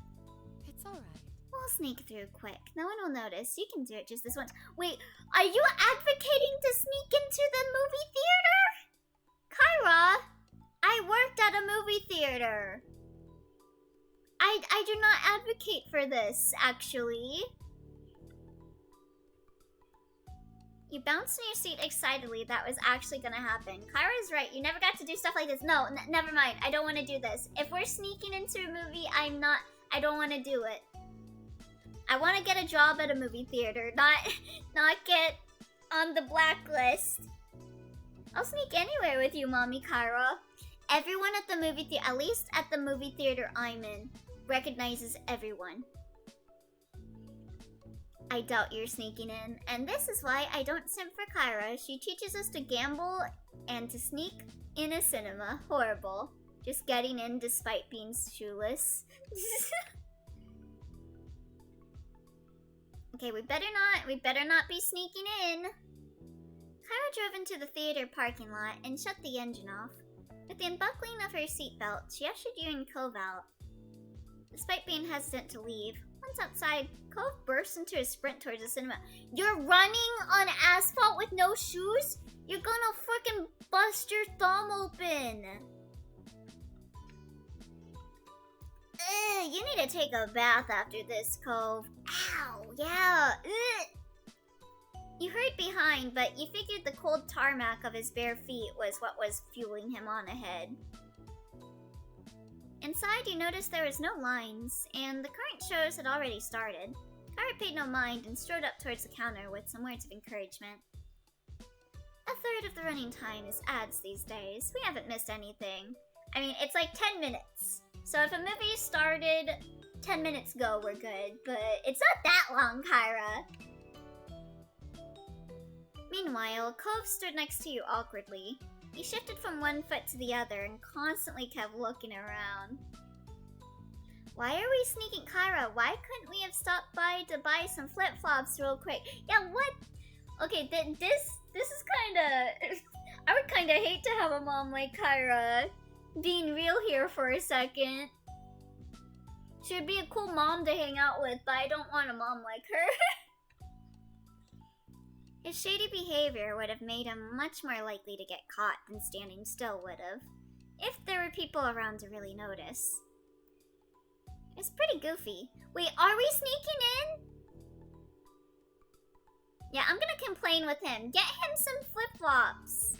It's alright. We'll sneak through quick. No one will notice. You can do it just this once. Wait, are you advocating to sneak into the movie theater? Kyra, I worked at a movie theater. I do not advocate for this, actually. You bounced in your seat excitedly. That was actually gonna happen. Kyra's right. You never got to do stuff like this. No, never mind. I don't want to do this. If we're sneaking into a movie, I don't want to do it. I want to get a job at a movie theater, not get on the blacklist. I'll sneak anywhere with you, Mommy Kyra. Everyone at the movie theater, at least at the movie theater I'm in, recognizes everyone. I doubt you're sneaking in, and this is why I don't simp for Kyra. She teaches us to gamble and to sneak in a cinema. Horrible. Just getting in despite being shoeless. Okay, we better not be sneaking in. Kyra drove into the theater parking lot and shut the engine off. With the unbuckling of her seatbelt, she ushered you and Cove out. Despite being hesitant to leave, once outside, Cove burst into a sprint towards the cinema. You're running on asphalt with no shoes? You're gonna frickin' bust your thumb open. Ugh, you need to take a bath after this, Cove. Ow, yeah, ugh. You hurried behind, but you figured the cold tarmac of his bare feet was what was fueling him on ahead. Inside, you noticed there was no lines, and the current shows had already started. Kyra paid no mind and strode up towards the counter with some words of encouragement. A third of the running time is ads these days. We haven't missed anything. I mean, it's like 10 minutes. So if a movie started 10 minutes ago, we're good. But it's not that long, Kyra. Meanwhile, Cove stood next to you awkwardly. He shifted from one foot to the other and constantly kept looking around. Why are we sneaking? Kyra, why couldn't we have stopped by to buy some flip-flops real quick? Yeah, what? Okay, this is kinda... I would kinda hate to have a mom like Kyra. Being real here for a second. She would be a cool mom to hang out with, but I don't want a mom like her. His shady behavior would have made him much more likely to get caught than standing still would have, if there were people around to really notice. It's pretty goofy. Wait, are we sneaking in? Yeah, I'm gonna complain with him. Get him some flip-flops.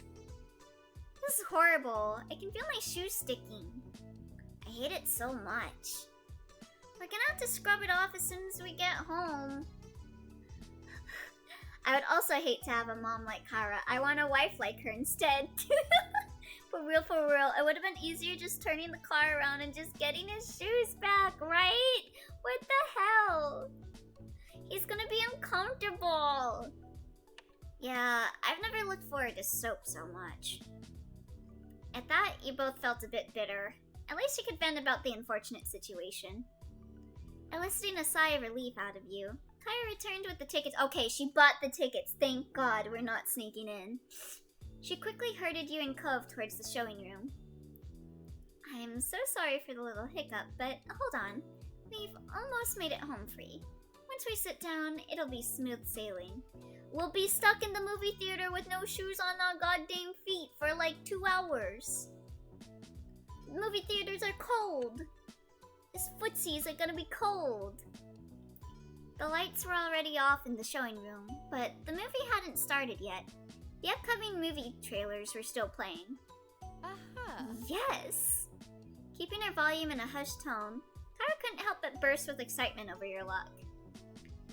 This is horrible. I can feel my shoes sticking. I hate it so much. We're gonna have to scrub it off as soon as we get home. I would also hate to have a mom like Kyra. I want a wife like her instead. For real. It would have been easier just turning the car around and just getting his shoes back, right? What the hell? He's gonna be uncomfortable. Yeah, I've never looked forward to soap so much. At that, you both felt a bit bitter. At least you could vent about the unfortunate situation. Eliciting a sigh of relief out of you, Kaya returned with the tickets. Okay, she bought the tickets. Thank God we're not sneaking in. She quickly herded you and Cove towards the showing room. I'm so sorry for the little hiccup, but hold on. We've almost made it home free. Once we sit down, it'll be smooth sailing. We'll be stuck in the movie theater with no shoes on our goddamn feet for like 2 hours. Movie theaters are cold. These footsies are gonna be cold. The lights were already off in the showing room, but the movie hadn't started yet. The upcoming movie trailers were still playing. Aha! Yes! Keeping her volume in a hushed tone, Kara couldn't help but burst with excitement over your luck.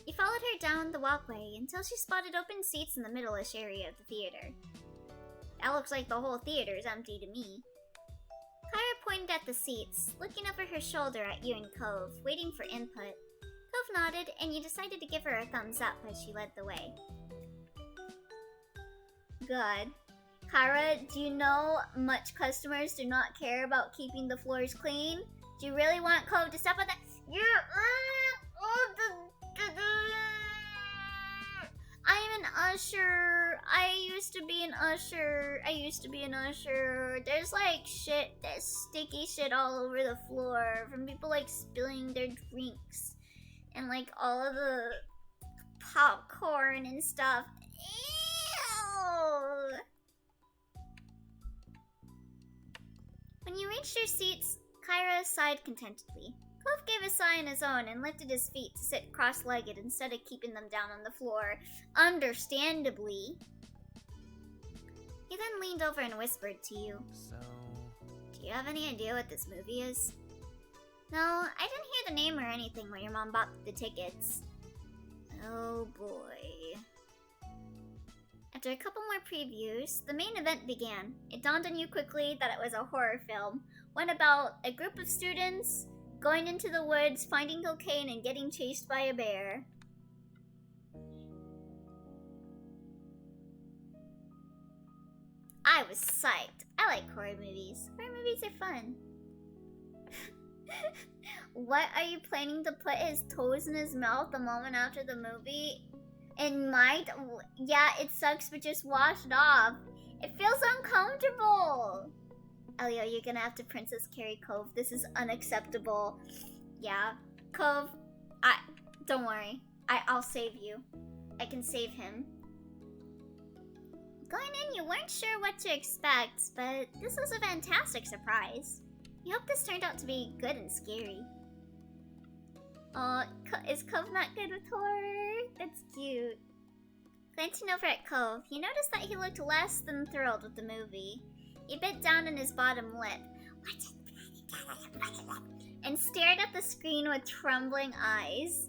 You followed her down the walkway until she spotted open seats in the middle-ish area of the theater. That looks like the whole theater's empty to me. Kara pointed at the seats, looking over her shoulder at you and Cove, waiting for input. Cove nodded, and you decided to give her a thumbs up as she led the way. Good. Kara, do you know much customers do not care about keeping the floors clean? Do you really want Cove to step on that? I'm an usher. I used to be an usher. There's like shit, there's sticky shit all over the floor from people like spilling their drinks and like all of the popcorn and stuff. Ew. When you reached your seats, Kyra sighed contentedly. Cove gave a sigh on his own and lifted his feet to sit cross-legged instead of keeping them down on the floor. Understandably. He then leaned over and whispered to you. So... Do you have any idea what this movie is? No, I didn't hear the name or anything when your mom bought the tickets. Oh boy. After a couple more previews, the main event began. It dawned on you quickly that it was a horror film. One about a group of students going into the woods, finding cocaine, and getting chased by a bear. I was psyched. I like horror movies. Horror movies are fun. What, are you planning to put his toes in his mouth the moment after the movie? It might. Yeah, it sucks, but just wash it off. It feels uncomfortable. Elio, you're gonna have to Princess carry Cove. This is unacceptable. Yeah, Cove, don't worry. I'll save you. I can save him. Going in, you weren't sure what to expect, but this was a fantastic surprise. You hope this turned out to be good and scary. Oh, is Cove not good with horror? That's cute. Glancing over at Cove, you noticed that he looked less than thrilled with the movie. He bit down on his bottom lip and stared at the screen with trembling eyes.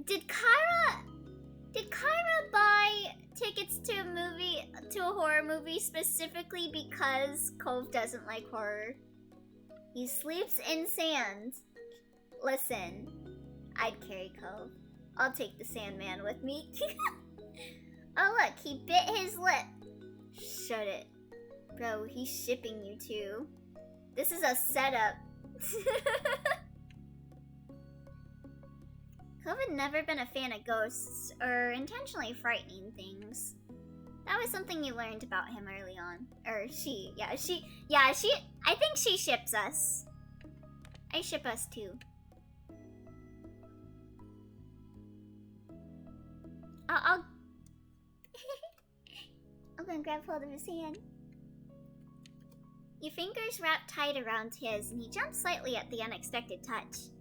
Did Kyra buy tickets to a horror movie specifically because Cove doesn't like horror? He sleeps in sand. Listen, I'd carry Cove. I'll take the Sandman with me. Oh look, he bit his lip. Shut it. Bro, he's shipping you too. This is a setup. Cove had never been a fan of ghosts or intentionally frightening things. That was something you learned about him early on. Or she. I think she ships us. I ship us too. I'm gonna grab hold of his hand. Your fingers wrapped tight around his, and he jumped slightly at the unexpected touch.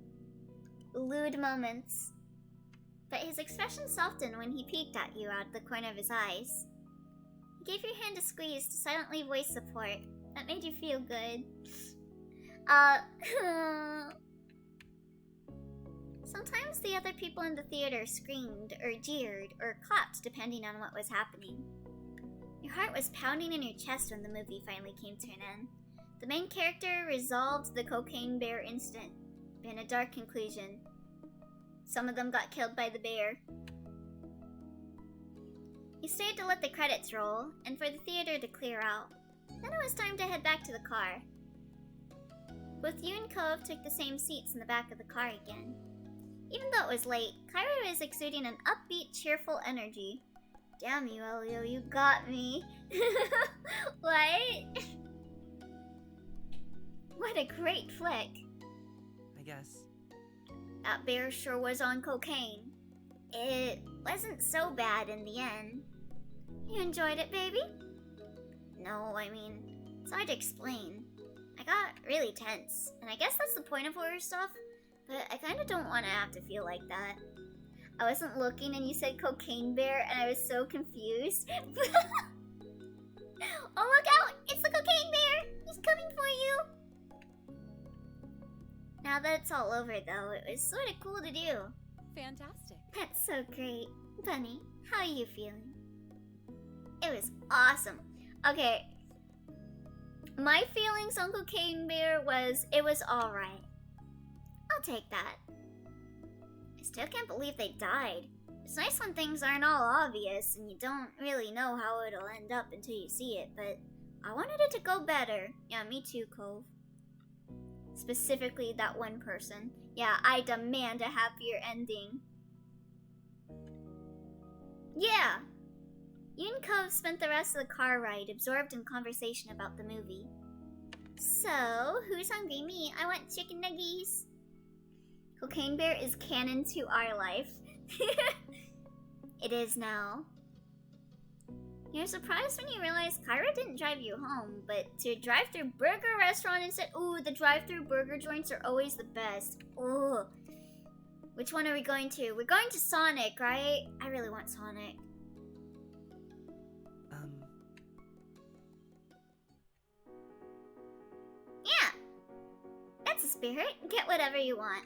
Lewd moments. But his expression softened when he peeked at you out of the corner of his eyes. He gave your hand a squeeze to silently voice support. That made you feel good. Sometimes the other people in the theater screamed, or jeered, or clapped depending on what was happening. Your heart was pounding in your chest when the movie finally came to an end. The main character resolved the cocaine bear incident in a dark conclusion. Some of them got killed by the bear. We stayed to let the credits roll, and for the theater to clear out. Then it was time to head back to the car. Both you and Cove took the same seats in the back of the car again. Even though it was late, Kyra was exuding an upbeat, cheerful energy. Damn you, Elio, you got me. What? What a great flick. I guess. That bear sure was on cocaine. It wasn't so bad in the end. You enjoyed it, baby? No, I mean, it's hard to explain. I got really tense, and I guess that's the point of horror stuff, but I kinda don't want to have to feel like that. I wasn't looking and you said cocaine bear, and I was so confused. Oh, look out! It's the cocaine bear! He's coming for you! Now that it's all over, though, it was sorta cool to do. Fantastic. That's so great. Bunny, how are you feeling? It was awesome. Okay. My feelings on Cocaine Bear was, it was alright. I'll take that. I still can't believe they died. It's nice when things aren't all obvious and you don't really know how it'll end up until you see it, but I wanted it to go better. Yeah, me too, Cove. Specifically that one person. Yeah, I demand a happier ending. Yeah! You and Cove spent the rest of the car ride absorbed in conversation about the movie. So, who's hungry? Me. I want chicken nuggies. Cocaine Bear is canon to our life. It is now. You're surprised when you realize Kyra didn't drive you home, but to a drive-thru burger restaurant instead. Ooh, the drive-thru burger joints are always the best. Ooh. Which one are we going to? We're going to Sonic, right? I really want Sonic. Yeah! That's the spirit. Get whatever you want.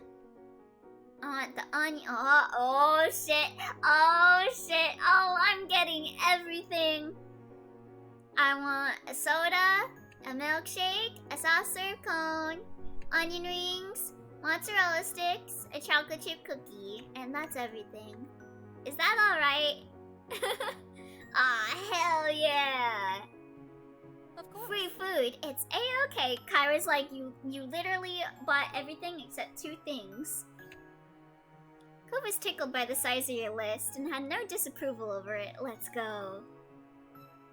I want the onion. Oh shit. Oh shit. Oh, I'm getting everything. I want a soda, a milkshake, a soft serve cone, onion rings, mozzarella sticks, a chocolate chip cookie, and that's everything. Is that alright? Aw, hell yeah. Of course. Free food. It's a-okay. Kyra's like, you literally bought everything except 2 things. Cove was tickled by the size of your list and had no disapproval over it. Let's go.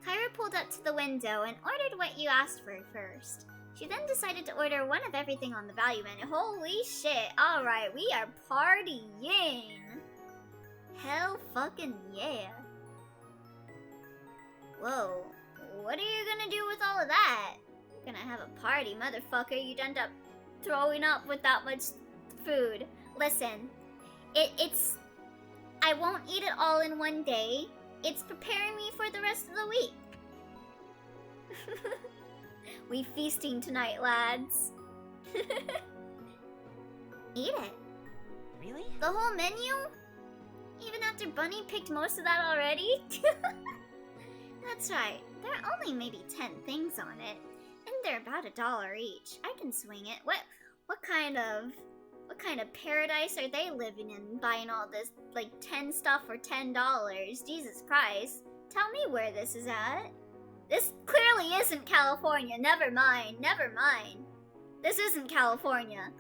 Kyra pulled up to the window and ordered what you asked for first. She then decided to order one of everything on the value menu. Holy shit. Alright, we are partying. Hell fucking yeah. Whoa. What are you gonna do with all of that? You're gonna have a party, motherfucker. You'd end up throwing up with that much food. Listen. It's... I won't eat it all in one day. It's preparing me for the rest of the week. We feasting tonight, lads. Eat it. Really? The whole menu? Even after Bunny picked most of that already? That's right. There are only maybe 10 things on it. And they're about $1 each. I can swing it. What kind of paradise are they living in, buying all this, like, 10 stuff for $10? Jesus Christ. Tell me where this is at. This clearly isn't California. Never mind. Never mind. This isn't California.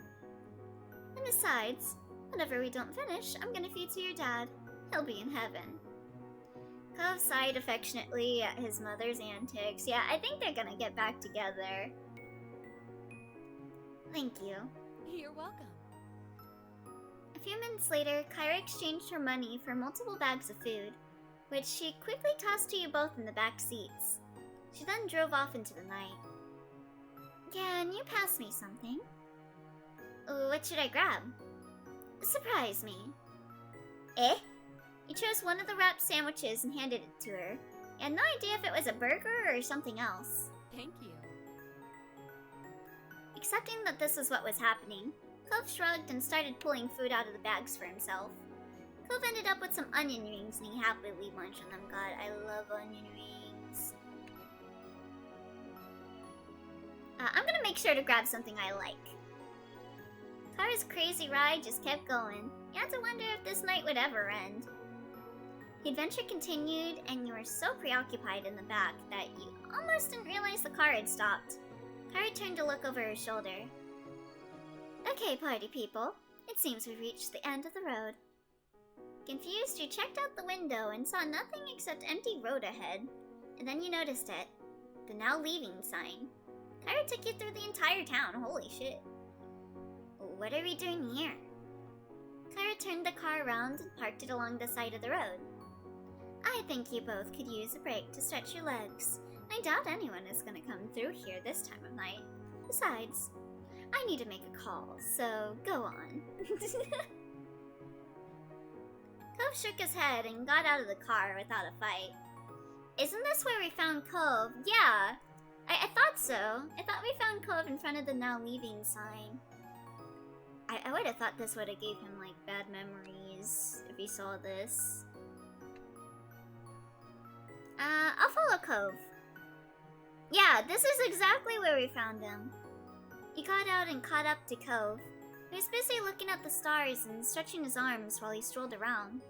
And besides, whatever we don't finish, I'm gonna feed to your dad. He'll be in heaven. Cove sighed affectionately at his mother's antics. Yeah, I think they're gonna get back together. Thank you. You're welcome. A few minutes later, Kyra exchanged her money for multiple bags of food, which she quickly tossed to you both in the back seats. She then drove off into the night. Can you pass me something? What should I grab? Surprise me. Eh? You chose one of the wrapped sandwiches and handed it to her. You had no idea if it was a burger or something else. Thank you. Accepting that this was what was happening, Cove shrugged and started pulling food out of the bags for himself. Cove ended up with some onion rings and he happily munched on them. God, I love onion rings. I'm gonna make sure to grab something I like. Kyra's crazy ride just kept going. You had to wonder if this night would ever end. The adventure continued, and you were so preoccupied in the back that you almost didn't realize the car had stopped. Kyra turned to look over her shoulder. Okay, party people. It seems we've reached the end of the road. Confused, you checked out the window and saw nothing except empty road ahead. And then you noticed it. The now leaving sign. Kyra took you through the entire town, holy shit. What are we doing here? Kyra turned the car around and parked it along the side of the road. I think you both could use a break to stretch your legs. I doubt anyone is gonna come through here this time of night. Besides, I need to make a call, so go on. Cove shook his head and got out of the car without a fight. Isn't this where we found Cove? Yeah, I thought so. I thought we found Cove in front of the now leaving sign. I would have thought this would have gave him, like, bad memories if he saw this. I'll follow Cove. Yeah, this is exactly where we found him. He got out and caught up to Cove. He was busy looking at the stars and stretching his arms while he strolled around.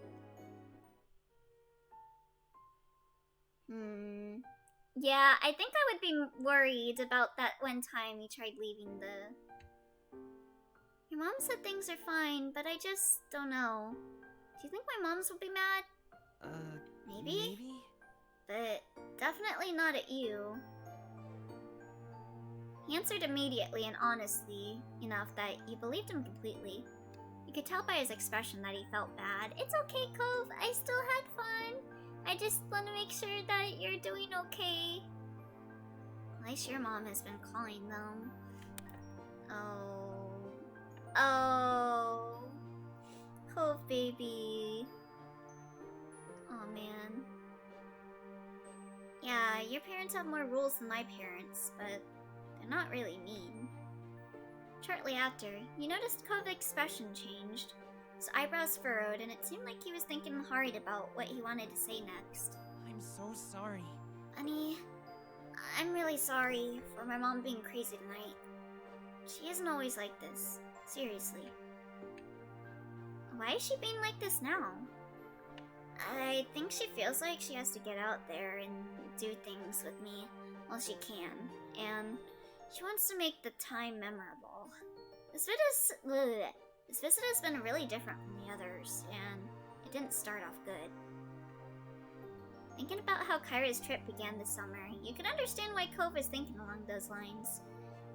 Yeah, I think I would be worried about that one time he tried leaving the... Your mom said things are fine, but I just don't know. Do you think my moms would be mad? Maybe? But definitely not at you. He answered immediately and honestly enough that you believed him completely. You could tell by his expression that he felt bad. It's okay, Cove. I still had fun. I just want to make sure that you're doing okay. At least your mom has been calling them. Oh. Cove, baby. Oh, man. Yeah, your parents have more rules than my parents, but they're not really mean. Shortly after, you noticed Cove's expression changed. His eyebrows furrowed, and it seemed like he was thinking hard about what he wanted to say next. I'm so sorry. Honey, I'm really sorry for my mom being crazy tonight. She isn't always like this. Seriously. Why is she being like this now? I think she feels like she has to get out there and do things with me while she can, and she wants to make the time memorable. This visit has been really different from the others, and it didn't start off good. Thinking about how Kyra's trip began this summer, you could understand why Cove was thinking along those lines.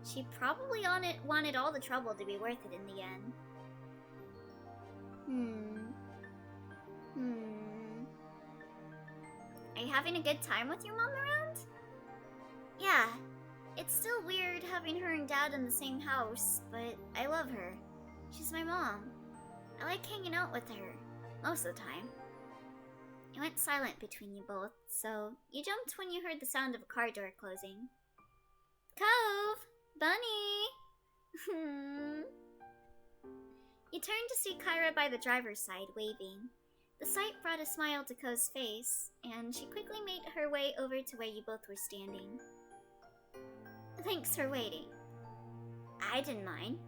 She probably wanted all the trouble to be worth it in the end. Are you having a good time with your mom around? Yeah. It's still weird having her and Dad in the same house, but I love her. She's my mom. I like hanging out with her, most of the time. It went silent between you both, so you jumped when you heard the sound of a car door closing. Cove! Bunny! You turned to see Kyra by the driver's side, waving. The sight brought a smile to Cove's face, and she quickly made her way over to where you both were standing. Thanks for waiting. I didn't mind.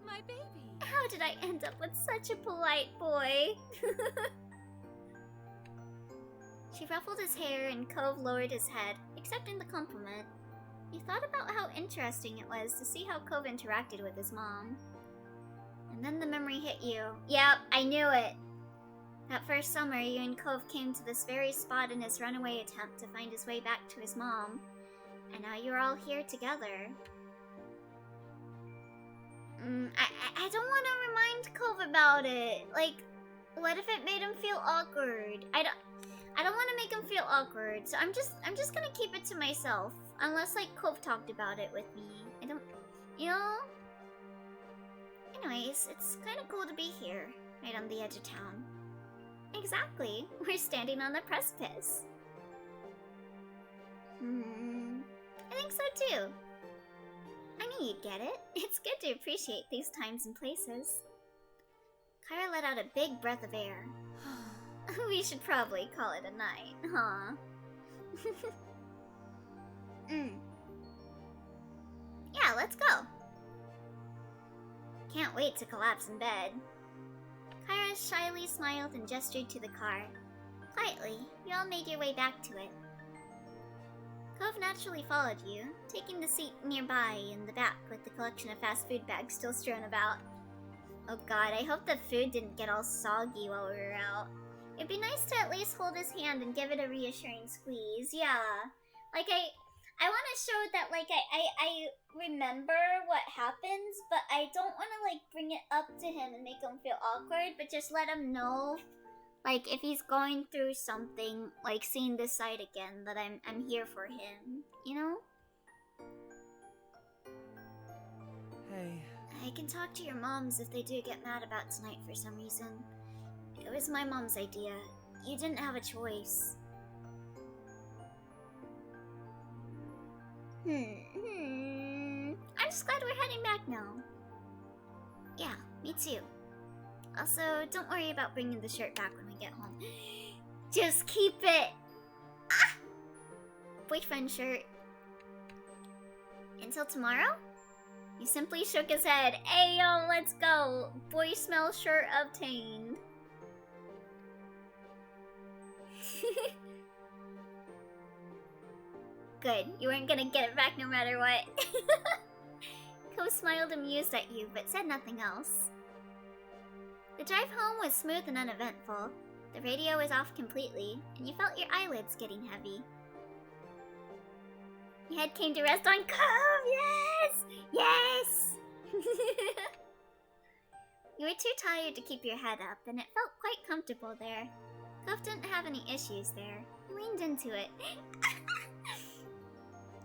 My baby. How did I end up with such a polite boy? She ruffled his hair and Cove lowered his head, accepting the compliment. You thought about how interesting it was to see how Cove interacted with his mom. And then the memory hit you. Yep, I knew it! That first summer, you and Cove came to this very spot in his runaway attempt to find his way back to his mom. And now you're all here together. I don't want to remind Cove about it. Like, what if it made him feel awkward? I don't want to make him feel awkward, so I'm just gonna keep it to myself. Unless, like, Cove talked about it with me. I don't, you know? Anyways, it's kind of cool to be here, right on the edge of town. Exactly. We're standing on the precipice. I think so too. I knew you'd get it. It's good to appreciate these times and places. Kyra let out a big breath of air. We should probably call it a night, huh? Yeah, let's go. Can't wait to collapse in bed. Kyra shyly smiled and gestured to the car. Quietly, you all made your way back to it. Cove naturally followed you, taking the seat nearby in the back with the collection of fast food bags still strewn about. Oh god, I hope the food didn't get all soggy while we were out. It'd be nice to at least hold his hand and give it a reassuring squeeze, yeah. Like, I want to show that, like, I remember what happens, but I don't want to, like, bring it up to him and make him feel awkward, but just let him know, like, if he's going through something, like, seeing this side again, that I'm here for him, you know? Hey. I can talk to your moms if they do get mad about tonight for some reason. It was my mom's idea. You didn't have a choice. I'm just glad we're heading back now. Yeah, me too. Also, don't worry about bringing the shirt back when we get home. Just keep it! Ah! Boyfriend shirt. Until tomorrow? He simply shook his head. Ayo, let's go! Boy smell shirt obtained. Good, you weren't gonna get it back no matter what. Ko smiled amused at you, but said nothing else. The drive home was smooth and uneventful. The radio was off completely, and you felt your eyelids getting heavy. Your head came to rest on Cove! Yes! Yes! You were too tired to keep your head up, and it felt quite comfortable there. Cove didn't have any issues there. He leaned into it.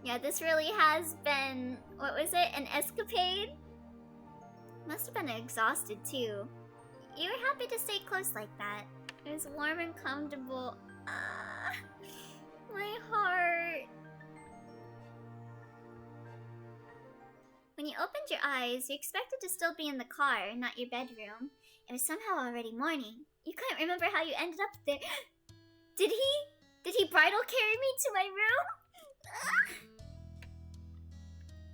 Yeah, this really has been, what was it, an escapade? Must have been exhausted too. You were happy to stay close like that. It was warm and comfortable. Ah, my heart. When you opened your eyes, you expected to still be in the car, not your bedroom. It was somehow already morning. You couldn't remember how you ended up there. Did he bridal carry me to my room?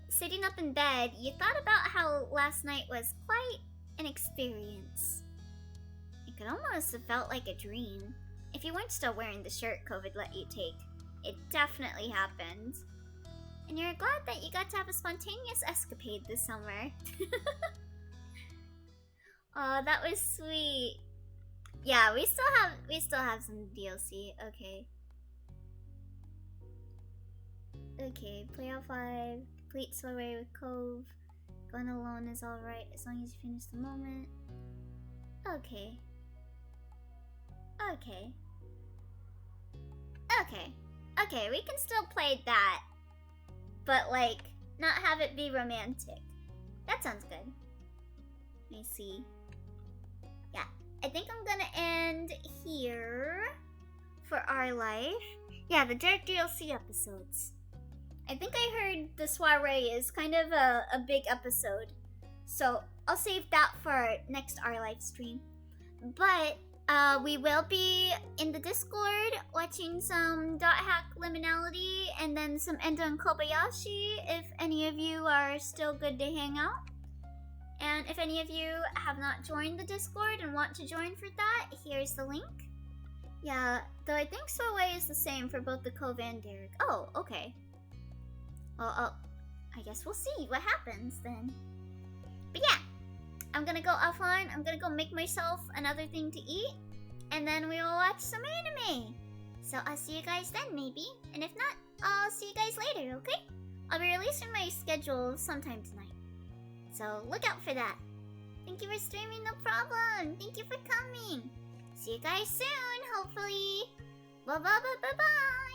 Sitting up in bed, you thought about how last night was quite an experience. It could almost have felt like a dream. If you weren't still wearing the shirt COVID let you take, it definitely happened. And you're glad that you got to have a spontaneous escapade this summer. Oh, that was sweet. Yeah, we still have some DLC. Okay. Okay, playoff 5, complete soiree with Cove. Going alone is alright as long as you finish the moment. Okay. Okay. Okay. Okay, we can still play that. But, like, not have it be romantic. That sounds good. Let me see. Yeah, I think I'm gonna end here for our life. Yeah, the Dirt DLC episodes. I think I heard the soiree is kind of a big episode. So I'll save that for our next Our Life stream. But we will be in the Discord watching some .hack Liminality and then some Endo and Kobayashi if any of you are still good to hang out. And if any of you have not joined the Discord and want to join for that, here's the link. Yeah, though I think Soiree is the same for both the Cove and Derek. Oh, okay. Well, I guess we'll see what happens then. But yeah, I'm gonna go offline. I'm gonna go make myself another thing to eat. And then we will watch some anime. So I'll see you guys then, maybe. And if not, I'll see you guys later, okay? I'll be releasing my schedule sometime tonight. So look out for that. Thank you for streaming, no problem. Thank you for coming. See you guys soon, hopefully. Bye-bye.